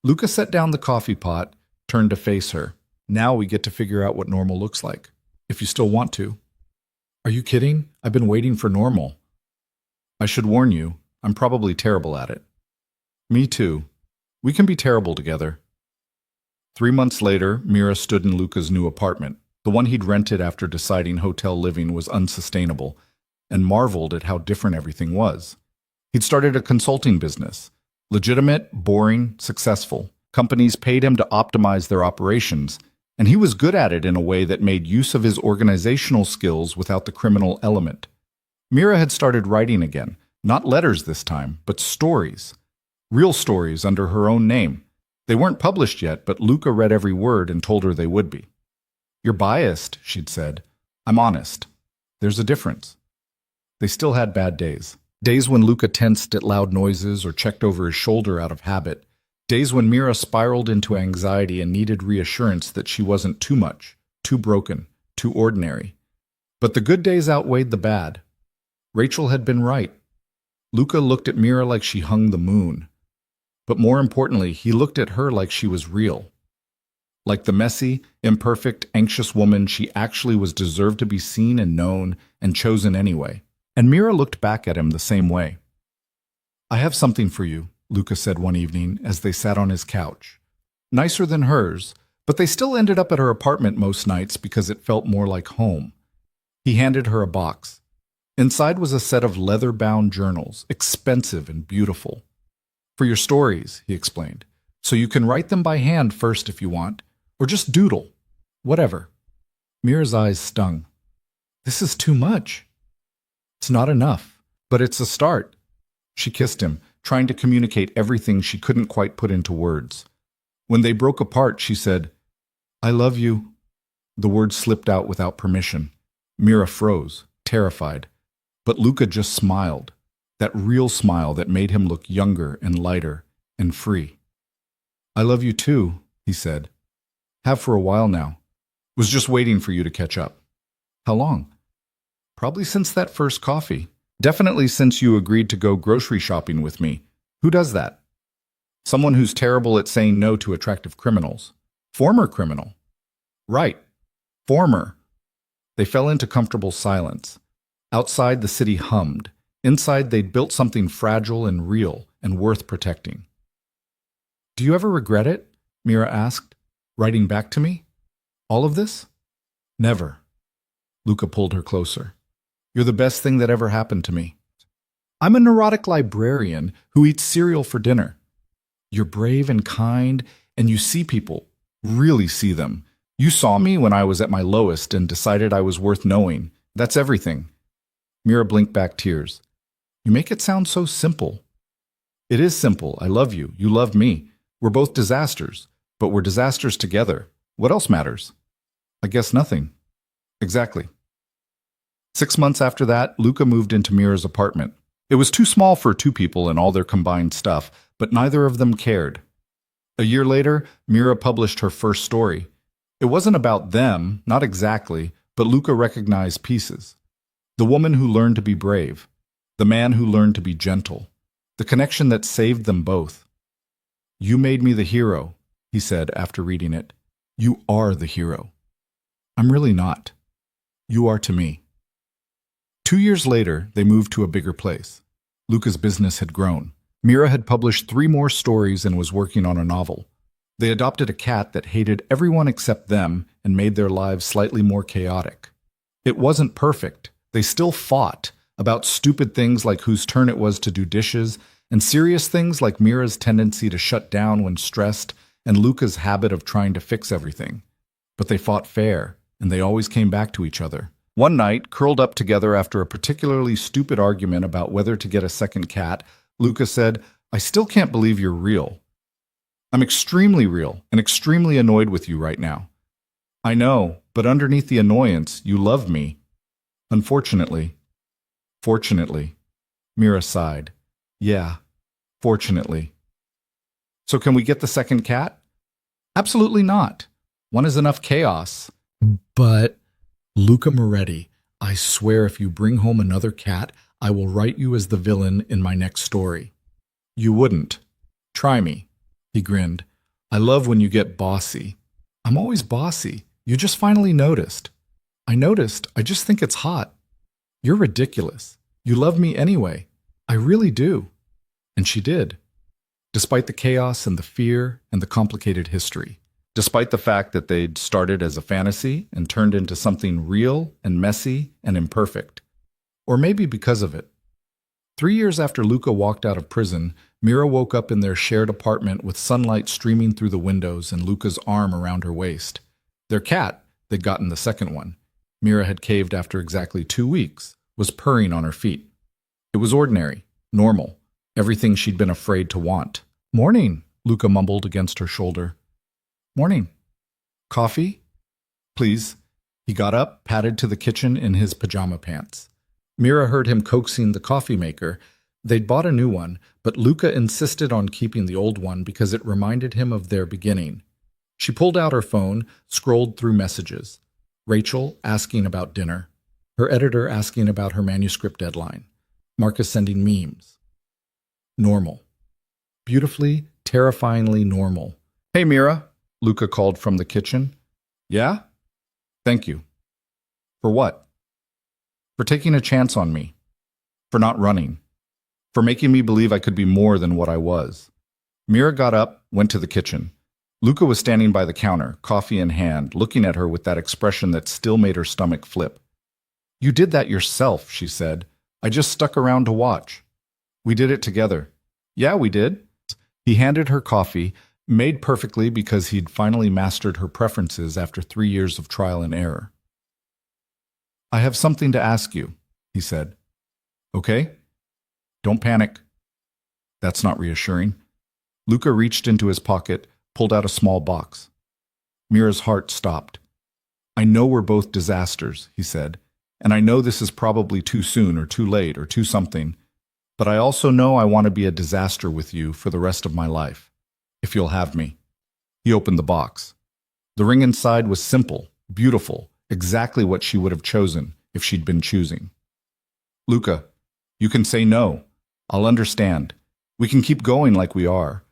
Luca set down the coffee pot, turned to face her. Now we get to figure out what normal looks like, if you still want to. Are you kidding? I've been waiting for normal. I should warn you, I'm probably terrible at it. Me too. We can be terrible together. 3 months later, Mira stood in Luca's new apartment, the one he'd rented after deciding hotel living was unsustainable, and marveled at how different everything was. He'd started a consulting business. Legitimate, boring, successful. Companies paid him to optimize their operations, and he was good at it in a way that made use of his organizational skills without the criminal element. Mira had started writing again, not letters this time, but stories. Real stories under her own name. They weren't published yet, but Luca read every word and told her they would be. You're biased, she'd said. I'm honest. There's a difference. They still had bad days. Days when Luca tensed at loud noises or checked over his shoulder out of habit. Days when Mira spiraled into anxiety and needed reassurance that she wasn't too much, too broken, too ordinary. But the good days outweighed the bad. Rachel had been right. Luca looked at Mira like she hung the moon. But more importantly, he looked at her like she was real. Like the messy, imperfect, anxious woman, she actually was deserved to be seen and known and chosen anyway. And Mira looked back at him the same way. I have something for you, Luca said one evening as they sat on his couch. Nicer than hers, but they still ended up at her apartment most nights because it felt more like home. He handed her a box. Inside was a set of leather-bound journals, expensive and beautiful. For your stories, he explained, so you can write them by hand first if you want, or just doodle, whatever. Mira's eyes stung. This is too much. It's not enough, but it's a start. She kissed him, trying to communicate everything she couldn't quite put into words. When they broke apart, she said, I love you. The words slipped out without permission. Mira froze, terrified. But Luca just smiled, that real smile that made him look younger and lighter and free. I love you too, he said. Have for a while now. Was just waiting for you to catch up. How long? Probably since that first coffee. Definitely since you agreed to go grocery shopping with me. Who does that? Someone who's terrible at saying no to attractive criminals. Former criminal. Right. Former. They fell into comfortable silence. Outside, the city hummed. Inside, they'd built something fragile and real and worth protecting. Do you ever regret it? Mira asked, writing back to me. All of this? Never. Luca pulled her closer. You're the best thing that ever happened to me. I'm a neurotic librarian who eats cereal for dinner. You're brave and kind, and you see people, really see them. You saw me when I was at my lowest and decided I was worth knowing. That's everything. Mira blinked back tears. You make it sound so simple. It is simple. I love you. You love me. We're both disasters, but we're disasters together. What else matters? I guess nothing. Exactly. 6 months after that, Luca moved into Mira's apartment. It was too small for two people and all their combined stuff, but neither of them cared. A year later, Mira published her first story. It wasn't about them, not exactly, but Luca recognized pieces. The woman who learned to be brave. The man who learned to be gentle. The connection that saved them both. You made me the hero, he said after reading it. You are the hero. I'm really not. You are to me. 2 years later, they moved to a bigger place. Luca's business had grown. Mira had published 3 more stories and was working on a novel. They adopted a cat that hated everyone except them and made their lives slightly more chaotic. It wasn't perfect. They still fought about stupid things like whose turn it was to do dishes, and serious things like Mira's tendency to shut down when stressed and Luca's habit of trying to fix everything. But they fought fair, and they always came back to each other. One night, curled up together after a particularly stupid argument about whether to get a second cat, Luca said, I still can't believe you're real. I'm extremely real and extremely annoyed with you right now. I know, but underneath the annoyance, you love me. Unfortunately. Fortunately. Mira sighed. Yeah, fortunately. So can we get the second cat? Absolutely not. One is enough chaos. But, Luca Moretti, I swear if you bring home another cat, I will write you as the villain in my next story. You wouldn't. Try me. He grinned. I love when you get bossy. I'm always bossy. You just finally noticed. I noticed. I just think it's hot. You're ridiculous. You love me anyway. I really do. And she did. Despite the chaos and the fear and the complicated history. Despite the fact that they'd started as a fantasy and turned into something real and messy and imperfect. Or maybe because of it. 3 years after Luca walked out of prison, Mira woke up in their shared apartment with sunlight streaming through the windows and Luca's arm around her waist. Their cat, they'd gotten the second one, Mira had caved after exactly 2 weeks, was purring on her feet. It was ordinary, normal, everything she'd been afraid to want. Morning, Luca mumbled against her shoulder. Morning. Coffee? Please. He got up, padded to the kitchen in his pajama pants. Mira heard him coaxing the coffee maker. They'd bought a new one, but Luca insisted on keeping the old one because it reminded him of their beginning. She pulled out her phone, scrolled through messages. Rachel asking about dinner. Her editor asking about her manuscript deadline. Marcus sending memes. Normal. Beautifully, terrifyingly normal. Hey, Mira. Luca called from the kitchen. Yeah? Thank you. For what? For taking a chance on me. For not running. For making me believe I could be more than what I was. Mira got up, went to the kitchen. Luca was standing by the counter, coffee in hand, looking at her with that expression that still made her stomach flip. You did that yourself, she said. I just stuck around to watch. We did it together. Yeah, we did. He handed her coffee, made perfectly because he'd finally mastered her preferences after 3 years of trial and error. I have something to ask you, he said. Okay? Don't panic. That's not reassuring. Luca reached into his pocket, pulled out a small box. Mira's heart stopped. I know we're both disasters, he said, and I know this is probably too soon or too late or too something, but I also know I want to be a disaster with you for the rest of my life, if you'll have me. He opened the box. The ring inside was simple, beautiful, exactly what she would have chosen if she'd been choosing. Luca, you can say no. I'll understand. We can keep going like we are.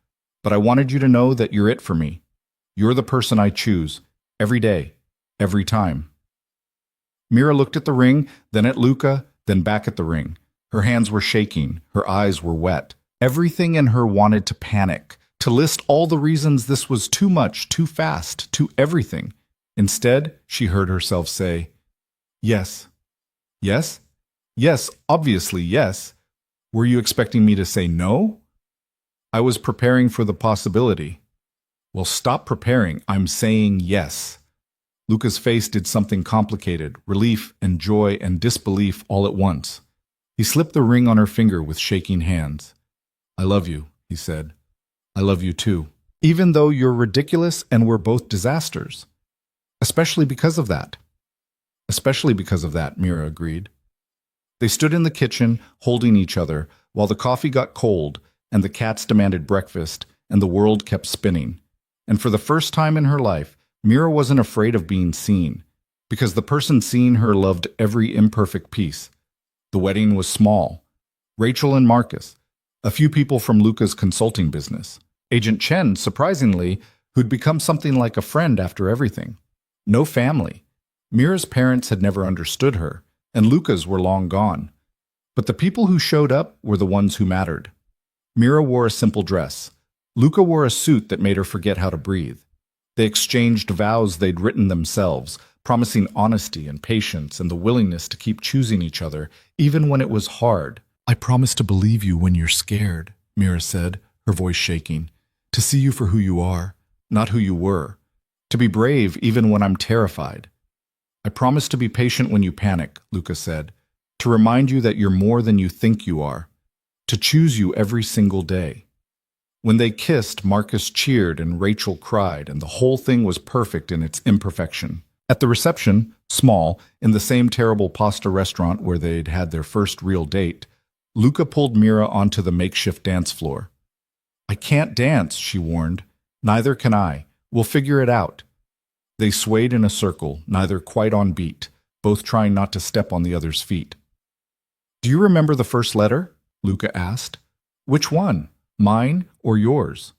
But I wanted you to know that you're it for me. You're the person I choose, every day, every time. Mira looked at the ring, then at Luca, then back at the ring. Her hands were shaking, her eyes were wet. Everything in her wanted to panic, to list all the reasons this was too much, too fast, too everything. Instead, she heard herself say, yes. Yes? Yes, obviously yes. Were you expecting me to say no? I was preparing for the possibility. Well, stop preparing. I'm saying yes. Luca's face did something complicated, relief and joy and disbelief all at once. He slipped the ring on her finger with shaking hands. I love you, he said. I love you too. Even though you're ridiculous and we're both disasters. Especially because of that. Especially because of that, Mira agreed. They stood in the kitchen, holding each other, while the coffee got cold, and the cats demanded breakfast, and the world kept spinning. And for the first time in her life, Mira wasn't afraid of being seen, because the person seeing her loved every imperfect piece. The wedding was small. Rachel and Marcus, a few people from Luca's consulting business. Agent Chen, surprisingly, who'd become something like a friend after everything. No family. Mira's parents had never understood her, and Luca's were long gone. But the people who showed up were the ones who mattered. Mira wore a simple dress. Luca wore a suit that made her forget how to breathe. They exchanged vows they'd written themselves, promising honesty and patience and the willingness to keep choosing each other, even when it was hard. I promise to believe you when you're scared, Mira said, her voice shaking. To see you for who you are, not who you were. To be brave even when I'm terrified. I promise to be patient when you panic, Luca said. To remind you that you're more than you think you are. To choose you every single day. When they kissed, Marcus cheered and Rachel cried, and the whole thing was perfect in its imperfection. At the reception, small, in the same terrible pasta restaurant where they'd had their first real date, Luca pulled Mira onto the makeshift dance floor. I can't dance, she warned. Neither can I. We'll figure it out. They swayed in a circle, neither quite on beat, both trying not to step on the other's feet. Do you remember the first letter? Luca asked. Which one? Mine or yours?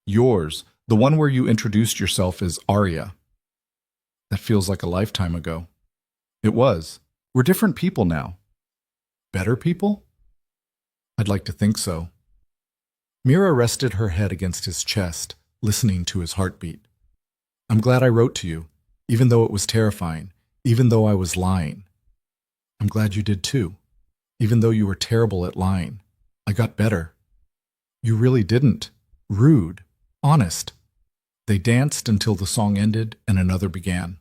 Yours, the one where you introduced yourself as Arya. That feels like a lifetime ago. It was. We're different people now. Better people? I'd like to think so. Mira rested her head against his chest, listening to his heartbeat. I'm glad I wrote to you, even though it was terrifying, even though I was lying. I'm glad you did too, even though you were terrible at lying. I got better. You really didn't. Rude. Honest. They danced until the song ended and another began.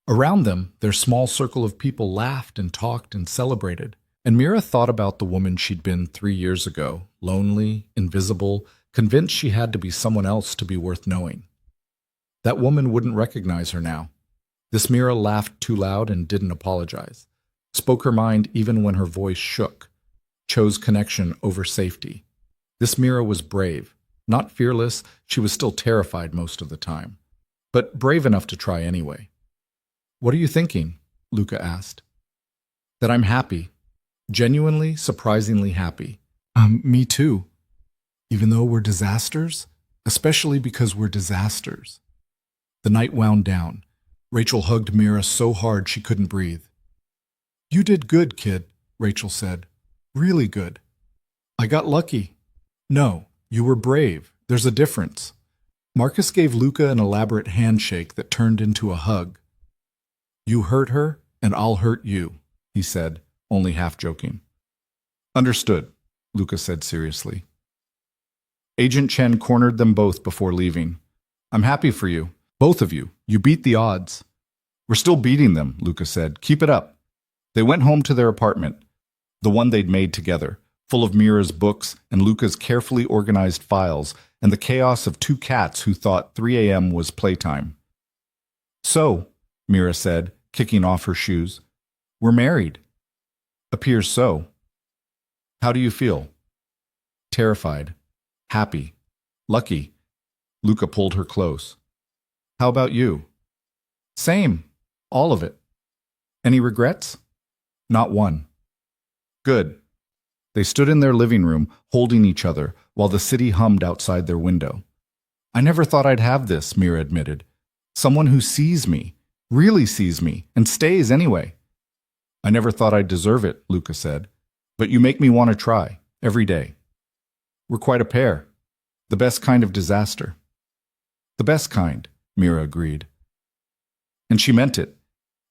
Around them, their small circle of people laughed and talked and celebrated. And Mira thought about the woman she'd been 3 years ago, lonely, invisible, convinced she had to be someone else to be worth knowing. That woman wouldn't recognize her now. This Mira laughed too loud and didn't apologize. Spoke her mind even when her voice shook. Chose connection over safety. This Mira was brave. Not fearless, she was still terrified most of the time. But brave enough to try anyway. What are you thinking? Luca asked. That I'm happy. Genuinely, surprisingly happy. Me too. Even though we're disasters? Especially because we're disasters. The night wound down. Rachel hugged Mira so hard she couldn't breathe. "You did good, kid," Rachel said. "Really good." "I got lucky." "No, you were brave. There's a difference." Marcus gave Luca an elaborate handshake that turned into a hug. "You hurt her, and I'll hurt you," he said, only half joking. "Understood," Luca said seriously. Agent Chen cornered them both before leaving. "I'm happy for you. Both of you. You beat the odds." "We're still beating them," Luca said. "Keep it up." They went home to their apartment, the one they'd made together, full of Mira's books and Luca's carefully organized files and the chaos of two cats who thought 3 a.m. was playtime. "So," Mira said, kicking off her shoes, "we're married." "Appears so." "How do you feel?" "Terrified. Happy. Lucky." Luca pulled her close. "How about you?" "Same. All of it." "Any regrets?" "Not one." "Good." They stood in their living room, holding each other, while the city hummed outside their window. "I never thought I'd have this," Mira admitted. "Someone who sees me, really sees me, and stays anyway." "I never thought I'd deserve it," Luca said. "But you make me want to try, every day." "We're quite a pair. The best kind of disaster." "The best kind," Mira agreed. And she meant it,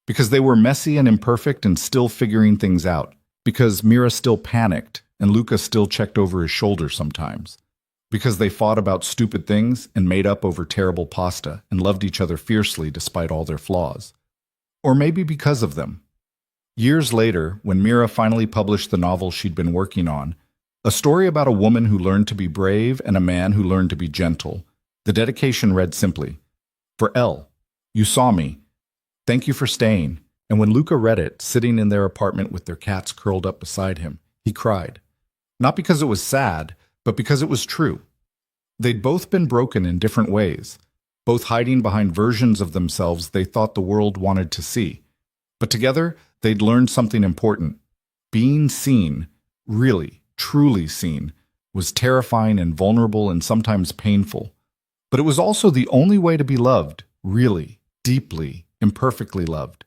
because they were messy and imperfect and still figuring things out, because Mira still panicked and Luca still checked over his shoulder sometimes, because they fought about stupid things and made up over terrible pasta and loved each other fiercely despite all their flaws. Or maybe because of them. Years later, when Mira finally published the novel she'd been working on, a story about a woman who learned to be brave and a man who learned to be gentle, the dedication read simply, "For L, you saw me. Thank you for staying." And when Luca read it, sitting in their apartment with their cats curled up beside him, he cried. Not because it was sad, but because it was true. They'd both been broken in different ways, both hiding behind versions of themselves they thought the world wanted to see. But together, they'd learned something important. Being seen, really, truly seen, was terrifying and vulnerable and sometimes painful. But it was also the only way to be loved, really, deeply, imperfectly loved.